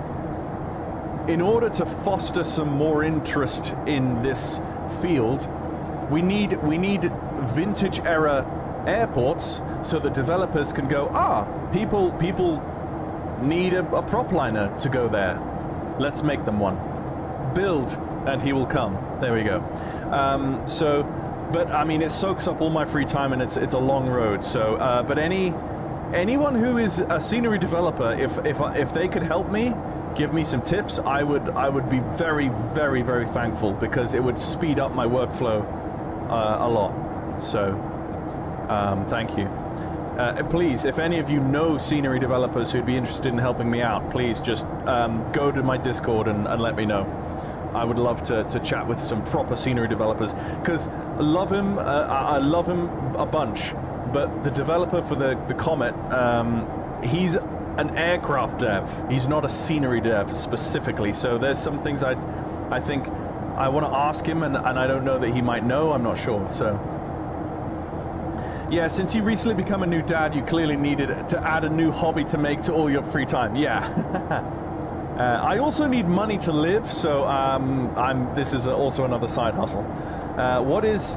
[SPEAKER 1] in order to foster some more interest in this field, we need vintage era airports so that developers can go, people need a prop liner to go there. Let's make them one. Build and he will come. There we go. But I mean, it soaks up all my free time, and it's a long road. So, but anyone who is a scenery developer, if they could help me, give me some tips, I would be very, very, very thankful, because it would speed up my workflow a lot. So, thank you. Please, if any of you know scenery developers who'd be interested in helping me out, please just go to my Discord and let me know. I would love to chat with some proper scenery developers, because I love him a bunch, but the developer for the Comet, he's an aircraft dev. He's not a scenery dev specifically, so there's some things I think I want to ask him, and I don't know that he might know. I'm not sure. So yeah, since you recently become a new dad, you clearly needed to add a new hobby to make to all your free time. Yeah. I also need money to live, so this is also another side hustle. What is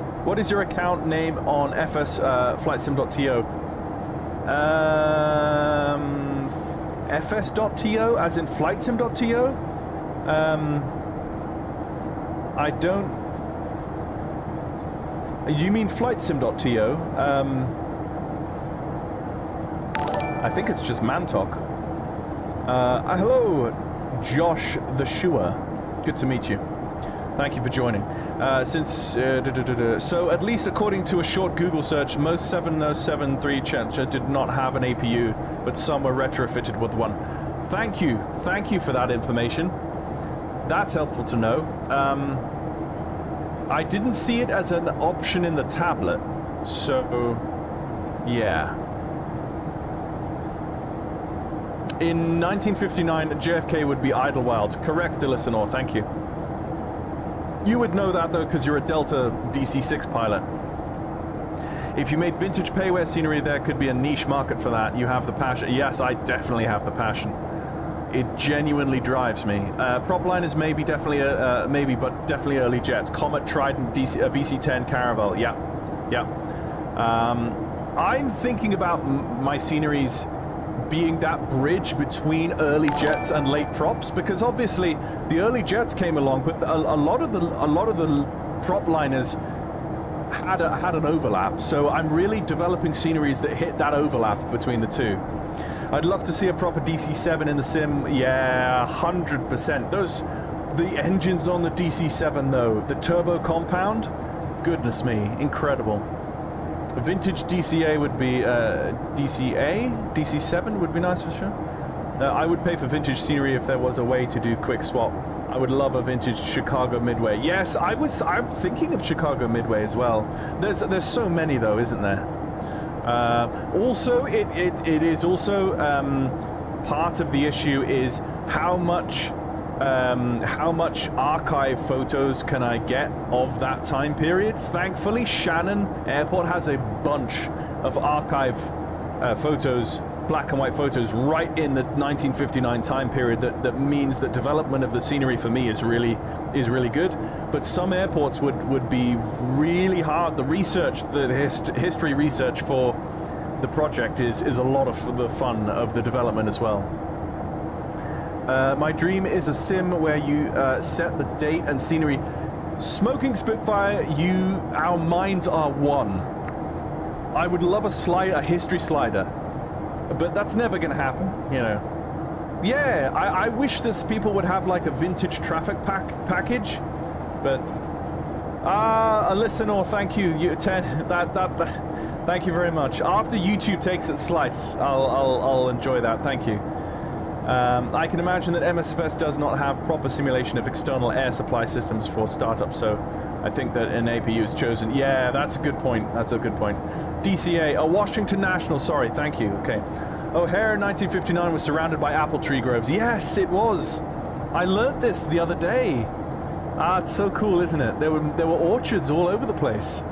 [SPEAKER 1] your account name on FS flightsim.to? fs.to as in flightsim.to? I don't. You mean flightsim.to? I think it's just Mantok. Hello, Josh the Shua. Good to meet you. Thank you for joining. So at least according to a short Google search, most 707-3 Challenger did not have an APU, but some were retrofitted with one. Thank you for that information. That's helpful to know. I didn't see it as an option in the tablet, so yeah. In 1959, JFK would be Idlewild. Correct, Elisanor, thank you. You would know that, though, because you're a Delta DC-6 pilot. If you made vintage payware scenery, there could be a niche market for that. You have the passion. Yes, I definitely have the passion. It genuinely drives me. Prop liners maybe, definitely, maybe, but definitely early jets. Comet, Trident, VC-10, Caravel. Yeah, yeah. I'm thinking about my sceneries being that bridge between early jets and late props, because obviously the early jets came along, but a lot of the prop liners had an overlap. So I'm really developing sceneries that hit that overlap between the two. I'd love to see a proper DC-7 in the sim. Yeah, 100%. The engines on the DC-7 though, the turbo compound, goodness me, incredible. A vintage DCA would be DC-7 would be nice for sure. I would pay for vintage scenery if there was a way to do quick swap. I would love a vintage Chicago Midway. Yes, I'm thinking of Chicago Midway as well. There's so many though, isn't there? Also, it is also part of the issue is how much archive photos can I get of that time period. Thankfully, Shannon Airport has a bunch of archive photos, black and white photos, right in the 1959 time period. That means that development of the scenery for me is really good. But some airports would be really hard. The research, the history research for the project is a lot of the fun of the development as well. My dream is a sim where you set the date and scenery. Smoking Spitfire, our minds are one. I would love a history slider, but that's never going to happen, you know. Yeah, I wish this people would have like a vintage traffic package, but listen, or thank you, 10. Thank you very much. After YouTube takes its slice, I'll enjoy that. Thank you. I can imagine that MSFS does not have proper simulation of external air supply systems for startups, so I think that an APU is chosen. Yeah, that's a good point. That's a good point. DCA, Washington National, sorry, thank you. Okay. O'Hare in 1959 was surrounded by apple tree groves. Yes, it was. I learned this the other day. It's so cool, isn't it? There were orchards all over the place.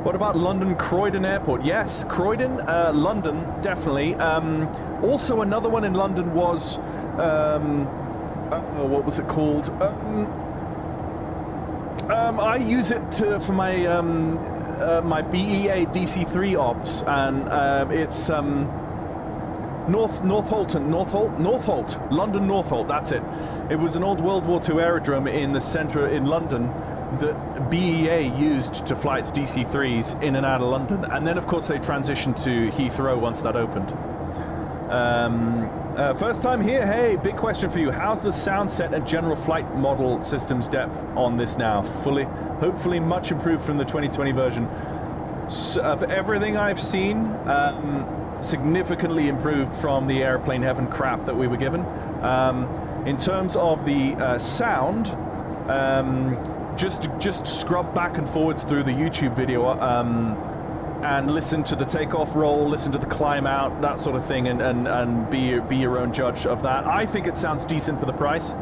[SPEAKER 1] What about London Croydon Airport? Yes, Croydon, London, definitely. Also, another one in London was, what was it called? I use it for my my BEA DC-3 ops, and it's Northolt, London Northolt. That's it. It was an old World War II aerodrome in the centre in London that BEA used to fly its DC-3s in and out of London, and then of course they transitioned to Heathrow once that opened. First time here. Hey, big question for you. How's the sound set and general flight model systems depth on this now? Hopefully much improved from the 2020 version. Of everything I've seen, significantly improved from the airplane heaven crap that we were given. In terms of the sound, just scrub back and forwards through the YouTube video and listen to the takeoff roll, listen to the climb out, that sort of thing, and be your own judge of that. I think it sounds decent for the price.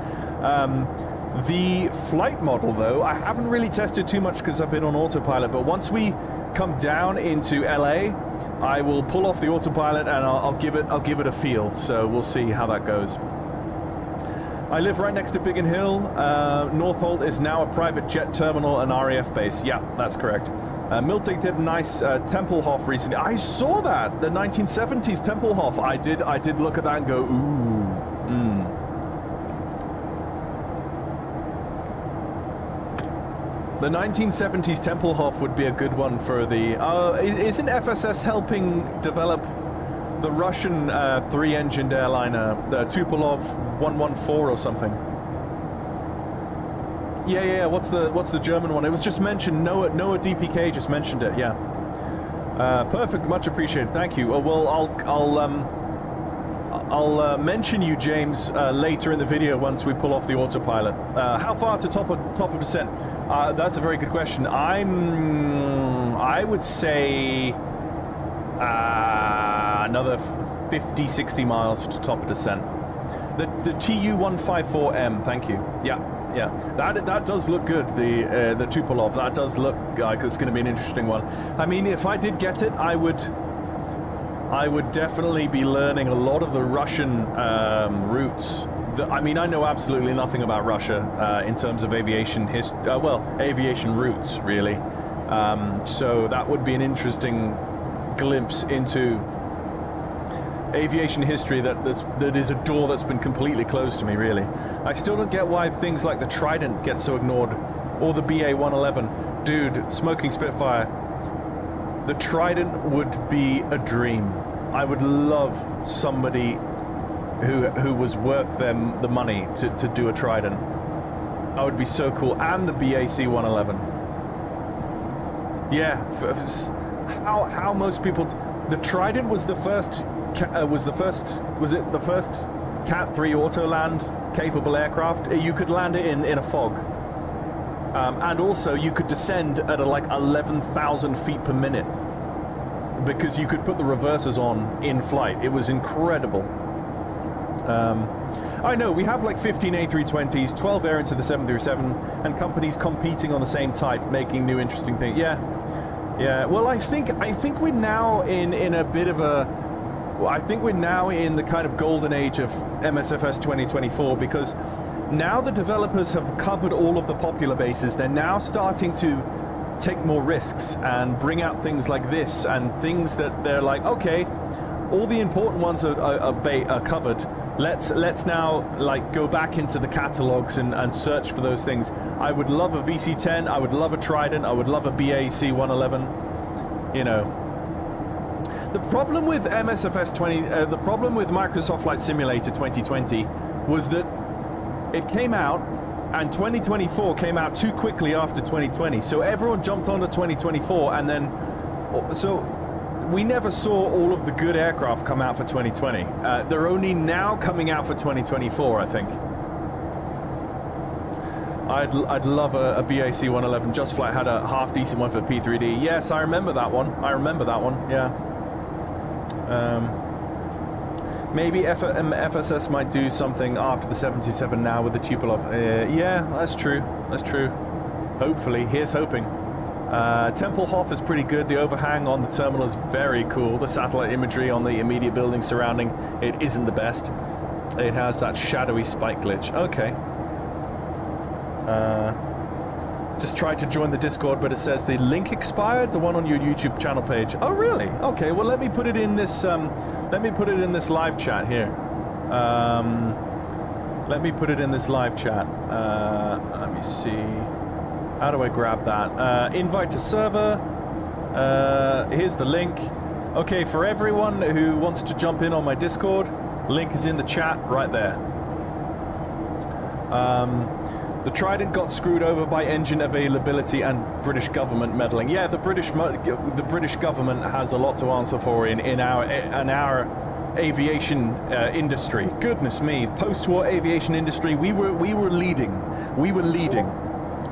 [SPEAKER 1] The flight model, though, I haven't really tested too much because I've been on autopilot, but once we come down into LA, I will pull off the autopilot and I'll give it a feel. So we'll see how that goes. I live right next to Biggin Hill. Northolt is now a private jet terminal and RAF base. Yeah, that's correct. Miltig did a nice Tempelhof recently. I saw that, the 1970s Tempelhof. I did look at that and go, ooh. The 1970s Tempelhof would be a good one for the... isn't FSS helping develop the Russian 3-engined airliner, the Tupolev 114 or something? Yeah. What's the German one? It was just mentioned. Noah DPK just mentioned it. Yeah. Perfect. Much appreciated. Thank you. Well, I'll mention you, James, later in the video once we pull off the autopilot. How far to top of descent? That's a very good question. I would say another 50, 60 miles to top of descent. The TU-154M, thank you. Yeah, that does look good. The Tupolev, that does look like it's going to be an interesting one. I mean, if I did get it, I would definitely be learning a lot of the Russian routes. I mean, I know absolutely nothing about Russia in terms of aviation aviation routes, really. So that would be an interesting glimpse into aviation history that is a door that's been completely closed to me, really. I still don't get why things like the Trident get so ignored, or the BA-111. Dude, smoking Spitfire. The Trident would be a dream. I would love somebody who was worth them the money to do a Trident. That would be so cool. And the BAC-111. Yeah, how most people. The Trident was the first. Was it the first Cat 3 auto-land capable aircraft? You could land it in a fog. And also you could descend at like 11,000 feet per minute because you could put the reversers on in flight. It was incredible. I know we have like 15 A320s, 12 variants of the 737, and companies competing on the same type, making new interesting things. Yeah. Well, I think we're now in a bit of a. I think we're now in the kind of golden age of MSFS 2024, because now the developers have covered all of the popular bases. They're now starting to take more risks and bring out things like this and things that they're like, okay, all the important ones are covered. Let's now like go back into the catalogs and search for those things. I would love a VC-10. I would love a Trident. I would love a BAC-111. You know. The problem with MSFS 20, the problem with Microsoft Flight Simulator 2020 was that it came out and 2024 came out too quickly after 2020. So everyone jumped onto 2024 and then, so we never saw all of the good aircraft come out for 2020. They're only now coming out for 2024, I think. I'd love a BAC-111. Just Flight had a half decent one for P3D. Yes, I remember that one. Yeah. Maybe FSS might do something after the 727 now with the Tupolev. Yeah, that's true. Hopefully. Here's hoping. Tempelhof is pretty good. The overhang on the terminal is very cool. The satellite imagery on the immediate building surrounding it isn't the best. It has that shadowy spike glitch. Okay. Just tried to join the Discord, but it says the link expired. The one on your YouTube channel page. Oh, really? Okay. Well, let me put it in this. Let me put it in this live chat here. Let me put it in this live chat. Let me see. How do I grab that? Invite to server. Here's the link. Okay, for everyone who wants to jump in on my Discord, link is in the chat right there. The Trident got screwed over by engine availability and British government meddling. Yeah, the British government has a lot to answer for in our aviation industry. Goodness me, post-war aviation industry, we were leading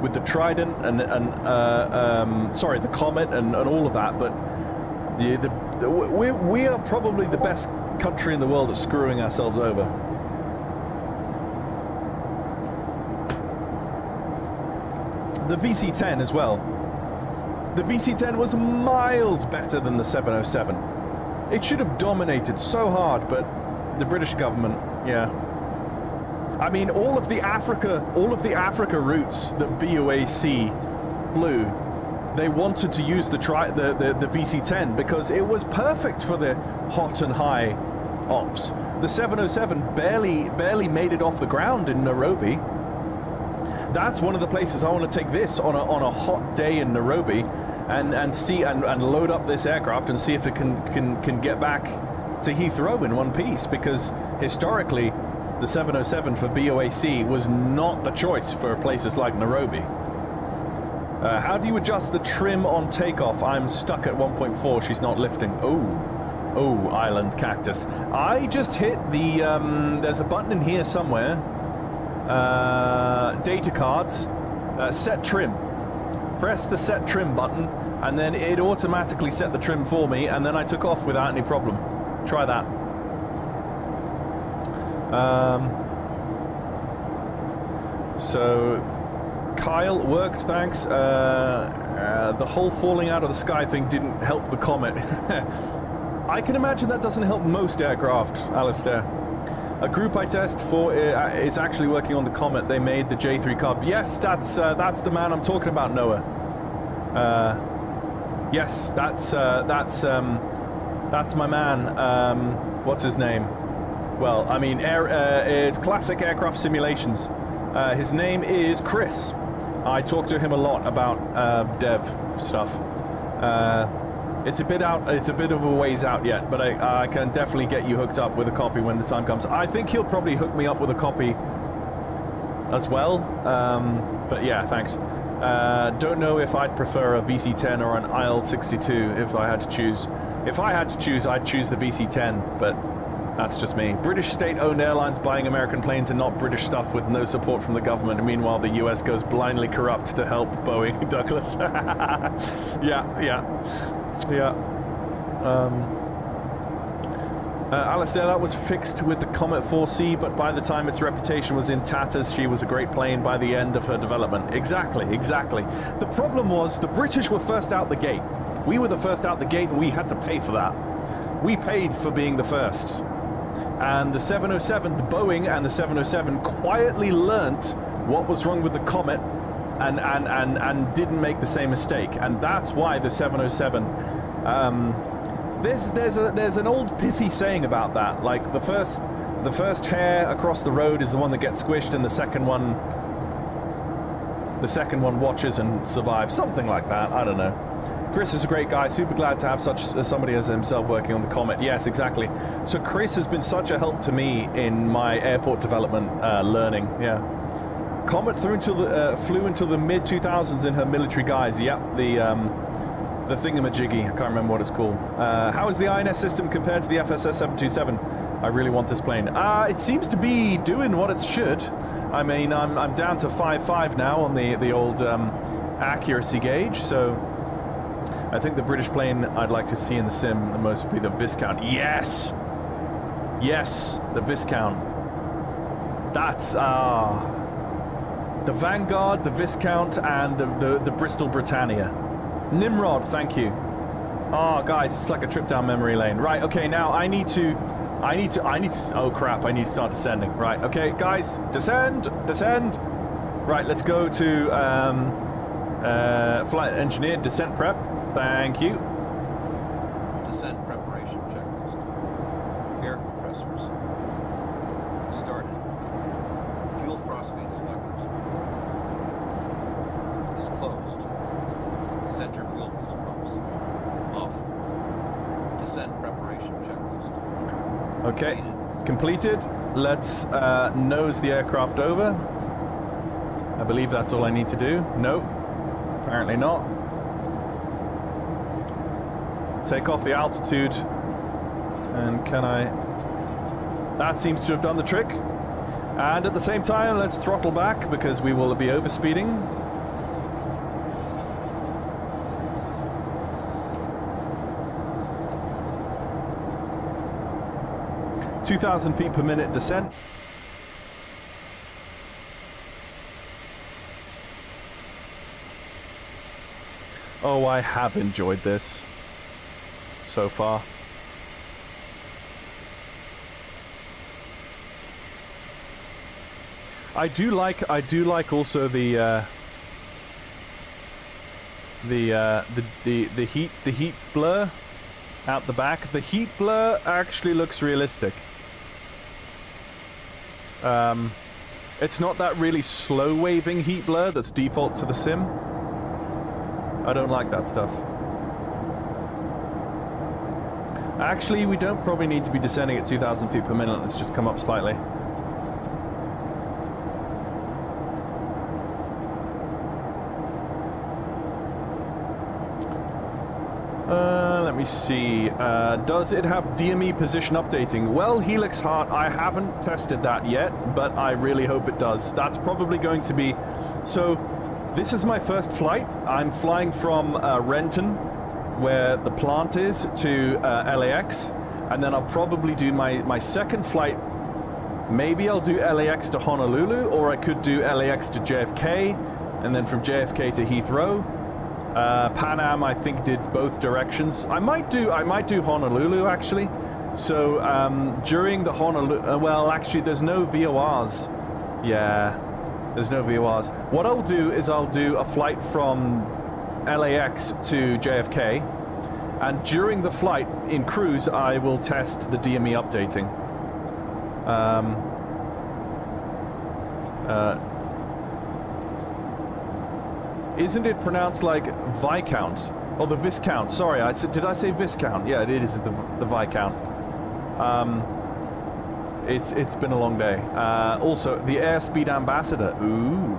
[SPEAKER 1] with the Trident and the Comet and all of that. But we are probably the best country in the world at screwing ourselves over. The VC-10 as well. The VC-10 was miles better than the 707. It should have dominated so hard, but the British government, yeah. I mean, all of the Africa routes that BOAC flew, they wanted to use the VC-10 because it was perfect for the hot and high ops. The 707 barely made it off the ground in Nairobi. That's one of the places I want to take this on a hot day in Nairobi, and see and load up this aircraft and see if it can get back to Heathrow in one piece, because historically the 707 for BOAC was not the choice for places like Nairobi. How do you adjust the trim on takeoff? I'm stuck at 1.4. She's not lifting. Oh, Oh, island cactus. I just hit the, there's a button in here somewhere. Data cards. Set trim. Press the set trim button, and then it automatically set the trim for me, and then I took off without any problem. Try that. So, Kyle, worked, thanks. The whole falling out of the sky thing didn't help the Comet. I can imagine that doesn't help most aircraft, Alistair. A group I test for is actually working on the Comet. They made the J3 Cub. Yes, that's the man I'm talking about, Noah. Yes, that's my man. What's his name? Well, I mean, it's classic aircraft simulations. His name is Chris. I talk to him a lot about dev stuff. It's a bit out. It's a bit of a ways out yet, but I can definitely get you hooked up with a copy when the time comes. I think he'll probably hook me up with a copy as well. But yeah, thanks. Don't know if I'd prefer a VC-10 or an IL-62 if I had to choose. If I had to choose, I'd choose the VC-10, but that's just me. British state-owned airlines buying American planes and not British stuff with no support from the government. And meanwhile, the US goes blindly corrupt to help Boeing. Douglas. Yeah. Alistair, that was fixed with the Comet 4C, but by the time its reputation was in tatters, she was a great plane by the end of her development. Exactly. The problem was the British were first out the gate. We were the first out the gate, and we had to pay for that. We paid for being the first. And the 707, the Boeing and the 707 quietly learnt what was wrong with the Comet and didn't make the same mistake. And that's why the 707... there's an old pithy saying about that. Like the first hair across the road is the one that gets squished, and the second one watches and survives. Something like that. I don't know. Chris is a great guy. Super glad to have somebody as himself working on the Comet. Yes, exactly. So Chris has been such a help to me in my airport development learning. Yeah. Comet flew until the mid 2000s in her military guise. Yep. The thingamajiggy. I can't remember what it's called. How is the INS system compared to the FSS 727? I really want this plane. It seems to be doing what it should. I mean, I'm down to 5.5 now on the old accuracy gauge. So I think the British plane I'd like to see in the sim the most would be the Viscount. Yes, the Viscount. That's the Vanguard, the Viscount, and the Bristol Britannia. Nimrod, thank you. Oh, guys, it's like a trip down memory lane. Right, okay, now I need to, oh crap, I need to start descending. Right, okay, guys, descend. Right, let's go to flight engineer, descent prep. Thank you.
[SPEAKER 2] Descent preparation checklist. Air compressors. Started. Fuel crossfeed selectors. Is closed. Center fuel boost pumps. Off. Descent preparation checklist.
[SPEAKER 1] Okay, completed. Let's nose the aircraft over. I believe that's all I need to do. Nope, apparently not. Take off the altitude. And can I... That seems to have done the trick. And at the same time, let's throttle back because we will be overspeeding. (2,000 feet per minute descent). Oh, I have enjoyed this so far. I do like also the heat blur out the back. The heat blur actually looks realistic. It's not that really slow waving heat blur that's default to the sim. I don't like that stuff. Actually, we don't probably need to be descending at 2,000 feet per minute. Let's just come up slightly. Let me see. Does it have DME position updating? Well, Helix Heart, I haven't tested that yet, but I really hope it does. That's probably going to be... So, this is my first flight. I'm flying from Renton, where the plant is, to LAX, and then I'll probably do my second flight. Maybe I'll do LAX to Honolulu, or I could do LAX to JFK, and then from JFK to Heathrow. Pan Am, I think, did both directions. I might do Honolulu, actually. So during the Honolulu, well, actually, there's no VORs. Yeah, there's no VORs. What I'll do is I'll do a flight from LAX to JFK, and during the flight in cruise, I will test the DME updating. Isn't it pronounced like Viscount? Oh, the Viscount. Sorry, did I say Viscount? Yeah, it is the Viscount. It's been a long day. Also, the Airspeed Ambassador. Ooh.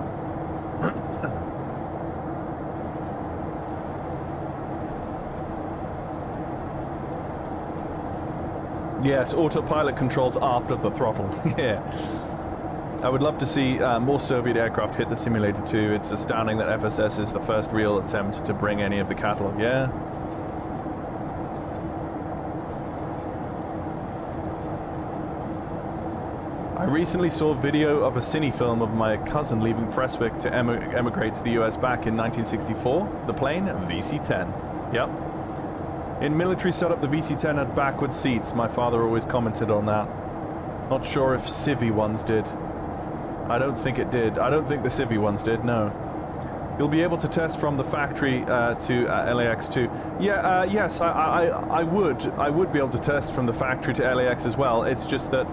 [SPEAKER 1] Yes, autopilot controls after the throttle. Yeah. I would love to see more Soviet aircraft hit the simulator too. It's astounding that FSS is the first real attempt to bring any of the catalog. Yeah. I recently saw a video of a cine film of my cousin leaving Prestwick to emigrate to the US back in 1964. The plane, VC-10. Yep. In military setup, the VC-10 had backward seats. My father always commented on that. Not sure if Civi ones did. I don't think it did. I don't think the Civi ones did, no. You'll be able to test from the factory to LAX too. Yeah, yes, I would be able to test from the factory to LAX as well. It's just that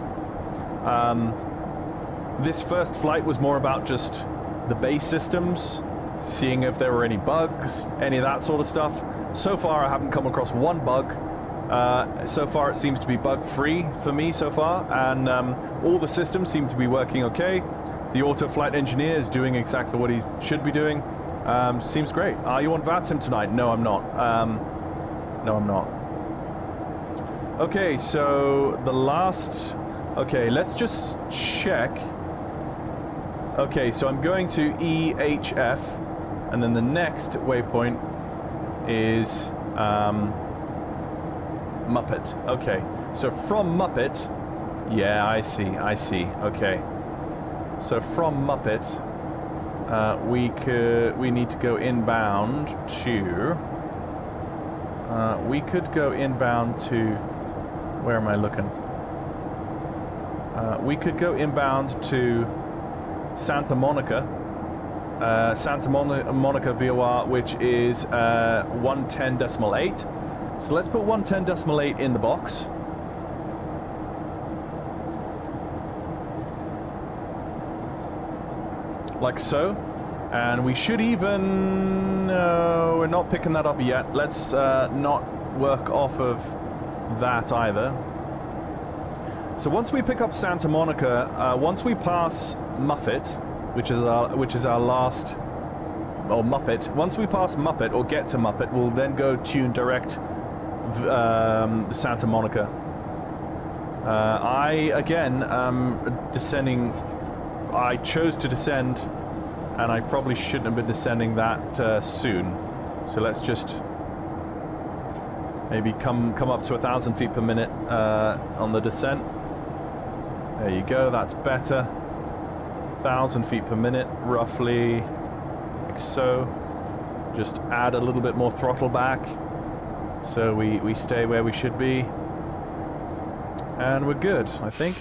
[SPEAKER 1] this first flight was more about just the base systems, seeing if there were any bugs, any of that sort of stuff. So far, I haven't come across one bug. So far, it seems to be bug-free for me so far, and all the systems seem to be working okay. The auto-flight engineer is doing exactly what he should be doing. Seems great. Are you on VATSIM tonight? No, I'm not. No, I'm not. Okay, so the last... Okay, let's just check. Okay, so I'm going to EHF, and then the next waypoint is Muppet. Okay, so from Muppet, yeah, I see. Okay, so from Muppet, we need to go inbound to. We could go inbound to. Where am I looking? We could go inbound to Santa Monica. Santa Monica VOR, which is 110.8. So let's put 110.8 in the box. Like so. And we should even... No, we're not picking that up yet. Let's not work off of that either. So once we pick up Santa Monica, once we pass Muppet, which is our last... Or Muppet. Once we pass Muppet, or get to Muppet, we'll then go tune direct the Santa Monica. I, again, descending... I chose to descend, and I probably shouldn't have been descending that soon. So let's just maybe come up to 1,000 feet per minute on the descent. There you go, that's better. 1,000 feet per minute, roughly, like so. Just add a little bit more throttle back, so we stay where we should be. And we're good, I think.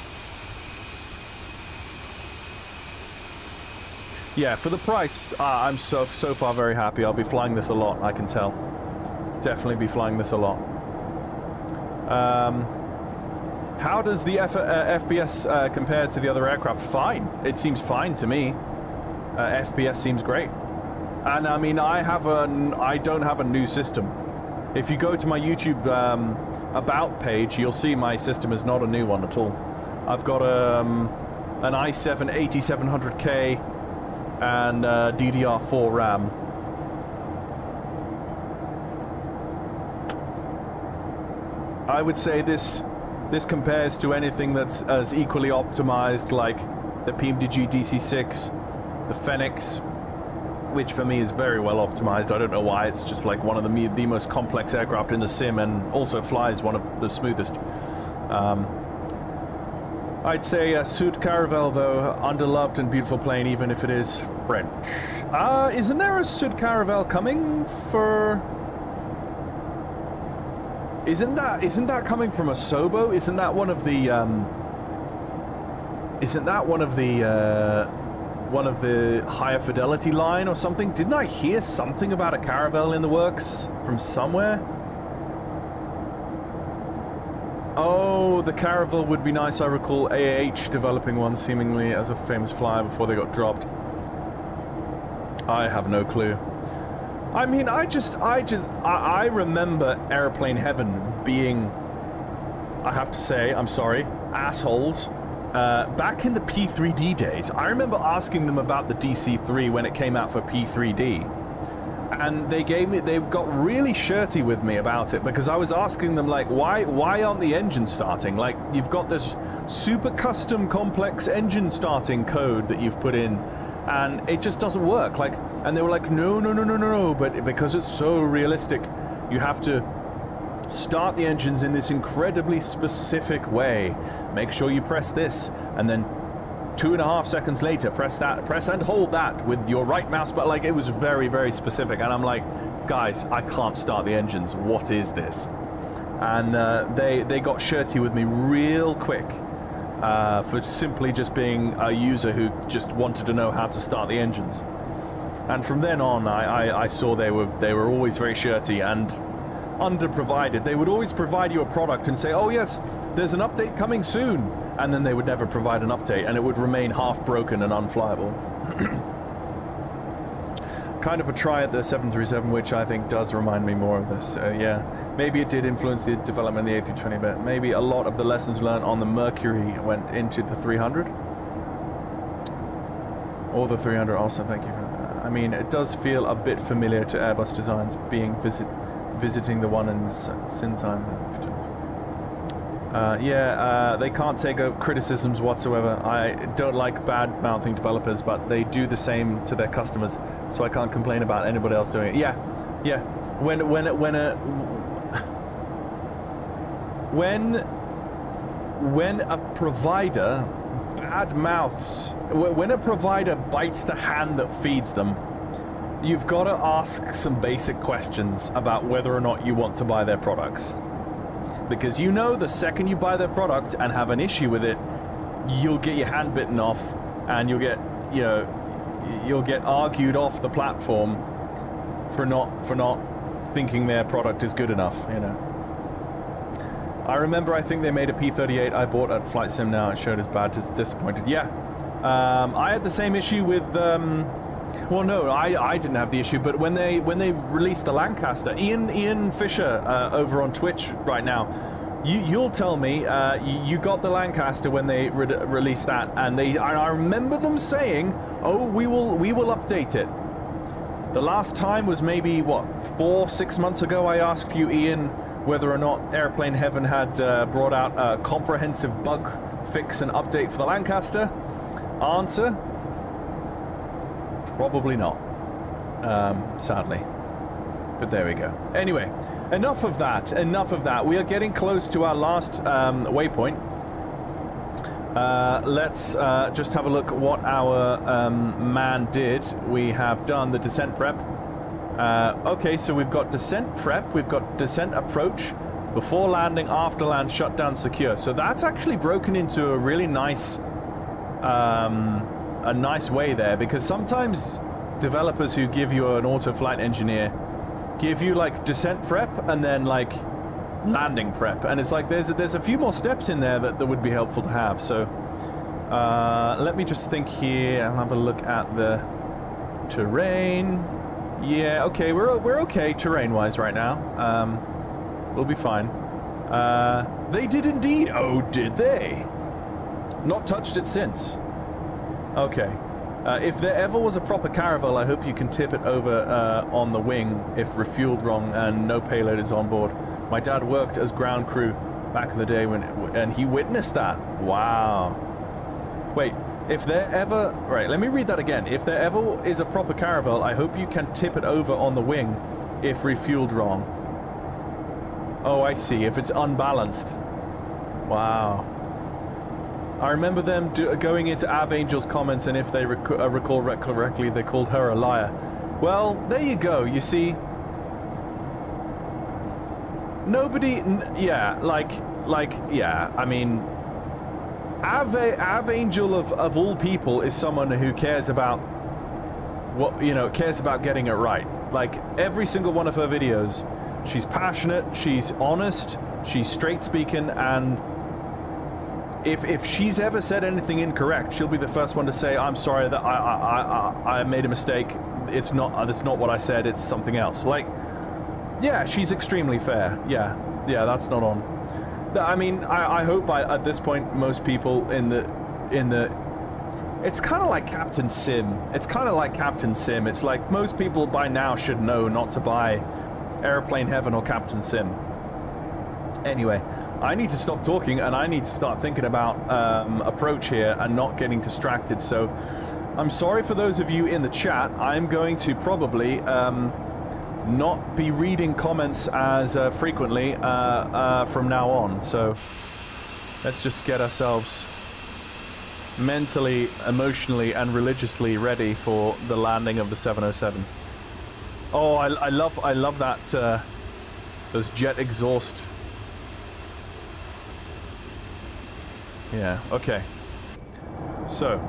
[SPEAKER 1] Yeah, for the price, I'm so far very happy. I'll be flying this a lot, I can tell. Definitely be flying this a lot. How does the FPS compare to the other aircraft? Fine. It seems fine to me. FPS seems great. And I mean, I don't have a new system. If you go to my YouTube About page, you'll see my system is not a new one at all. I've got an i7 8700K and DDR4 RAM. I would say this compares to anything that's as equally optimized, like the PMDG DC-6, the Phoenix, which for me is very well optimized. I don't know why. It's just like one of the most complex aircraft in the sim, and also flies one of the smoothest. I'd say Sud Caravel, though, underloved and beautiful plane, even if it is French. Isn't there a Sud Caravel coming for? Isn't that coming from a Sobo? Isn't that one of the one of the higher fidelity line or something? Didn't I hear something about a Caravel in the works from somewhere? Oh, the Caravel would be nice. I recall AAH developing one seemingly as a famous flyer before they got dropped. I have no clue. I mean, I remember Airplane Heaven being, I have to say, I'm sorry, assholes. Back in the P3D days, I remember asking them about the DC-3 when it came out for P3D. And they got really shirty with me about it, because I was asking them, like, why aren't the engines starting? Like, you've got this super custom complex engine starting code that you've put in, and it just doesn't work. Like, and they were like, no, but because it's so realistic, you have to start the engines in this incredibly specific way. Make sure you press this, and then 2.5 seconds later, press that, press and hold that with your right mouse. But like, it was very, very specific, and I'm like, guys, I can't start the engines. What is this? And they got shirty with me real quick for simply just being a user who just wanted to know how to start the engines. And from then on, I saw they were always very shirty and underprovided. They would always provide you a product and say, oh yes, there's an update coming soon, and then they would never provide an update, and it would remain half broken and unflyable. Kind of a try at the 737, which I think does remind me more of this. Yeah, maybe it did influence the development of the A320 bit. Maybe a lot of the lessons learned on the Mercury went into the 300. Or the 300 also, thank you for that. I mean, it does feel a bit familiar to Airbus designs, being visiting the one in Sinzheim. They can't take criticisms whatsoever. I don't like bad-mouthing developers, but they do the same to their customers, so I can't complain about anybody else doing it. Yeah. When a provider bad-mouths, when a provider bites the hand that feeds them, you've got to ask some basic questions about whether or not you want to buy their products. Because you know, the second you buy their product and have an issue with it, you'll get your hand bitten off, and you'll get argued off the platform for not thinking their product is good enough, you know. I remember, I think they made a P38 I bought at Flight Sim Now. It showed as bad as disappointed. Yeah, I had the same issue with. Well, no, I didn't have the issue, but when they released the Lancaster, Ian Fisher over on Twitch right now, you'll tell me you got the Lancaster when they released that, and I remember them saying, oh, we will update it. The last time was maybe what, 4-6 months ago. I asked you, Ian, whether or not Airplane Heaven had brought out a comprehensive bug fix and update for the Lancaster. Answer: probably not, sadly. But there we go. Anyway, enough of that. We are getting close to our last waypoint. Let's just have a look at what our man did. We have done the descent prep. Okay, so we've got descent prep, we've got descent approach, before landing, after land, shutdown, secure. So that's actually broken into a really nice a nice way there, because sometimes developers who give you an auto flight engineer give you like descent prep and then like landing prep, and it's like there's a few more steps in there that would be helpful to have. So let me just think here. I'll have a look at the terrain. Yeah, okay, we're okay terrain wise right now. We'll be fine. They did indeed. Oh, did they? Not touched it since. Okay. If there ever was a proper Caravel, I hope you can tip it over on the wing if refueled wrong and no payload is on board. My dad worked as ground crew back in the day and he witnessed that. Wow. Wait, if there ever... Right, let me read that again. If there ever is a proper caravel, I hope you can tip it over on the wing if refueled wrong. Oh, I see. If it's unbalanced. Wow. I remember them going into Avangel's comments, and if they recall correctly, they called her a liar. Well, there you go. You see, nobody, yeah, yeah. I mean, Avangel of all people is someone who cares about what, you know, cares about getting it right. Like every single one of her videos, she's passionate, she's honest, she's straight speaking, and if she's ever said anything incorrect, she'll be the first one to say, "I'm sorry that I made a mistake. That's not what I said. It's something else." Like, yeah, she's extremely fair. Yeah, that's not on. I mean, I hope at this point most people in the it's kind of like Captain Sim. It's kind of like Captain Sim. It's like most people by now should know not to buy Airplane Heaven or Captain Sim. Anyway, I need to stop talking and I need to start thinking about approach here and not getting distracted. So I'm sorry for those of you in the chat. I'm going to probably not be reading comments as frequently from now on. So let's just get ourselves mentally, emotionally, and religiously ready for the landing of the 707. Oh, I love that those jet exhaust. Yeah, okay. So,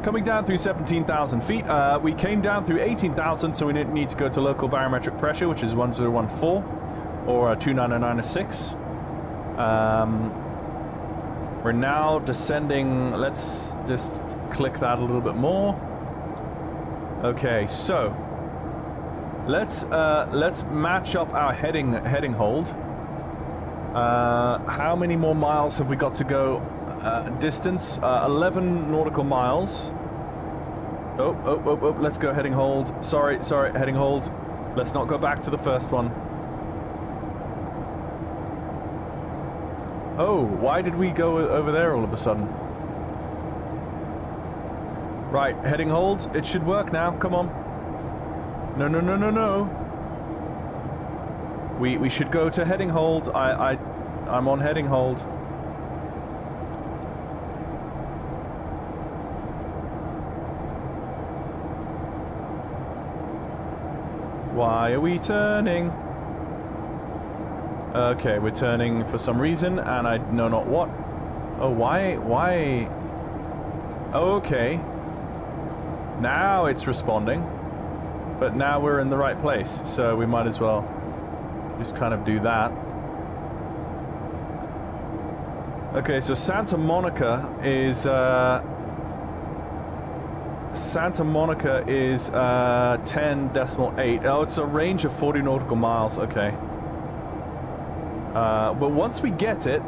[SPEAKER 1] coming down through 17,000 feet, we came down through 18,000, so we didn't need to go to local barometric pressure, which is 1014, or 2996. We're now descending. Let's just click that a little bit more. Okay, so let's match up our heading hold. How many more miles have we got to go? Distance 11 nautical miles. Oh, let's go heading hold. Sorry, heading hold. Let's not go back to the first one. Oh, why did we go over there all of a sudden? Right, heading hold. It should work now. Come on. No. We should go to heading hold. I'm on heading hold. Why are we turning? Okay, we're turning for some reason, and I know not what. Oh, why? Oh, okay. Now it's responding. But now we're in the right place, so we might as well just kind of do that. Okay, so Santa Monica is 10.8. Oh, it's a range of 40 nautical miles. Okay. But once we get it,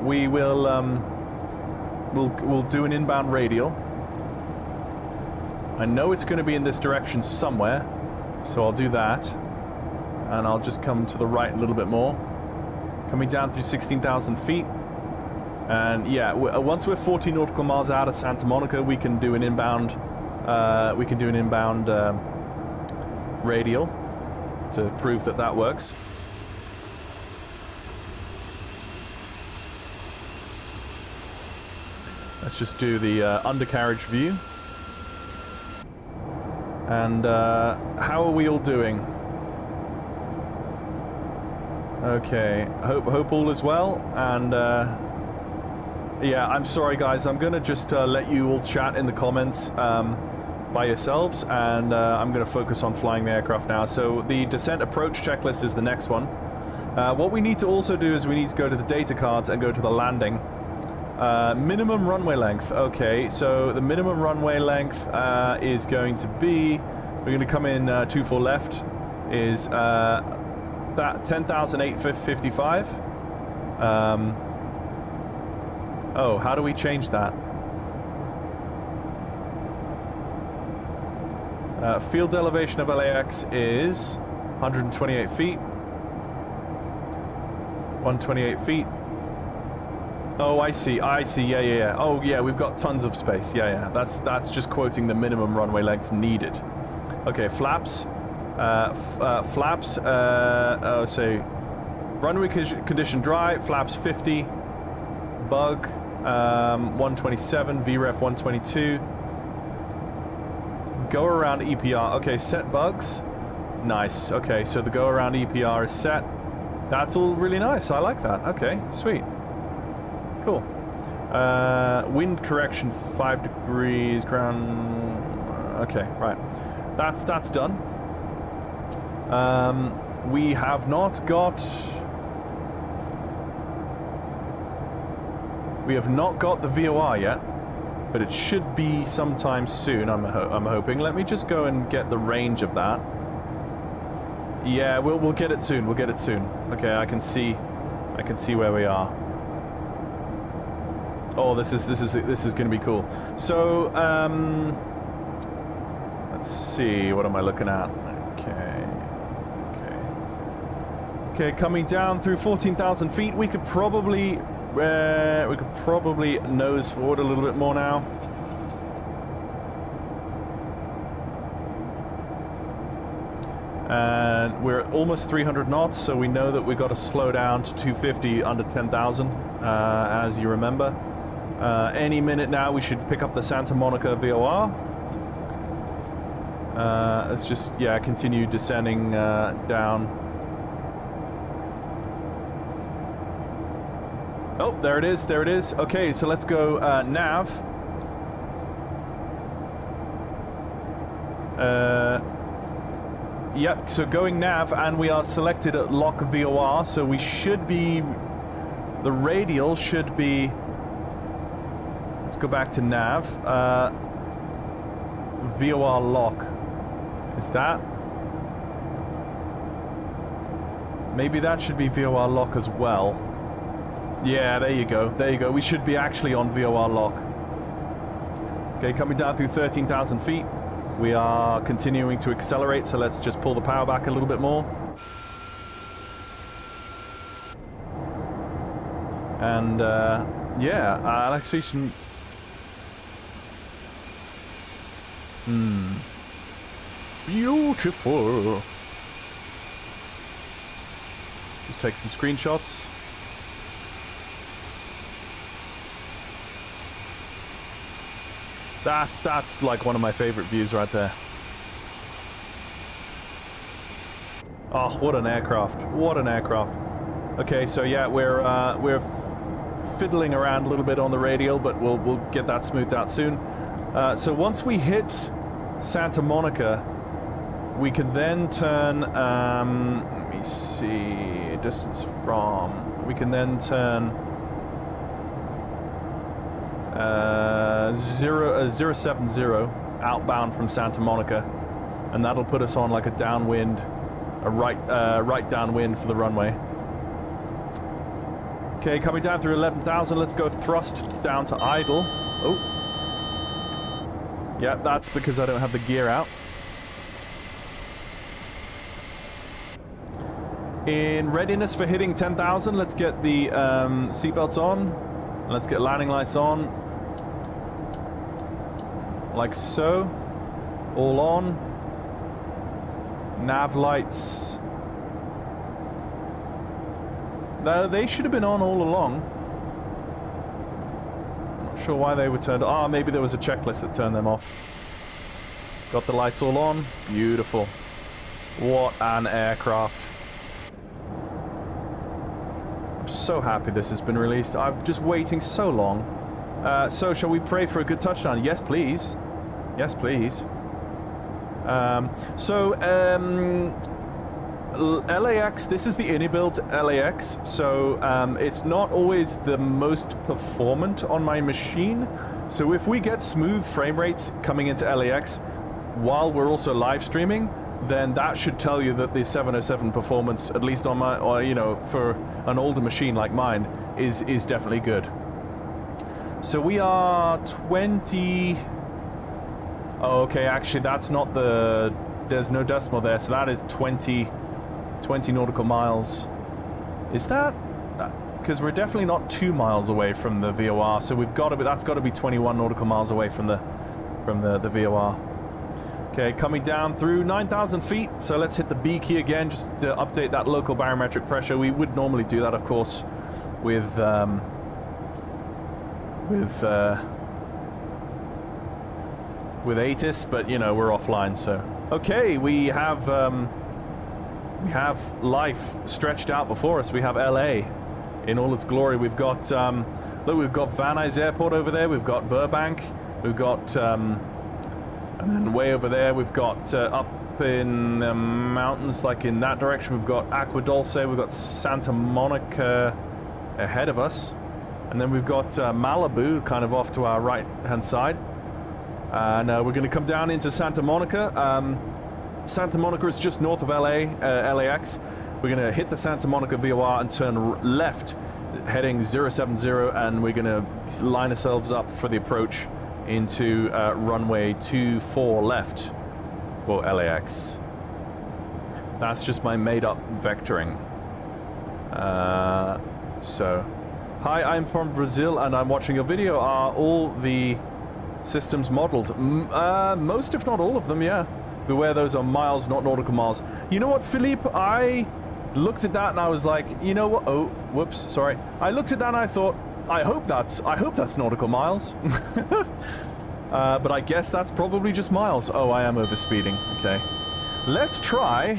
[SPEAKER 1] we will we'll do an inbound radial. I know it's going to be in this direction somewhere, so I'll do that. And I'll just come to the right a little bit more. Coming down through 16,000 feet. And yeah, once we're 40 nautical miles out of Santa Monica, we can do an inbound radial to prove that that works. Let's just do the undercarriage view. And how are we all doing? Okay, hope all is well. And yeah, I'm sorry guys, I'm gonna just let you all chat in the comments by yourselves, and I'm gonna focus on flying the aircraft now. So the descent approach checklist is the next one. What we need to also do is we need to go to the data cards and go to the landing. Minimum runway length. Okay, so the minimum runway length is going to be, we're going to come in 24 left, is that 10,855. Oh, how do we change that? Field elevation of LAX is 128 feet. 128 feet. Oh, I see. Yeah. Oh, yeah, we've got tons of space. Yeah. That's just quoting the minimum runway length needed. Okay, flaps. Flaps. Say, runway condition dry. Flaps 50. Bug. 127. VREF 122. Go around EPR. Okay, set bugs. Nice. Okay, so the go around EPR is set. That's all really nice. I like that. Okay, sweet. Cool. Wind correction 5 degrees. Ground. Okay, right. That's done. We have not got. We have not got the VOR yet, but it should be sometime soon. I'm hoping. Let me just go and get the range of that. Yeah, we'll get it soon. We'll get it soon. Okay, I can see where we are. Oh, this is going to be cool. So, let's see. What am I looking at? Okay, coming down through 14,000 feet. We could probably nose forward a little bit more now. And we're at almost 300 knots, so we know that we've got to slow down to 250 under 10,000, as you remember. Any minute now, we should pick up the Santa Monica VOR. Let's just, yeah, continue descending down. Oh, there it is, there it is. Okay, so let's go nav. Yep, so going nav, and we are selected at lock VOR, so we should be... The radial should be... Let's go back to nav. VOR lock. Is that? Maybe that should be VOR lock as well. Yeah, there you go. There you go. We should be actually on VOR lock. Okay, coming down through 13,000 feet. We are continuing to accelerate, so let's just pull the power back a little bit more. And, yeah, relaxation... Beautiful. Just take some screenshots. That's like one of my favorite views right there. Oh, what an aircraft. What an aircraft. Okay, so yeah, we're fiddling around a little bit on the radial, but we'll get that smoothed out soon. So once we hit Santa Monica, we can then turn, let me see, distance from, we can then turn 070 outbound from Santa Monica, and that'll put us on like a downwind, a right downwind for the runway. Okay, coming down through 11,000, let's go thrust down to idle. Oh. Yeah, that's because I don't have the gear out. In readiness for hitting 10,000, let's get the seatbelts on. Let's get landing lights on. Like so. All on. Nav lights. They should have been on all along. Not sure why they were turned on. Ah, maybe there was a checklist that turned them off. Got the lights all on. Beautiful. What an aircraft. I'm so happy this has been released. I'm just waiting so long. So shall we pray for a good touchdown? Yes, please. Yes, please. LAX, this is the ini-built LAX, so it's not always the most performant on my machine. So if we get smooth frame rates coming into LAX while we're also live streaming, then that should tell you that the 707 performance, at least on my, or, you know, for an older machine like mine, is definitely good. So we are 20... Oh, okay, actually that's not the... There's no decimal there, so that is 20 nautical miles. Is that... because we're definitely not 2 miles away from the VOR. So we've got to be, that's got to be 21 nautical miles away from the VOR. Okay, coming down through 9,000 feet. So let's hit the B key again, just to update that local barometric pressure. We would normally do that, of course, with ATIS, but you know, we're offline. So okay, we have life stretched out before us. We have LA in all its glory. We've got look, we've got Van Nuys Airport over there. We've got Burbank. We've got and then way over there we've got up in the mountains, like in that direction, we've got Agua Dulce. We've got Santa Monica ahead of us, and then we've got Malibu kind of off to our right hand side. And we're going to come down into Santa Monica. Santa Monica is just north of LAX. We're going to hit the Santa Monica VOR and turn left, heading 070, and we're going to line ourselves up for the approach into runway 24 left for LAX. That's just my made-up vectoring. So, hi, I'm from Brazil and I'm watching your video. Are all the systems modeled? Most, if not all of them, yeah. Beware, those are miles, not nautical miles. You know what, Philippe? I looked at that and I was like, you know what? Oh, whoops, sorry. I looked at that and I thought, I hope that's nautical miles. But I guess that's probably just miles. Oh, I am overspeeding. Okay. Let's try.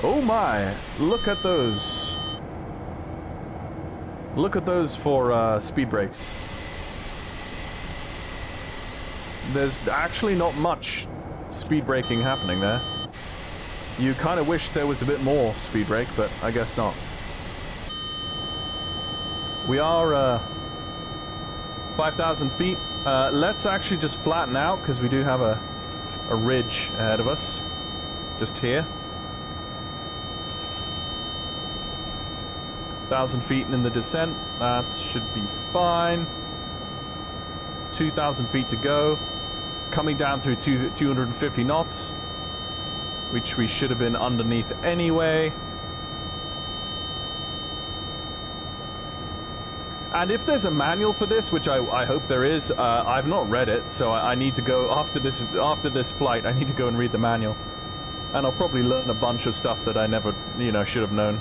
[SPEAKER 1] Oh my, look at those. Look at those for speed brakes. There's actually not much speed braking happening there. You kind of wish there was a bit more speed brake, but I guess not. We are 5,000 feet. Let's actually just flatten out because we do have a ridge ahead of us. Just here. 1,000 feet in the descent. That should be fine. 2,000 feet to go. Coming down through 250 knots, which we should have been underneath anyway. And if there's a manual for this, which I hope there is, I've not read it, so I need to go after this flight. I need to go and read the manual, and I'll probably learn a bunch of stuff that I never, you know, should have known.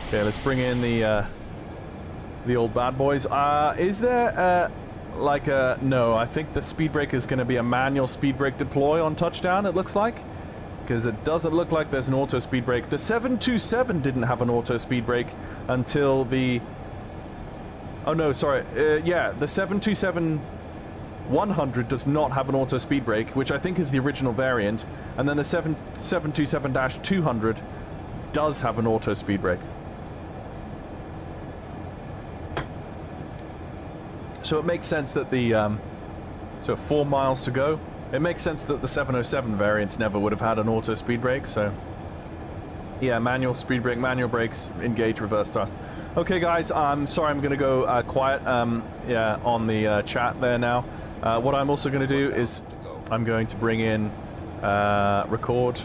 [SPEAKER 1] Okay, let's bring in the old bad boys. Is there like a... No, I think the speed brake is going to be a manual speed brake deploy on touchdown, it looks like. Because it doesn't look like there's an auto speed brake. The 727 didn't have an auto speed brake until the... Oh no, sorry. Yeah, the 727-100 does not have an auto speed brake, which I think is the original variant. And then the 727-200 does have an auto speed brake. So it makes sense that the, so 4 miles to go. It makes sense that the 707 variants never would have had an auto speed brake, so... Yeah, manual speed brake, manual brakes, engage, reverse thrust. Okay guys, I'm sorry I'm going to go quiet, yeah, on the chat there now. What I'm also going to do is, I'm going to bring in record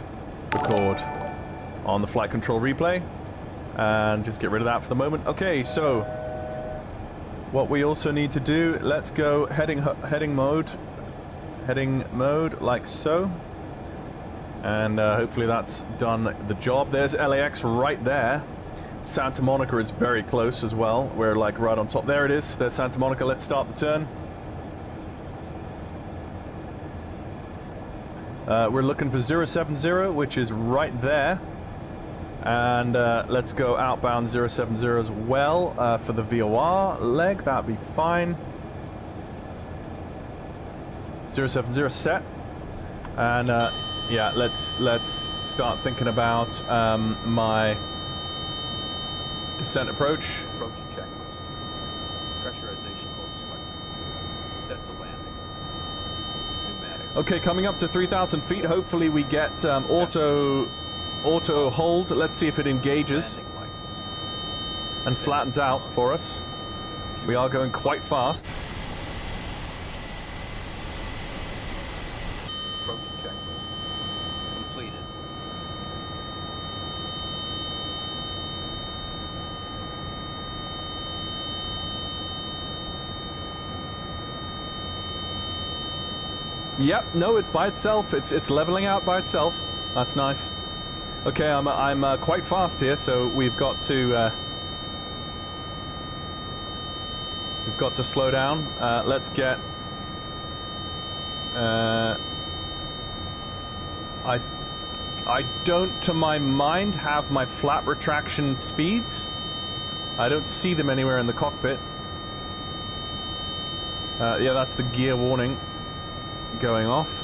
[SPEAKER 1] on the flight control replay, and just get rid of that for the moment. Okay, so... What we also need to do, let's go heading mode like so, and hopefully that's done the job. There's LAX right there. Santa Monica is very close as well. We're like right on top. There it is. There's Santa Monica. Let's start the turn. We're looking for 070, which is right there. And let's go outbound 070 as well for the VOR leg. That'd be fine. 070 set. And yeah, let's start thinking about my descent approach.
[SPEAKER 2] Approach checklist. Pressurization mode selected. Set to landing. Pneumatics.
[SPEAKER 1] Okay, coming up to 3,000 feet. Hopefully we get auto hold. Let's see if it engages and flattens out for us. We are going quite fast.
[SPEAKER 2] Approach checklist completed.
[SPEAKER 1] Yep, no, it by itself, it's leveling out by itself. That's nice. Okay, I'm quite fast here, so we've got to slow down. Let's get. I don't, to my mind, have my flap retraction speeds. I don't see them anywhere in the cockpit. Yeah, that's the gear warning going off.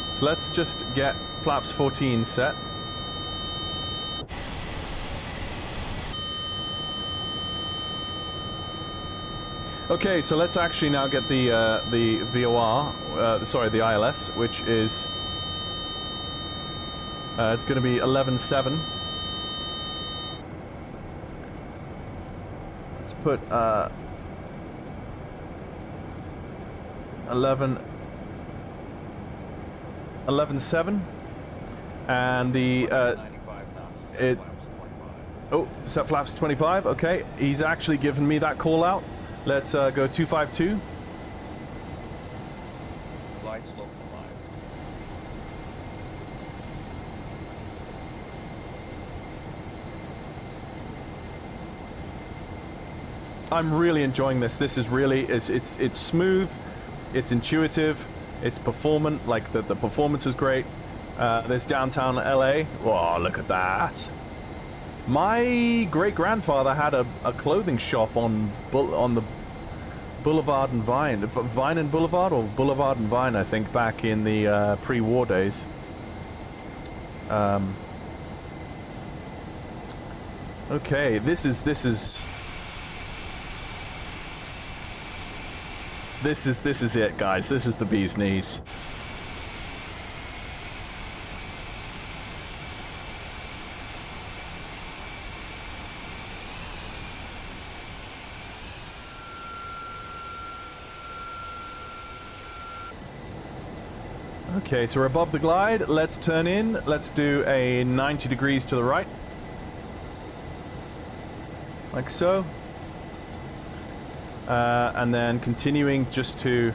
[SPEAKER 1] So let's just get flaps 14 set. Okay, so let's actually now get the VOR, sorry, the ILS, which is it's going to be 11.7. Let's put 11.7, and the set flaps 25. Okay, he's actually given me that call out. Let's go 252.
[SPEAKER 2] Glide slope aligned.
[SPEAKER 1] I'm really enjoying this. This is really it's smooth, it's intuitive, it's performant. Like the performance is great. There's downtown LA. Whoa, look at that. My great-grandfather had a clothing shop on the Boulevard and Vine. Vine and Boulevard, or Boulevard and Vine, I think, back in the pre-war days. Okay, this is it, guys. This is the bee's knees. Okay, so we're above the glide. Let's turn in. Let's do a 90 degrees to the right. Like so. And then continuing just to...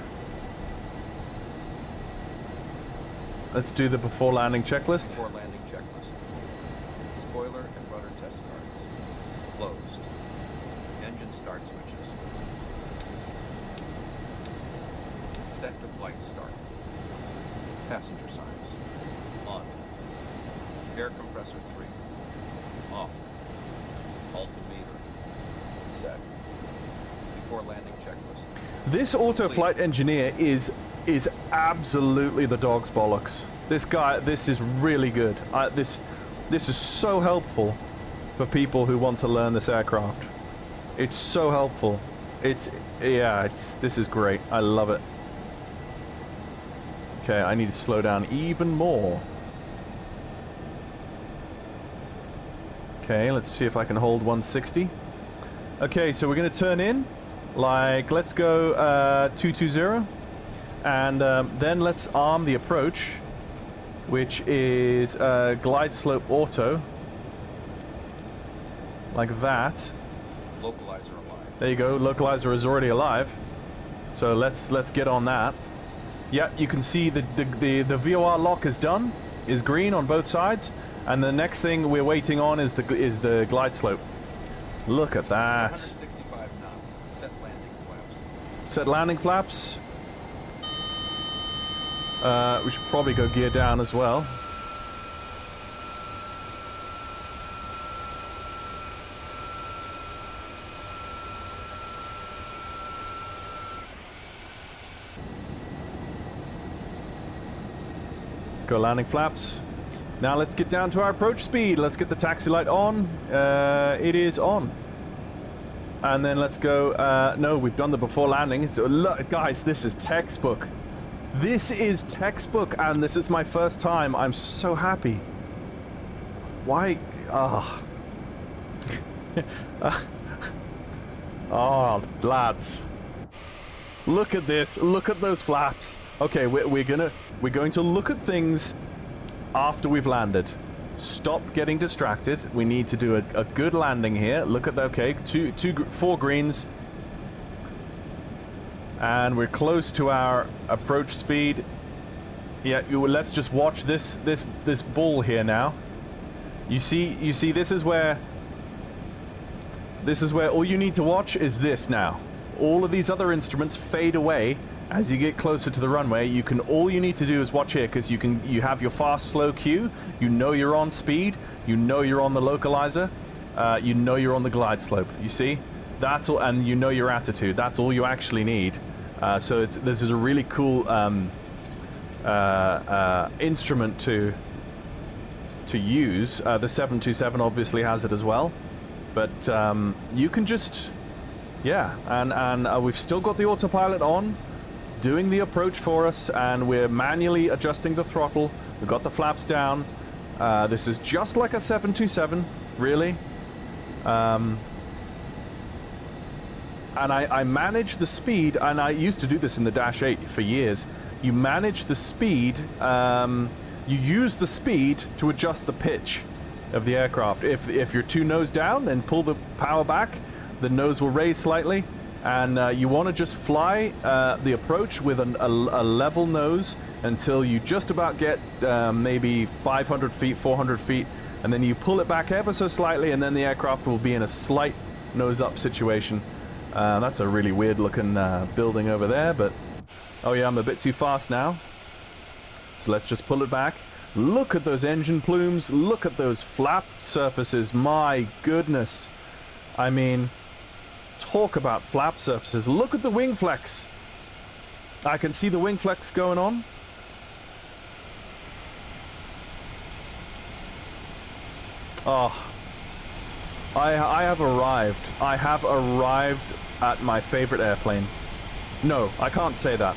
[SPEAKER 1] Let's do the before landing checklist.
[SPEAKER 2] Before landing checklist. Spoiler and rudder test cards. Closed. Engine start switches. Set to flight start. Passenger signs. On. Air compressor 3. Off. Altimeter. Set. Before landing checklist.
[SPEAKER 1] This auto flight engineer is absolutely the dog's bollocks. This guy, this is really good. This is so helpful for people who want to learn this aircraft. It's so helpful. This is great. I love it. Okay, I need to slow down even more. Okay, let's see if I can hold 160. Okay, so we're going to turn in. Like, let's go 220. And then let's arm the approach, which is glide slope auto. Like that.
[SPEAKER 2] Localizer alive.
[SPEAKER 1] There you go. Localizer is already alive. So let's get on that. Yeah, you can see the VOR lock is done, is green on both sides, and the next thing we're waiting on is the glide slope. Look at that.
[SPEAKER 2] 165 knots. Set landing flaps.
[SPEAKER 1] Set landing flaps. We should probably go gear down as well. Go landing flaps. Now let's get down to our approach speed. Let's get the taxi light on. It is on. And then let's go. No, we've done the before landing. So look, guys, this is textbook. This is textbook, and this is my first time. I'm so happy. Why? Ah. Oh, lads. Look at this. Look at those flaps. Okay, we're going to look at things after we've landed. Stop getting distracted. We need to do a good landing here. Look at that. Okay, four greens, and we're close to our approach speed. Yeah, let's just watch this ball here now. You see, this is where all you need to watch is this now. All of these other instruments fade away as you get closer to the runway. All you need to do is watch here, because you have your fast slow cue. You know you're on speed. You know you're on the localizer. You know you're on the glide slope. You see, that's all, and you know your attitude. That's all you actually need. So this is a really cool instrument to use. The 727 obviously has it as well, but you can just, yeah, and we've still got the autopilot on, doing the approach for us, and we're manually adjusting the throttle. We've got the flaps down. This is just like a 727, really. And I manage the speed, and I used to do this in the Dash 8 for years. You manage the speed, you use the speed to adjust the pitch of the aircraft. If you're too nose down, then pull the power back, the nose will raise slightly, and you want to just fly the approach with a level nose until you just about get maybe 500 feet, 400 feet, and then you pull it back ever so slightly, and then the aircraft will be in a slight nose-up situation. That's a really weird-looking building over there, but... Oh yeah, I'm a bit too fast now. So let's just pull it back. Look at those engine plumes. Look at those flap surfaces. My goodness. I mean, talk about flap surfaces. Look at the wing flex. I can see the wing flex going on. Oh, I have arrived. I have arrived at my favorite airplane. No, I can't say that.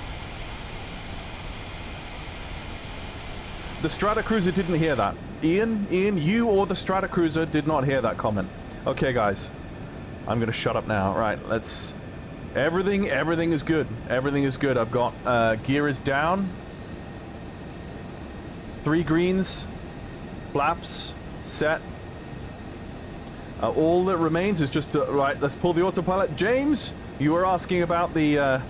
[SPEAKER 1] The Stratocruiser didn't hear that. Ian, you or the Stratocruiser did not hear that comment. Okay, guys. I'm gonna shut up now. Right, let's... Everything is good. Everything is good. I've got... gear is down. 3 greens. Flaps. Set. All that remains is just to... Right, let's pull the autopilot. James, you were asking about the...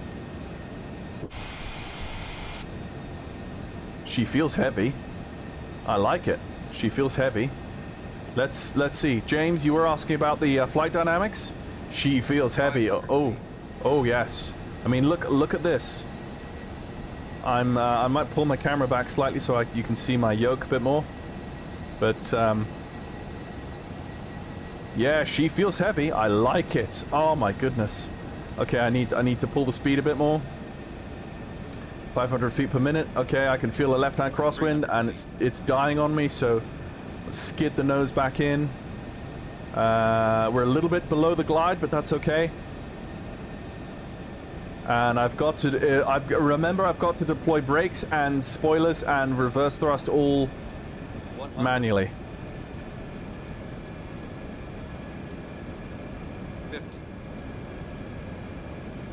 [SPEAKER 1] She feels heavy. I like it. She feels heavy. Let's see. James, you were asking about the flight dynamics? She feels heavy. Oh yes. I mean, look at this. I might pull my camera back slightly so you can see my yoke a bit more. But yeah, she feels heavy. I like it. Oh my goodness. Okay, I need to pull the speed a bit more. 500 feet per minute. Okay, I can feel a left-hand crosswind, and it's dying on me, so let's skid the nose back in. We're a little bit below the glide, but that's okay. And I've got to remember I've got to deploy brakes and spoilers and reverse thrust all manually.
[SPEAKER 2] 50,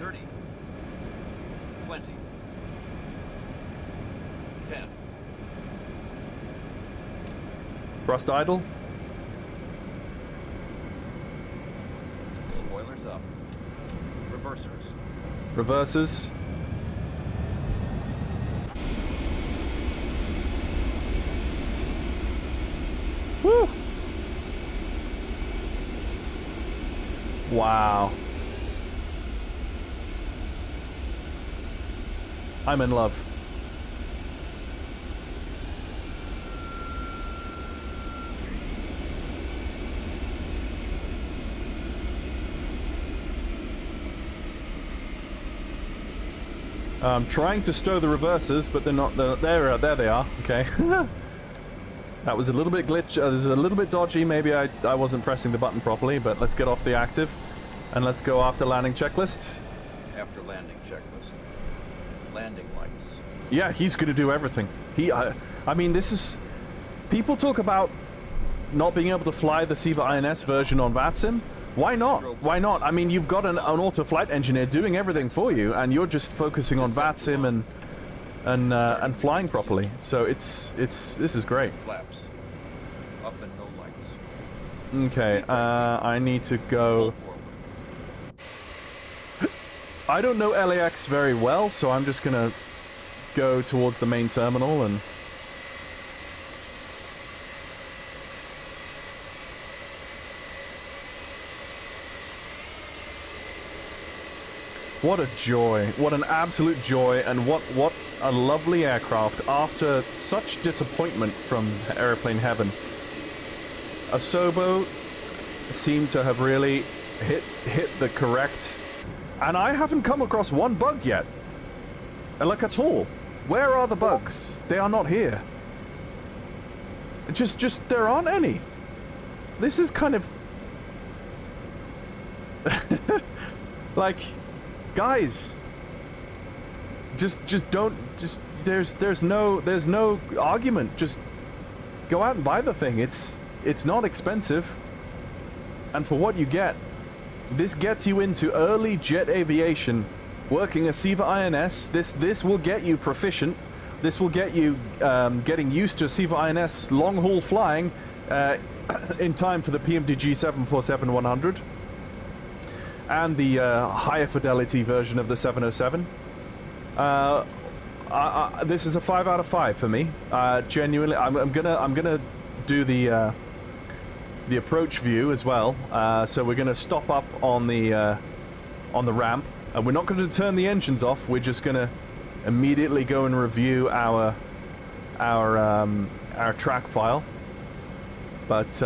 [SPEAKER 2] 30, 20, 10.
[SPEAKER 1] Thrust idle.
[SPEAKER 2] Spoilers up. Reversers.
[SPEAKER 1] Reverses. Woo! Wow. I'm in love. I'm trying to stow the reversers, but they're not. There they are. Okay. That was a little bit glitch. This is a little bit dodgy. Maybe I wasn't pressing the button properly, but let's get off the active, and let's go after landing checklist.
[SPEAKER 2] After landing checklist. Landing lights.
[SPEAKER 1] Yeah, he's gonna do everything. I mean, this is... People talk about not being able to fly the SIVA INS version on VATSIM. Why not? Why not? I mean, you've got an auto flight engineer doing everything for you, and you're just focusing on VATSIM and flying properly. So this is great.
[SPEAKER 2] Flaps. Up and no lights.
[SPEAKER 1] Okay, I need to go... I don't know LAX very well, so I'm just gonna go towards the main terminal and... What a joy. What an absolute joy, and what a lovely aircraft after such disappointment from Airplane Heaven. Asobo seemed to have really hit the correct... And I haven't come across one bug yet. Like, at all. Where are the bugs? They are not here. Just there aren't any. This is kind of... like... Guys, just don't, there's no argument. Just go out and buy the thing. It's not expensive, and for what you get, this gets you into early jet aviation, working a SIVA INS. This will get you proficient. This will get you getting used to SIVA INS long haul flying in time for the PMDG 747-100. And the higher fidelity version of the 707. This is a 5 out of 5 for me. Genuinely, I'm gonna do the approach view as well. So we're gonna stop up on the ramp, and we're not going to turn the engines off. We're just gonna immediately go and review our track file. But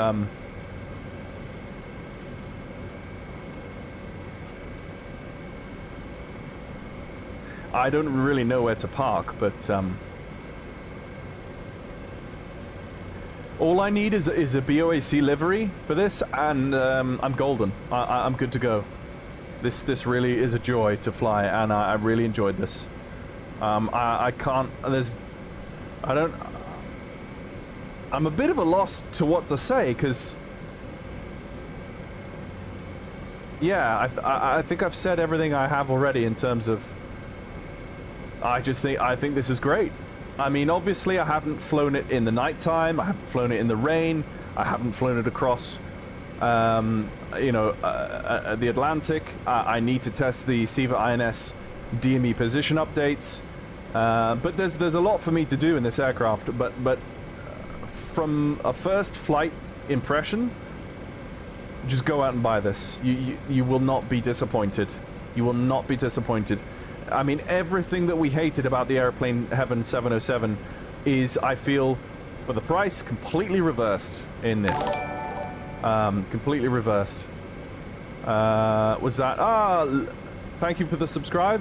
[SPEAKER 1] I don't really know where to park, but all I need is a BOAC livery for this, and I'm golden. I'm good to go. This really is a joy to fly, and I really enjoyed this. I can't. I'm a bit of a loss to what to say, because yeah, I think I've said everything I have already in terms of. I think this is great. I mean, obviously I haven't flown it in the nighttime, I haven't flown it in the rain, I haven't flown it across, the Atlantic. I need to test the SIVA INS DME position updates, but there's a lot for me to do in this aircraft. But from a first flight impression, just go out and buy this. You will not be disappointed. You will not be disappointed. I mean, everything that we hated about the Airplane Heaven 707 is, I feel, for the price, completely reversed in this. Completely reversed. Was that... thank you for the subscribe.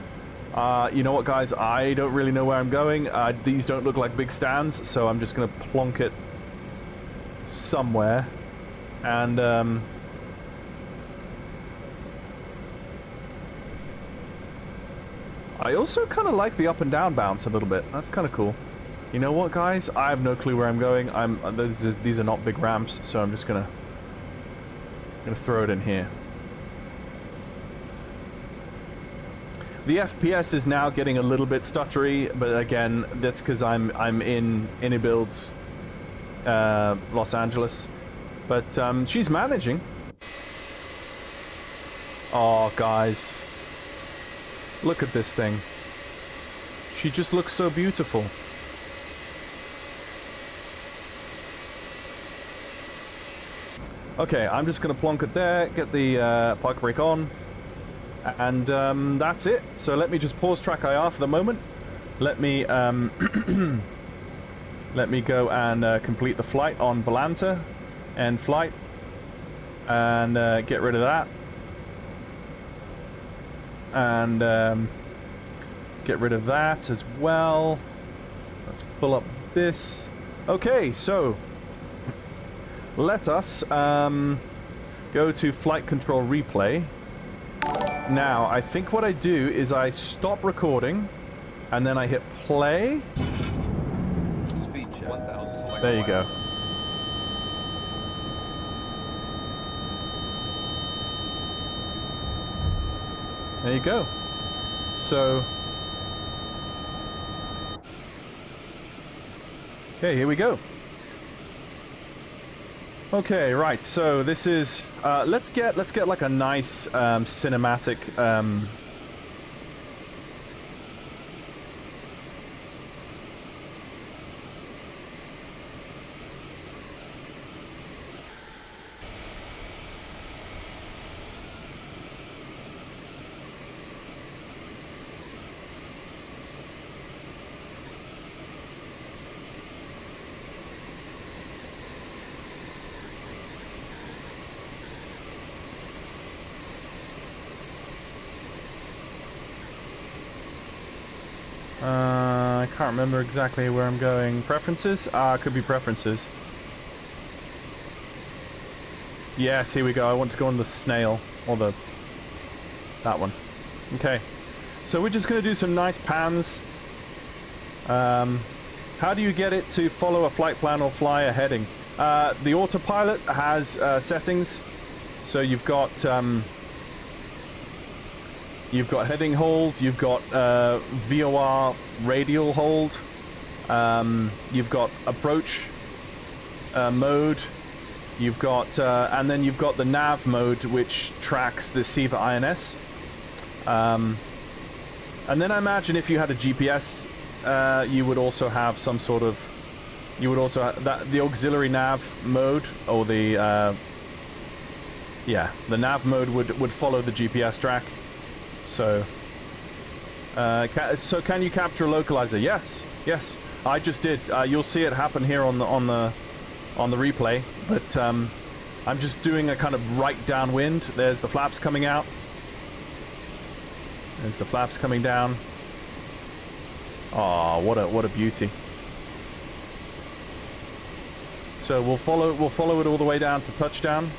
[SPEAKER 1] You know what, guys? I don't really know where I'm going. These don't look like big stands, so I'm just going to plonk it somewhere. And... I also kind of like the up and down bounce a little bit. That's kind of cool. You know what, guys? I have no clue where I'm going. These are not big ramps, so I'm just gonna throw it in here. The FPS is now getting a little bit stuttery, but again, that's because I'm in Inibuild's Los Angeles. But she's managing. Oh, guys. Look at this thing. She just looks so beautiful. Okay, I'm just going to plonk it there, get the park brake on, and that's it. So let me just pause track IR for the moment. Let me let me go and complete the flight on Volanta, end flight, and get rid of that. And let's get rid of that as well. Let's pull up this. Okay, so let us go to flight control replay. Now, I think what I do is I stop recording, and then I hit play.
[SPEAKER 2] Speed check. 1,000.
[SPEAKER 1] There you go. There you go. So... okay, here we go. Okay, right, so this is... let's get like a nice cinematic... I can't remember exactly where I'm going. Preferences? Could be preferences. Yes, here we go. I want to go on the snail. Or that one. Okay. So we're just going to do some nice pans. How do you get it to follow a flight plan or fly a heading? The autopilot has settings. So you've got heading hold, you've got VOR radial hold, you've got approach mode, you've got and then you've got the nav mode, which tracks the SIVA INS. And then I imagine if you had a GPS, you would also have some sort of, you would also have that, the auxiliary nav mode, or the yeah, the nav mode would follow the GPS track. So, so can you capture a localizer? Yes, yes, I just did. You'll see it happen here on the replay. But I'm just doing a kind of right downwind. There's the flaps coming out. There's the flaps coming down. Oh, what a beauty. So we'll follow it all the way down to touchdown.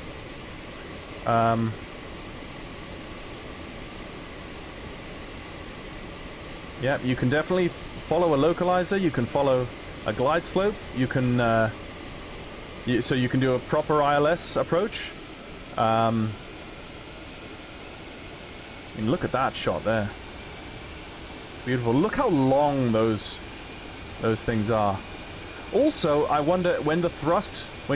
[SPEAKER 1] Yeah, you can definitely follow a localizer. You can follow a glide slope. You can so you can do a proper ILS approach. I mean, look at that shot there. Beautiful. Look how long those things are. Also, I wonder when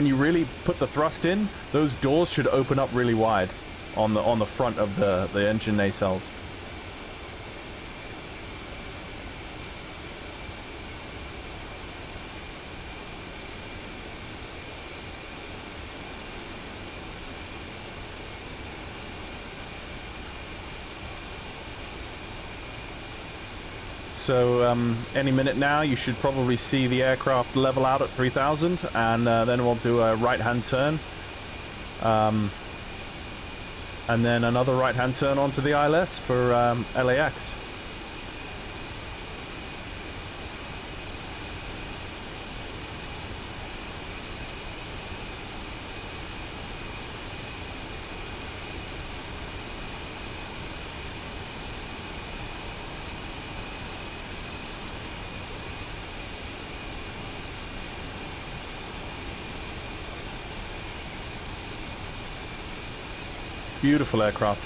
[SPEAKER 1] you really put the thrust in, those doors should open up really wide on the front of the engine nacelles. So any minute now, you should probably see the aircraft level out at 3,000, and then we'll do a right-hand turn. And then another right-hand turn onto the ILS for LAX. Beautiful aircraft.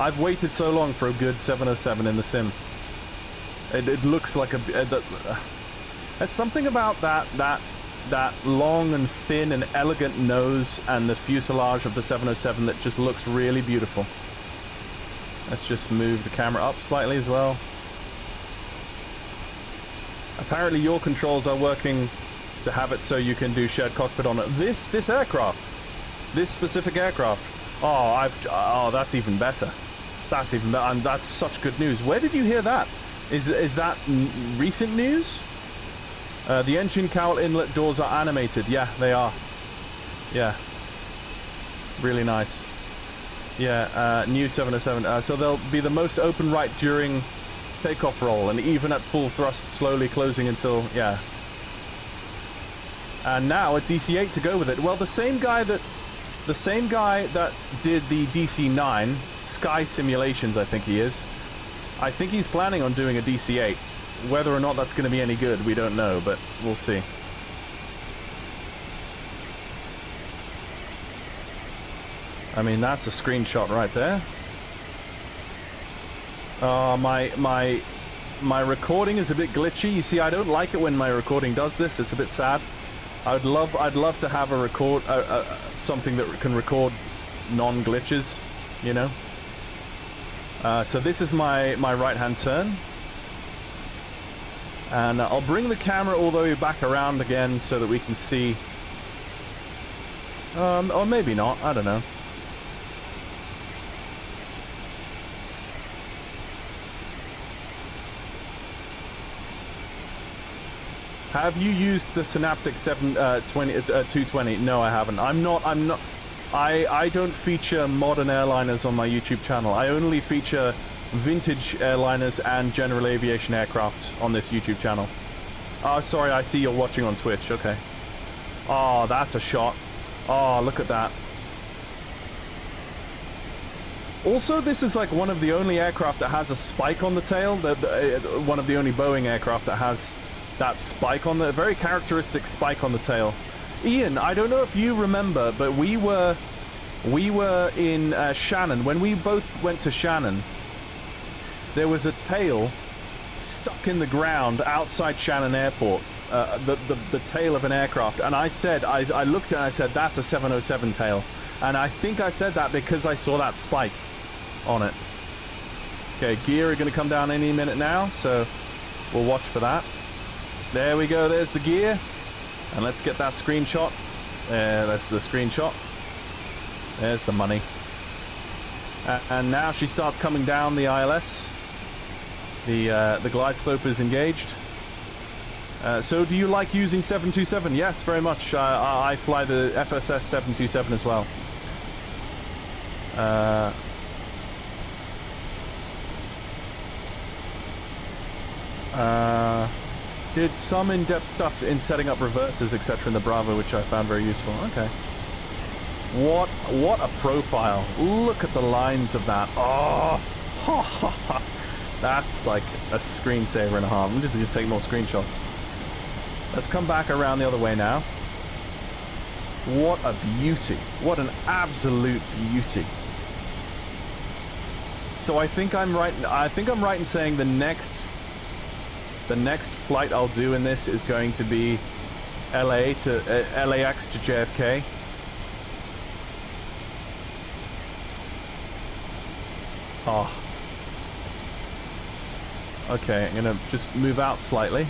[SPEAKER 1] I've waited so long for a good 707 in the sim. It looks like a... There's something about that long and thin and elegant nose and the fuselage of the 707 that just looks really beautiful. Let's just move the camera up slightly as well. Apparently your controls are working to have it so you can do shared cockpit on it. This aircraft. This specific aircraft. Oh, that's even better. That's even better, and that's such good news. Where did you hear that? Is that recent news? The engine cowl inlet doors are animated. Yeah, they are. Yeah. Really nice. Yeah, new 707. So they'll be the most open right during takeoff roll, and even at full thrust, slowly closing until, yeah. And now a DC-8 to go with it. Well, the same guy that did the DC-9, Sky Simulations, I think he is. I think he's planning on doing a DC-8. Whether or not that's going to be any good, we don't know, but we'll see. I mean, that's a screenshot right there. My recording is a bit glitchy. You see, I don't like it when my recording does this. It's a bit sad. I'd love to have a something that can record non-glitches, you know. So this is my right-hand turn, and I'll bring the camera all the way back around again so that we can see. Or maybe not. I don't know. Have you used the Synaptic 220? No, I haven't. I don't feature modern airliners on my YouTube channel. I only feature vintage airliners and general aviation aircraft on this YouTube channel. Oh, sorry, I see you're watching on Twitch. Okay. Oh, that's a shot. Oh, look at that. Also, this is like one of the only aircraft that has a spike on the tail. One of the only Boeing aircraft that has that spike on the... very characteristic spike on the tail. Ian, I don't know if you remember, but we were in Shannon. When we both went to Shannon, there was a tail stuck in the ground outside Shannon Airport. The tail of an aircraft. And I said, I looked at it and I said, that's a 707 tail. And I think I said that because I saw that spike on it. Okay, gear are going to come down any minute now, so we'll watch for that. There we go, there's the gear. And let's get that screenshot. That's the screenshot. There's the money. And now she starts coming down the ILS. The glide slope is engaged. So do you like using 727? Yes, very much. I fly the FSS 727 as well. Did some in-depth stuff in setting up reverses, etc. in the Bravo, which I found very useful. Okay. What a profile. Look at the lines of that. Oh, that's like a screensaver and a half. I'm just going to take more screenshots. Let's come back around the other way now. What a beauty. What an absolute beauty. So I think I'm right in saying the next flight I'll do in this is going to be LAX to JFK. Oh. Okay, I'm gonna just move out slightly.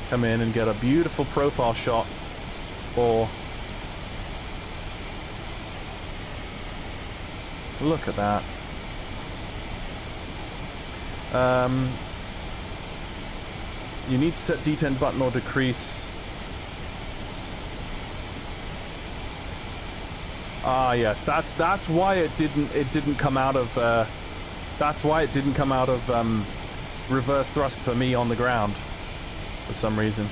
[SPEAKER 1] Come in and get a beautiful profile shot for... Look at that. You need to set D10 button or decrease. Ah, yes, that's why it didn't come out of that's why it didn't come out of reverse thrust for me on the ground for some reason.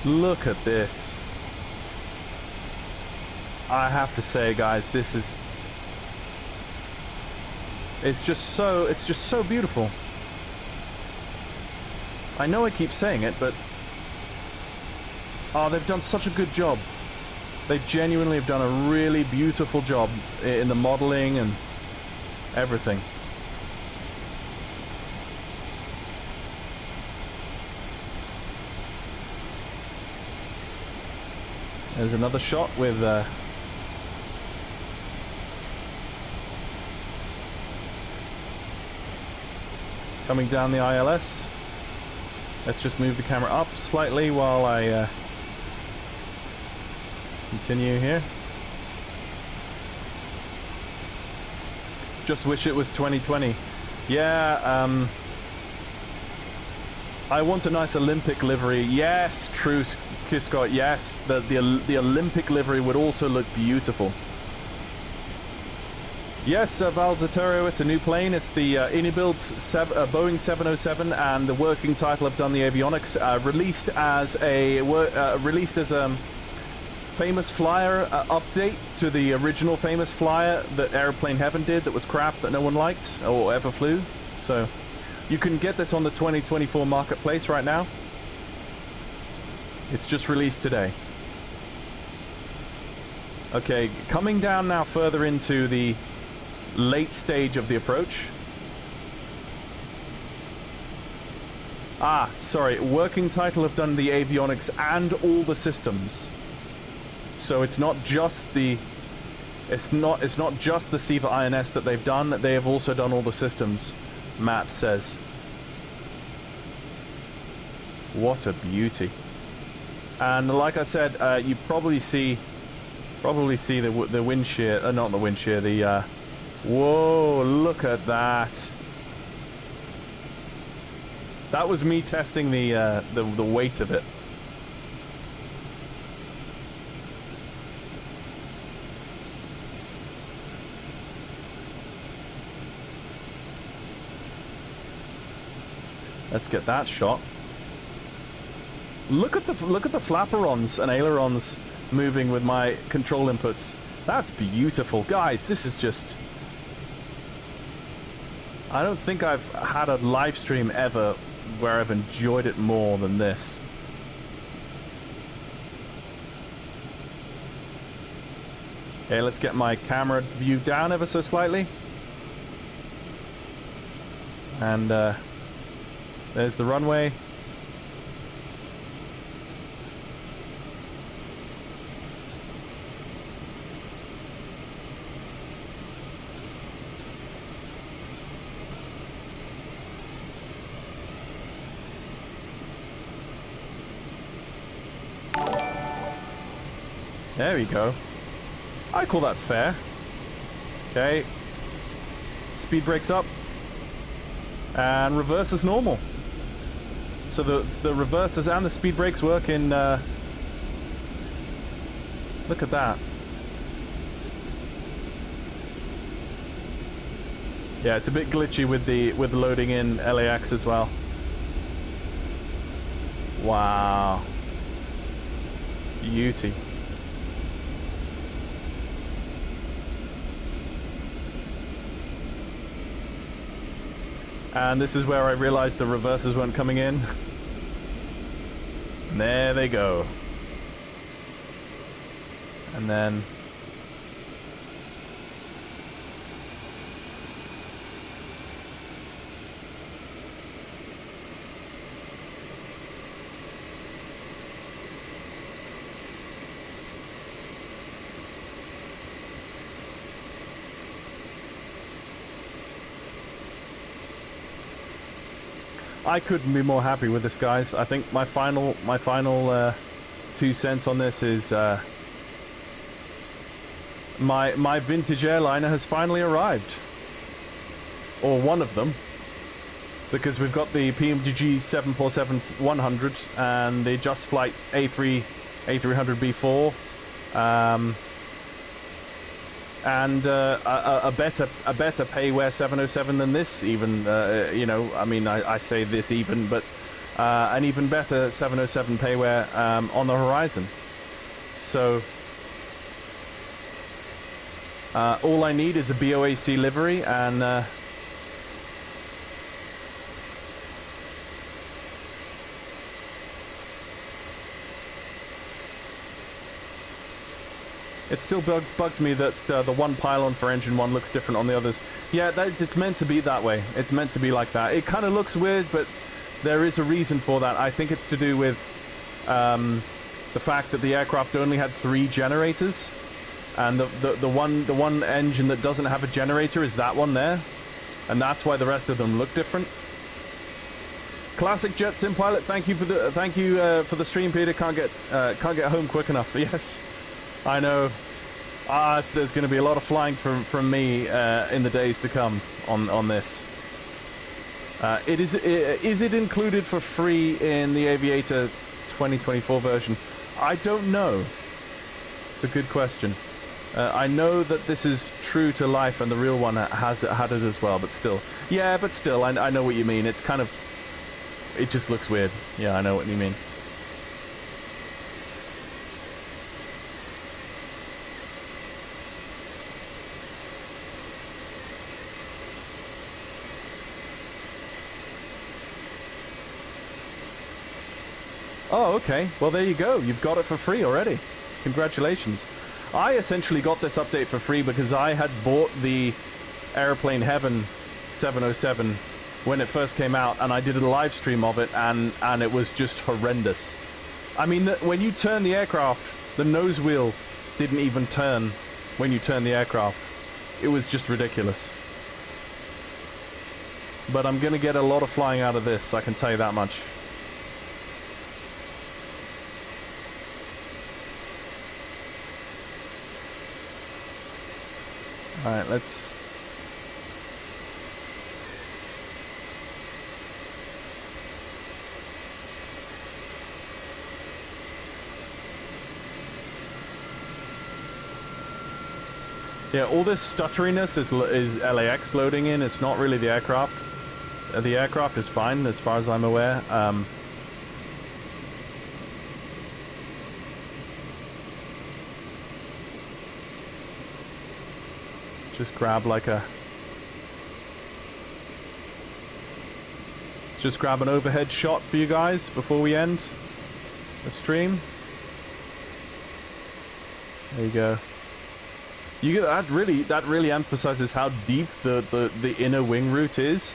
[SPEAKER 1] Look at this. I have to say, guys, this is... It's just so beautiful. I know I keep saying it, but... Oh, they've done such a good job. They genuinely have done a really beautiful job in the modeling and everything. There's another shot with... coming down the ILS. Let's just move the camera up slightly while I continue here. Just wish it was 2020. Yeah, I want a nice Olympic livery. Yes, true, Scott. Yes, the Olympic livery would also look beautiful. Yes, Valzaterio, it's a new plane. It's the Unibuild's Boeing 707, and the working title I've done the avionics, released as a Famous Flyer update to the original Famous Flyer that Aeroplane Heaven did that was crap that no one liked or ever flew. So you can get this on the 2024 marketplace right now. It's just released today. Okay, coming down now further into the late stage of the approach. Ah, sorry, working title have done the avionics and all the systems. So it's not just the SIVA INS that they've done, they have also done all the systems, Matt says. What a beauty. And like I said, you probably see the wind shear, not the wind shear, the whoa, look at that. That was me testing the weight of it. Let's get that shot. Look at the flaperons and ailerons moving with my control inputs. That's beautiful, guys. This is just... I don't think I've had a live stream ever where I've enjoyed it more than this. Okay, let's get my camera view down ever so slightly. And there's the runway. There we go. I call that fair. Okay. Speed brakes up. And reverse is normal. So the reverses and the speed brakes work in... look at that. Yeah, it's a bit glitchy with the loading in LAX as well. Wow. Beauty. And this is where I realized the reverses weren't coming in. And there they go. And then... I couldn't be more happy with this, guys. I think my final 2 cents on this is my vintage airliner has finally arrived, or one of them, because we've got the PMDG 747-100 and the Just Flight A300B4, and a better payware 707 than this, even. You know, I mean, I say this even, but an even better 707 payware on the horizon. So all I need is a BOAC livery, and it still bugs me that the one pylon for engine 1 looks different on the others. Yeah, it's meant to be that way. It's meant to be like that. It kind of looks weird, but there is a reason for that. I think it's to do with the fact that the aircraft only had 3 generators, and the one engine that doesn't have a generator is that one there, and that's why the rest of them look different. Classic Jet Sim Pilot, thank you for the stream, Peter. Can't get home quick enough. Yes. I know. There's going to be a lot of flying from me in the days to come on this. Is it included for free in the Aviator 2024 version? I don't know. It's a good question. I know that this is true to life, and the real one had it as well. But still, yeah. But still, I know what you mean. It's kind of, it just looks weird. Yeah, I know what you mean. Oh, okay. Well, there you go. You've got it for free already. Congratulations. I essentially got this update for free because I had bought the Airplane Heaven 707 when it first came out, and I did a live stream of it, and it was just horrendous. I mean, when you turn the aircraft, the nose wheel didn't even turn when you turn the aircraft. It was just ridiculous. But I'm going to get a lot of flying out of this, I can tell you that much. Alright, let's... Yeah, all this stutteriness is LAX loading in. It's not really the aircraft. The aircraft is fine as far as I'm aware. Just grab like a... Let's just grab an overhead shot for you guys before we end the stream. There you go. You get that really emphasizes how deep the inner wing root is.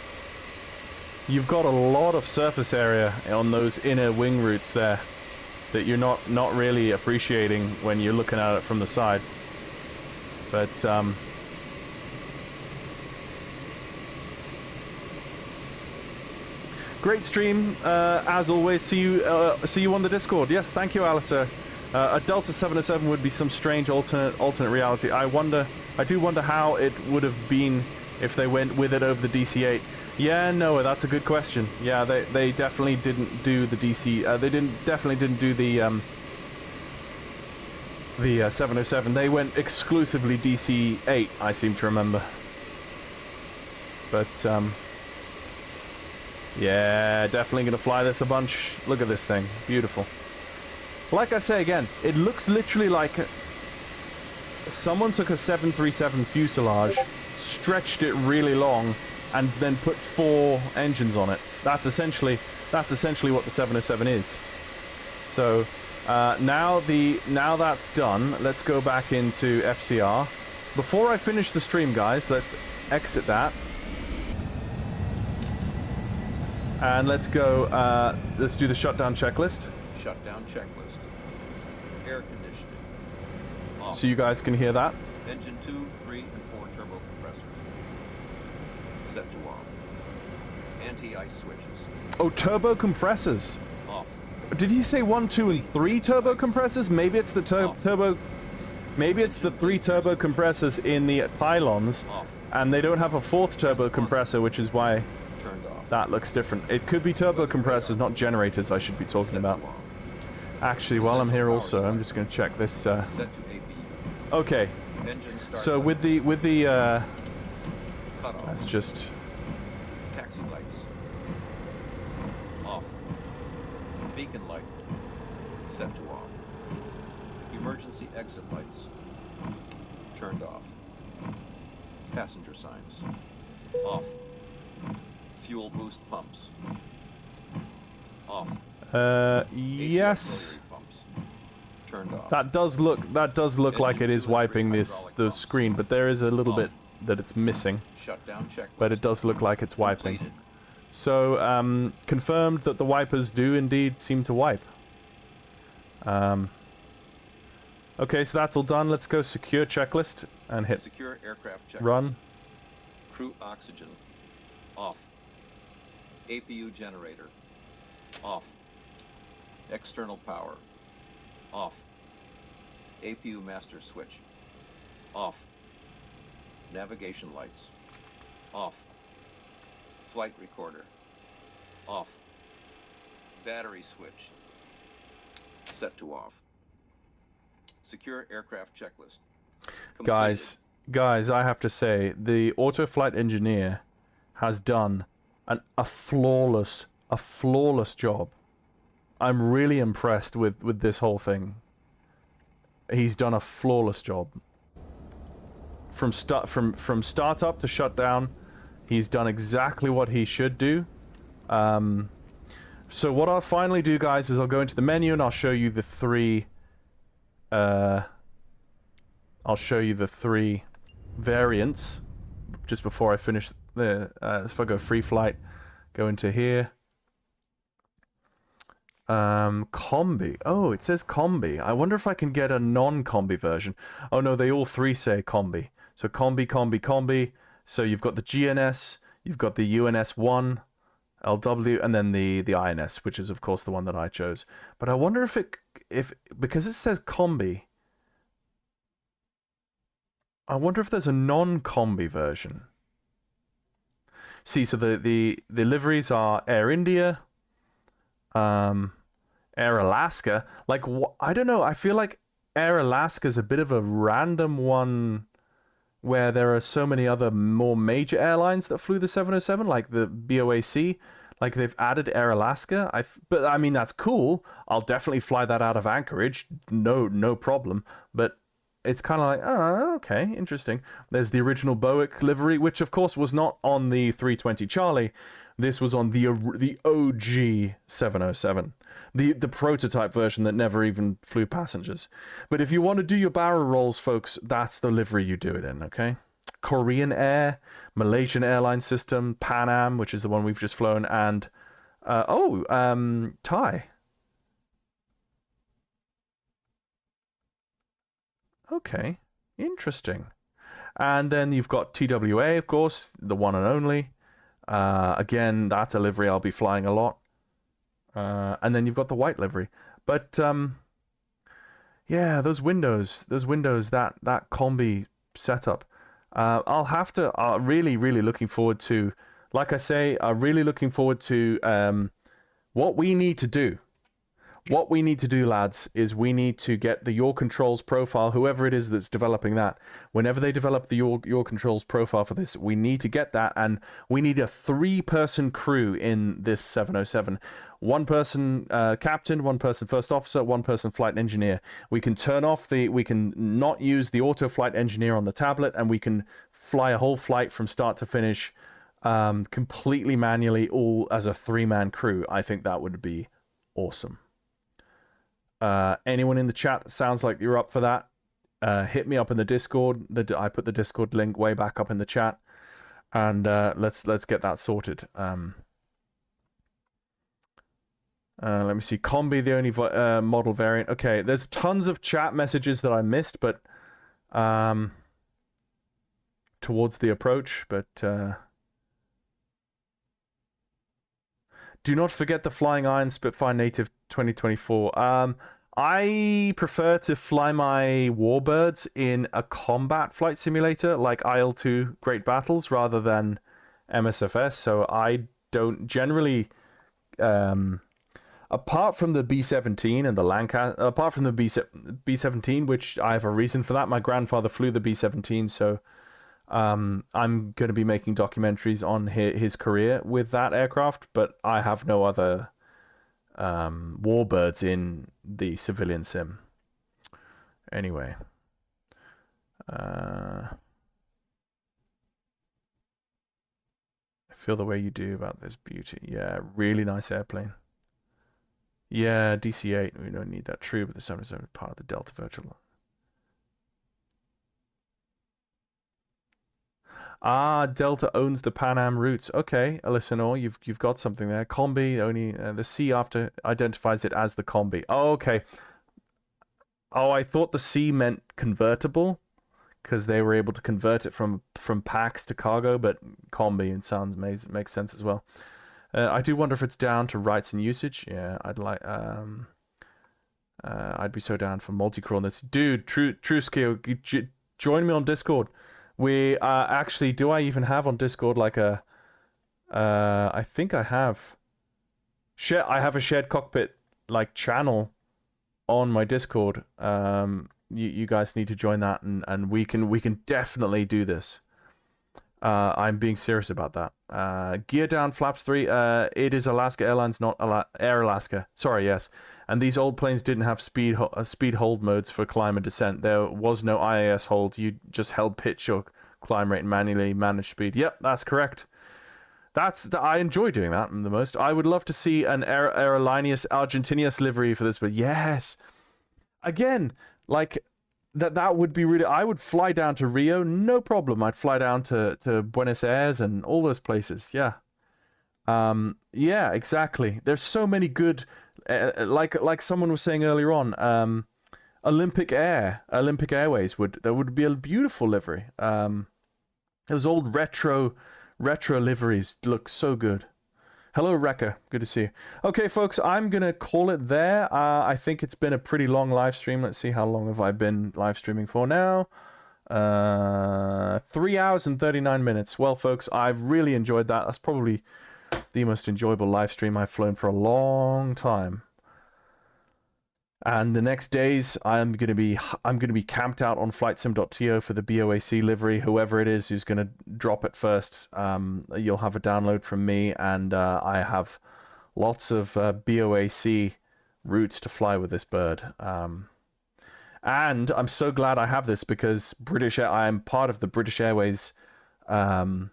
[SPEAKER 1] You've got a lot of surface area on those inner wing roots there that you're not really appreciating when you're looking at it from the side. But great stream, as always. See you on the Discord. Yes, thank you, Alistair. A Delta 707 would be some strange alternate reality. I do wonder how it would have been if they went with it over the DC-8. Yeah, Noah, that's a good question. Yeah, they definitely didn't do the DC. They definitely didn't do the 707. They went exclusively DC-8. I seem to remember. But yeah, definitely gonna fly this a bunch. Look at this thing, beautiful. Like I say again, it looks literally like someone took a 737 fuselage, stretched it really long, and then put 4 engines on it. That's essentially what the 707 is. So now that's done, let's go back into FCR. Before I finish the stream, guys, let's exit that. And let's go, let's do the shutdown checklist.
[SPEAKER 2] Shutdown checklist. Air conditioning. Off.
[SPEAKER 1] So you guys can hear that.
[SPEAKER 2] Engine 2, 3, and 4 turbo compressors. Set to off. Anti-ice switches.
[SPEAKER 1] Oh, turbo compressors.
[SPEAKER 2] Off.
[SPEAKER 1] Did he say 1, 2, and 3 turbo compressors? Maybe it's the turbo... Maybe it's the 3 turbo compressors in the pylons.
[SPEAKER 2] Off.
[SPEAKER 1] And they don't have a 4th turbo compressor, which is why that looks different. It could be turbo compressors, not generators I should be talking about. Actually, while I'm here also, I'm just going to check this.
[SPEAKER 2] Set to APU.
[SPEAKER 1] Okay. So with the let's just...
[SPEAKER 2] Taxi lights. Off. Beacon light. Set to off. Emergency exit lights. Turned off. Passenger signs. Off. Fuel boost pumps. Off.
[SPEAKER 1] Yes.
[SPEAKER 2] Pumps. Turned off.
[SPEAKER 1] That does look like it is wiping the screen, but there is a little bit that it's missing.
[SPEAKER 2] Shutdown checklist.
[SPEAKER 1] But it does look like it's wiping.
[SPEAKER 2] Completed.
[SPEAKER 1] So confirmed that the wipers do indeed seem to wipe. Okay, so that's all done. Let's go secure checklist and hit
[SPEAKER 2] Secure aircraft checklist.
[SPEAKER 1] run.
[SPEAKER 2] Crew oxygen. Off. APU generator. Off. External power. Off. APU master switch. Off. Navigation lights. Off. Flight recorder. Off. Battery switch. Set to off. Secure aircraft checklist. Completed.
[SPEAKER 1] Guys, I have to say, the auto flight engineer has done a flawless job. I'm really impressed with this whole thing. He's done a flawless job. From startup to shutdown, he's done exactly what he should do. So what I'll finally do, guys, is I'll go into the menu and I'll show you the three variants just before I finish the if I go free flight, go into here. Combi. Oh, it says combi. I wonder if I can get a non-combi version. Oh no, they all three say combi. So combi, combi, combi. So you've got the GNS, you've got the UNS-1, LW, and then the INS, which is of course the one that I chose. But I wonder if because it says combi, I wonder if there's a non-combi version. See, so the liveries are Air India, Air Alaska. Like, I don't know, I feel like Air Alaska is a bit of a random one where there are so many other more major airlines that flew the 707, like the BOAC. Like they've added Air Alaska. But I mean, that's cool. I'll definitely fly that out of Anchorage. No problem. But it's kind of like, oh, okay, interesting. There's the original Boeing livery, which of course was not on the 320 Charlie. This was on the OG 707, the prototype version that never even flew passengers. But if you want to do your barrel rolls, folks, that's the livery you do it in, okay? Korean Air, Malaysian Airline System, Pan Am, which is the one we've just flown, and Thai. Okay, interesting. And then you've got TWA, of course, the one and only. Again, that's a livery I'll be flying a lot. And then you've got the white livery. But yeah, those windows, that combi setup. I'll have to. Really looking forward to. Like I say, really looking forward to what we need to do. What we need to do, lads, is we need to get the Your Controls profile, whoever it is that's developing that. Whenever they develop the Your Controls profile for this, we need to get that, and we need a 3-person crew in this 707. 1 person captain, 1 person first officer, 1 person flight engineer. We can turn off we can not use the auto flight engineer on the tablet, and we can fly a whole flight from start to finish completely manually, all as a 3-man crew. I think that would be awesome. Anyone in the chat that sounds like you're up for that, hit me up in the Discord. I put the Discord link way back up in the chat, and let's get that sorted. Let me see. Combi, the only model variant. Okay, there's tons of chat messages that I missed, but towards the approach. But do not forget the Flying Iron Spitfire Native 2024. I prefer to fly my Warbirds in a combat flight simulator like IL-2 Great Battles rather than MSFS. So I don't generally, apart from the B-17 and the Lancaster, apart from the B-17, which I have a reason for that. My grandfather flew the B-17, so I'm going to be making documentaries on his career with that aircraft, but I have no other Warbirds in the civilian sim. Anyway. I feel the way you do about this beauty. Yeah, really nice airplane. Yeah, DC-8, we don't need that. True, but the 707 is part of the Delta Virtual. Delta owns the Pan Am routes. Okay, Alysanor, you've got something there. Combi, only the C after identifies it as the Combi. Oh, okay. Oh, I thought the C meant convertible, because they were able to convert it from packs to cargo, but Combi, it sounds makes sense as well. I do wonder if it's down to rights and usage. Yeah, I'd like. I'd be so down for multi-crawl on this, dude. True skill. Join me on Discord. We actually, do I even have on Discord like a? I think I have. I have a shared cockpit like channel on my Discord. You guys need to join that, and we can definitely do this. I'm being serious about that. Gear down, flaps 3. It is Alaska Airlines, not Air Alaska. Sorry, yes. And these old planes didn't have speed hold modes for climb and descent. There was no IAS hold. You just held pitch or climb rate and manually managed speed. Yep, that's correct. I enjoy doing that the most. I would love to see an Aerolíneas Argentinas livery for this, but yes. Again, like that would be really. I would fly down to Rio, no problem. I'd fly down to Buenos Aires and all those places. Yeah. Yeah, exactly. There's so many good. Like someone was saying earlier on, Olympic Airways would be a beautiful livery. Those old retro liveries look so good. Hello, Rekka. Good to see you. Okay, folks, I'm gonna call it there. I think it's been a pretty long live stream. Let's see, how long have I been live streaming for now? 3 hours and 39 minutes. Well, folks, I've really enjoyed that. That's probably the most enjoyable live stream I've flown for a long time. And the next days, I'm gonna be camped out on flightsim.to for the BOAC livery. Whoever it is who's gonna drop it first, you'll have a download from me, and I have lots of BOAC routes to fly with this bird. And I'm so glad I have this because I am part of the British Airways VA,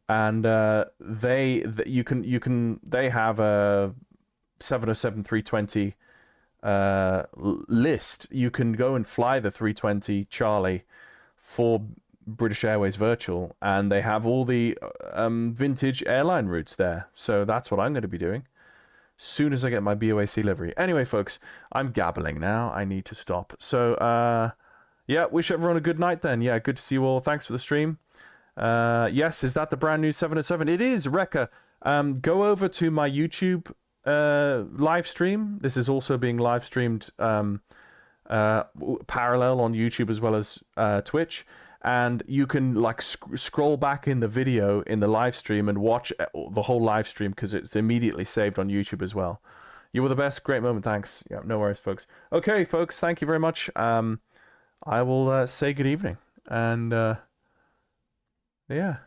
[SPEAKER 1] and they have a 707-320 list. You can go and fly the 320 Charlie for British Airways Virtual, and they have all the vintage airline routes there. So that's what I'm going to be doing soon as I get my BOAC livery. Anyway, folks, I'm gabbling now. I need to stop. So yeah, wish everyone a good night then. Yeah, good to see you all. Thanks for the stream. Yes, is that the brand new 707? It is, Rekka. Go over to my YouTube live stream. This is also being live streamed parallel on YouTube as well as Twitch, and you can like scroll back in the video in the live stream and watch the whole live stream because it's immediately saved on YouTube as well. You were the best. Great moment. Thanks. Yeah, no worries, folks. Okay, folks, thank you very much. I will say good evening, and yeah.